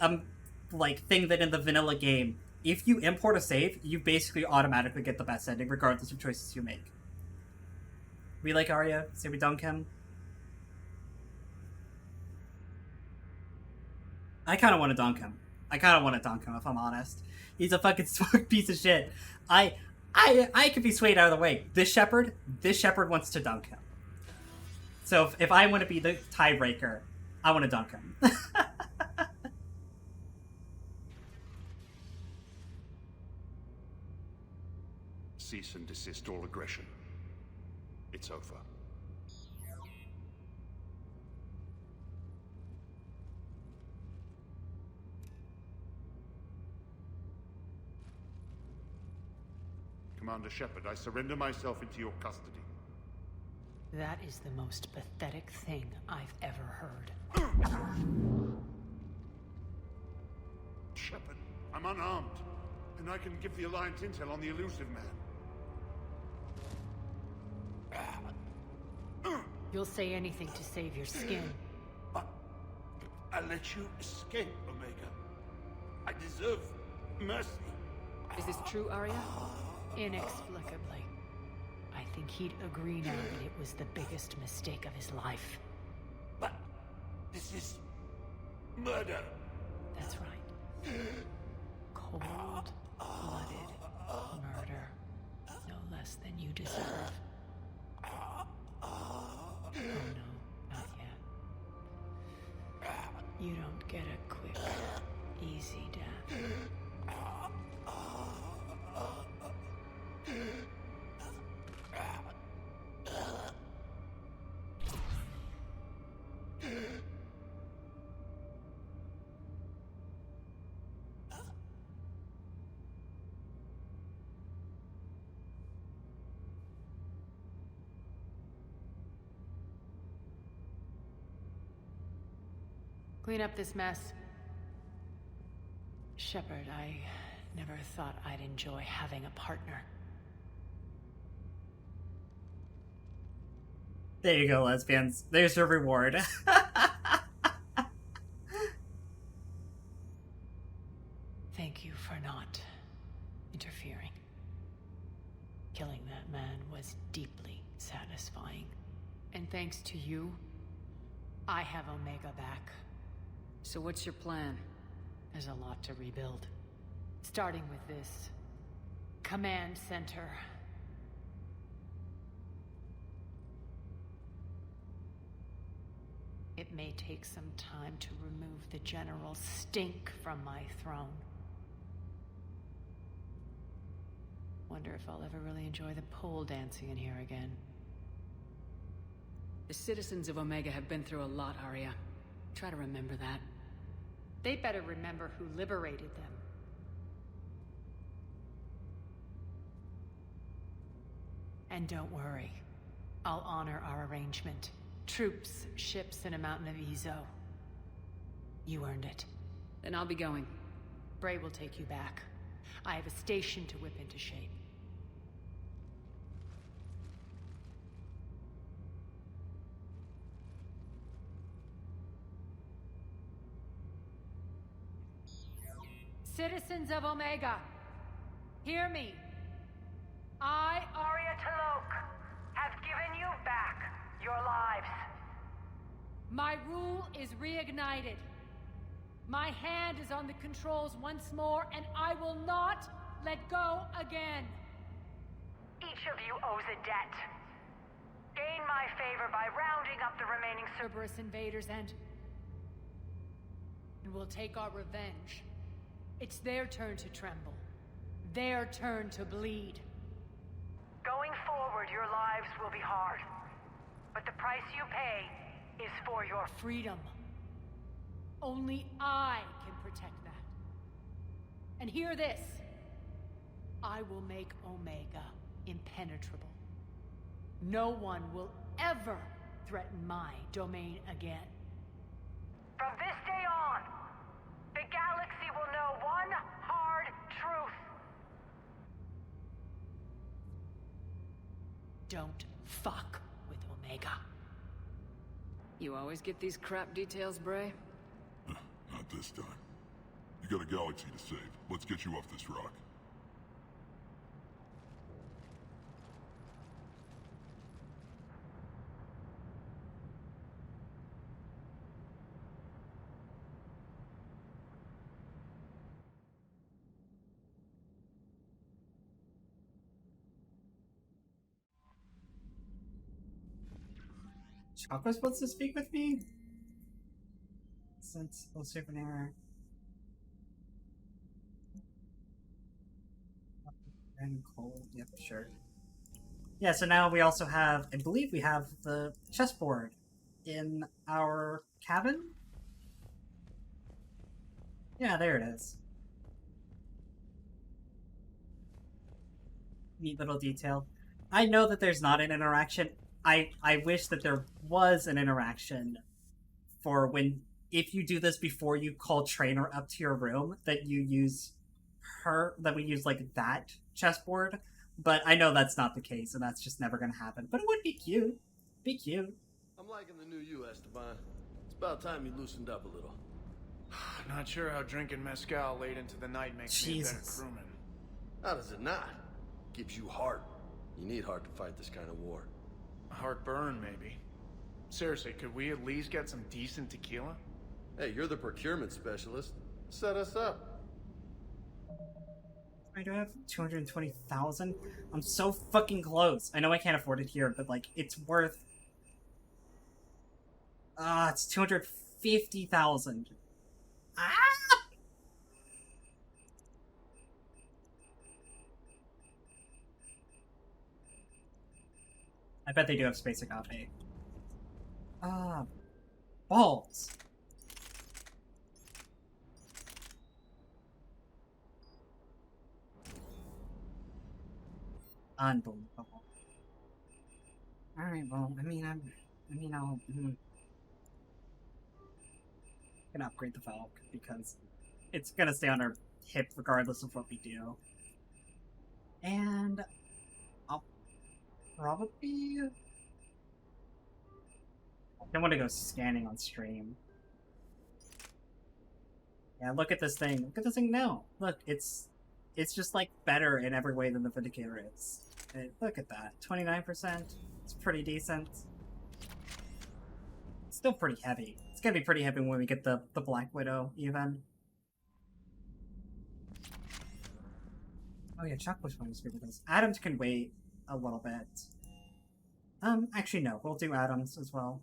like thing that in the vanilla game, if you import a save, you basically automatically get the best ending regardless of choices you make. We like Arya, say we dunk him. I kind of want to dunk him. If I'm honest. He's a fucking smart piece of shit. I could be swayed out of the way. This Shepard wants to dunk him. So if I want to be the tiebreaker, I want to dunk him. Cease and desist all aggression. It's over. Commander Shepard, I surrender myself into your custody. That is the most pathetic thing I've ever heard. Shepard, I'm unarmed, and I can give the Alliance intel on the elusive man. You'll say anything to save your skin. I let you escape, Omega. I deserve mercy. Is this true, Arya? Inexplicably. I think he'd agree now that it was the biggest mistake of his life. But this is murder. That's right. Cold-blooded murder. No less than you deserve. You don't get a quick, easy death. Clean up this mess. Shepard, I never thought I'd enjoy having a partner. There you go, lesbians. There's your reward. Thank you for not interfering. Killing that man was deeply satisfying. And thanks to you, I have Omega back. So what's your plan? There's a lot to rebuild. Starting with this command center. It may take some time to remove the general stink from my throne. Wonder if I'll ever really enjoy the pole dancing in here again. The citizens of Omega have been through a lot, Arya. Try to remember that. They better remember who liberated them. And don't worry. I'll honor our arrangement. Troops, ships, and a mountain of Ezo. You earned it. Then I'll be going. Bray will take you back. I have a station to whip into shape. Citizens of Omega, hear me. I, Arya T'Loak, have given you back your lives. My rule is reignited. My hand is on the controls once more, and I will not let go again. Each of you owes a debt. Gain my favor by rounding up the remaining Cerberus invaders and we'll take our revenge. It's their turn to tremble. Their turn to bleed. Going forward, your lives will be hard. But the price you pay is for your freedom. Only I can protect that. And hear this. I will make Omega impenetrable. No one will ever threaten my domain again. From this day on, the galaxy will know one hard truth. Don't fuck with Omega. You always get these crap details, Bray? Not this time. You got a galaxy to save. Let's get you off this rock. Chakra supposed to speak with me? Since we'll save an error. And cold, yep, sure. Yeah, so now we also have, I believe we have the chessboard in our cabin? Yeah, there it is. Neat little detail. I know that there's not an interaction. I wish that there was an interaction for when, if you do this before you call Trainer up to your room, that you use that we use like that chessboard, but I know that's not the case and that's just never gonna happen, but it would be cute. Be cute. I'm liking the new you, Esteban. It's about time you loosened up a little. Not sure how drinking mezcal late into the night makes me a better crewman. How does it not? Gives you heart. You need heart to fight this kind of war. Heartburn, maybe. Seriously, could we at least get some decent tequila? Hey, you're the procurement specialist. Set us up. I do have 220,000. I'm so fucking close. I know I can't afford it here, but like, it's worth... it's 200 50,000. Ah! I bet they do have space agape. Ah, balls. Unbelievable. Alright, well, I'll gonna upgrade the Valk because it's gonna stay on our hip regardless of what we do. And I'll probably... I don't want to go scanning on stream. Yeah, look at this thing. Look at this thing now. Look, it's just like better in every way than the Vindicator is. Look at that. 29%. It's pretty decent. It's still pretty heavy. It's gonna be pretty heavy when we get the Black Widow, even. Oh yeah, Chuck was going to speak with us. Adams can wait a little bit. Actually no, we'll do Adams as well.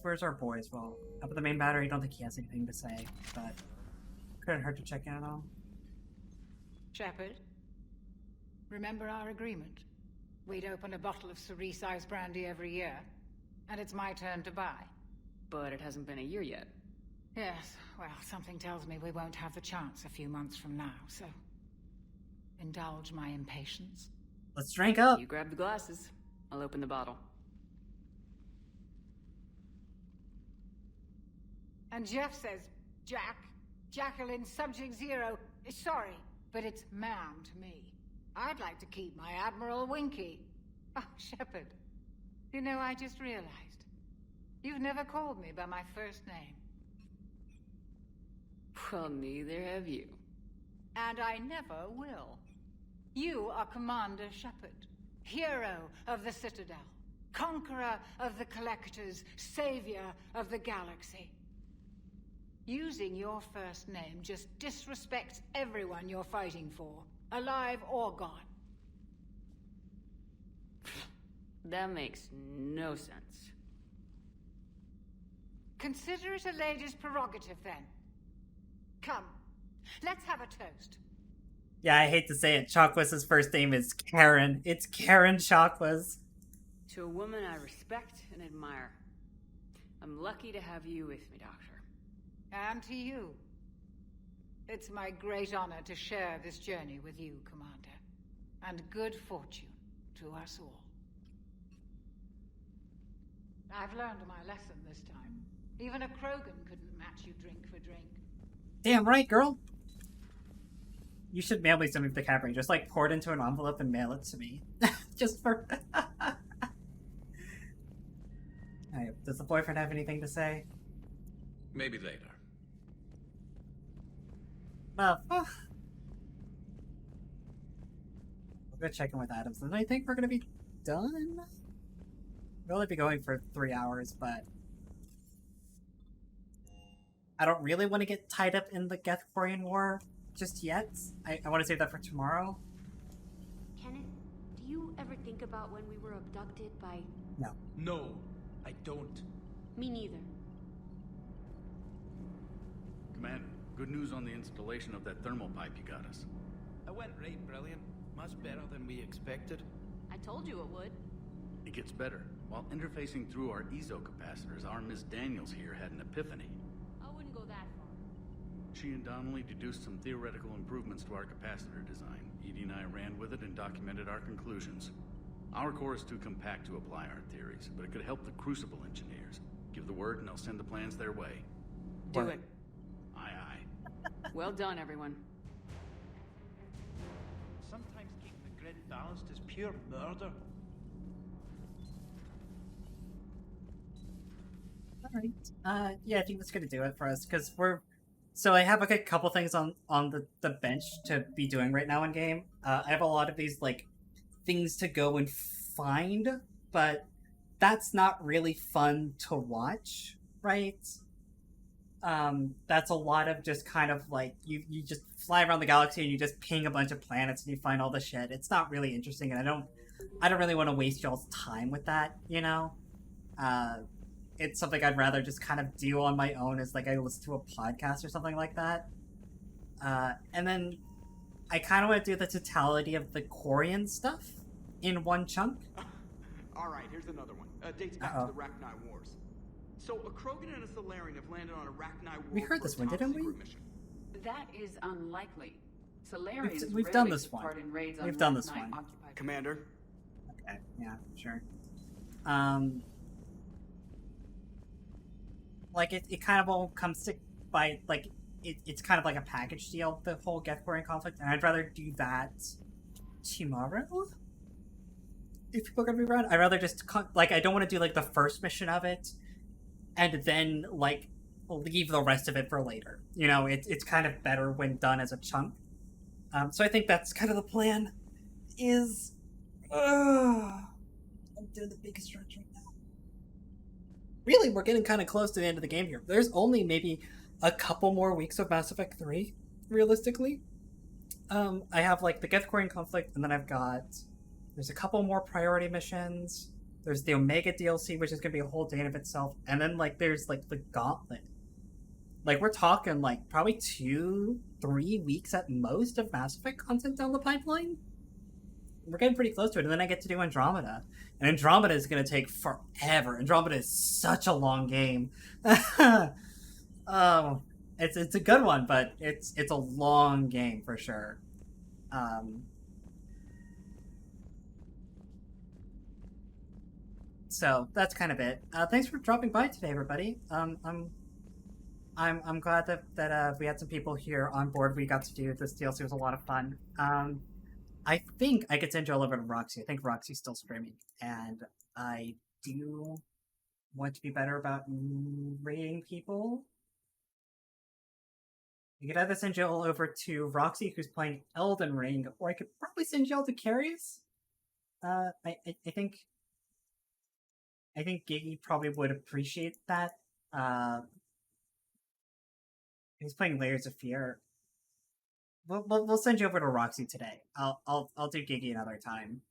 Where's our boy as well? Up at the main battery, I don't think he has anything to say, but couldn't hurt to check in on him. Shepard, remember our agreement? We'd open a bottle of cerise-sized brandy every year, and it's my turn to buy. But it hasn't been a year yet. Yes, well, something tells me we won't have the chance a few months from now, so indulge my impatience. Let's drink up! You grab the glasses. I'll open the bottle. And Jeff says, Jacqueline, Subject Zero, sorry, but it's ma'am to me. I'd like to keep my Admiral Winky. Oh, Shepard, you know, I just realized. You've never called me by my first name. Well, neither have you. And I never will. You are Commander Shepard, hero of the Citadel, conqueror of the Collectors, savior of the galaxy. Using your first name just disrespects everyone you're fighting for, alive or gone. That makes no sense. Consider it a lady's prerogative, then. Come, let's have a toast. Yeah, I hate to say it, Chakwas' first name is Karen. It's Karen Chakwas. To a woman I respect and admire. I'm lucky to have you with me, Doctor. And to you. It's my great honor to share this journey with you, Commander. And good fortune to us all. I've learned my lesson this time. Even a Krogan couldn't match you drink for drink. Damn right, girl! You should mail me some of the Cadbury. Just like pour it into an envelope and mail it to me. Just for... Alright, does the boyfriend have anything to say? Maybe later. We'll go check in with Adams. And I think we're gonna be done? We'll only be going for 3 hours, but I don't really want to get tied up in the Gethkorian War just yet. I want to save that for tomorrow. Kenneth, do you ever think about when we were abducted by... No. No, I don't. Me neither. Commander, good news on the installation of that thermal pipe you got us. It went right brilliant. Much better than we expected. I told you it would. It gets better. While interfacing through our EZO capacitors, our Miss Daniels here had an epiphany. I wouldn't go that far. She and Donnelly deduced some theoretical improvements to our capacitor design. Edie and I ran with it and documented our conclusions. Our core is too compact to apply our theories, but it could help the Crucible engineers. Give the word and I'll send the plans their way. Do it. Aye, aye. Well done, everyone. Sometimes keeping the grid balanced is pure murder. Alright. Yeah, I think that's gonna do it for us, because we're... So I have like a couple things on the bench to be doing right now in game. I have a lot of these, like, things to go and find, but that's not really fun to watch, right? That's a lot of just kind of like, you just fly around the galaxy and you just ping a bunch of planets and you find all the shit. It's not really interesting, and I don't really want to waste y'all's time with that, you know? It's something I'd rather just kind of do on my own as like I listen to a podcast or something like that. And then I kind of want to do the totality of the Quarian stuff in one chunk. Alright, here's another one. Dates back to the Rachni Wars. So a Krogan and a Solarian have landed on a Rachni world. We heard this one, didn't we? Mission. That is unlikely. Solarians We've done this one. We've done this one. Commander. Okay, yeah, sure. Like it kind of all comes to by like it's kind of like a package deal, the whole Geth-Quarian conflict, and I'd rather do that tomorrow. If people are gonna be around, I'd rather just like I don't want to do like the first mission of it, and then like leave the rest of it for later. You know, it's kind of better when done as a chunk. So I think that's kind of the plan. I'm doing the biggest stretch right now. Really, we're getting kind of close to the end of the game here. There's only maybe a couple more weeks of Mass Effect 3, realistically. I have like the Geth-Quarian conflict, and then there's a couple more priority missions. There's the Omega DLC, which is going to be a whole day in of itself. And then like there's like the Gauntlet. Like we're talking like probably 2-3 weeks at most of Mass Effect content down the pipeline. We're getting pretty close to it. And then I get to do Andromeda. And Andromeda is going to take forever. Andromeda is such a long game. It's a good one, but it's a long game for sure. So that's kind of it. Thanks for dropping by today, everybody. I'm glad that we had some people here on board. We got to do this DLC. It was a lot of fun. I think I could send you all over to Roxy. I think Roxy's still streaming, and I do want to be better about rating people. I could either send you all over to Roxy, who's playing Elden Ring, or I could probably send you all to Carius. I think Giggy probably would appreciate that. He's playing Layers of Fear. We'll send you over to Roxy today. I'll do Giggy another time.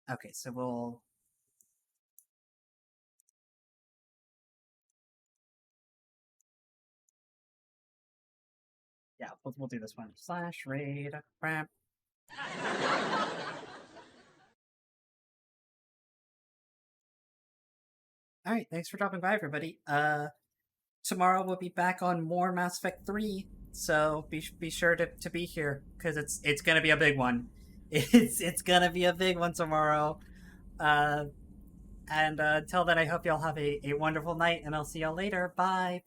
Okay, so we'll. Yeah, we'll do this one. /raid crap. All right, thanks for dropping by, everybody. Tomorrow we'll be back on more Mass Effect 3, so be sure to be here because it's gonna be a big one. It's gonna be a big one tomorrow. And until then, I hope y'all have a wonderful night, and I'll see y'all later. Bye.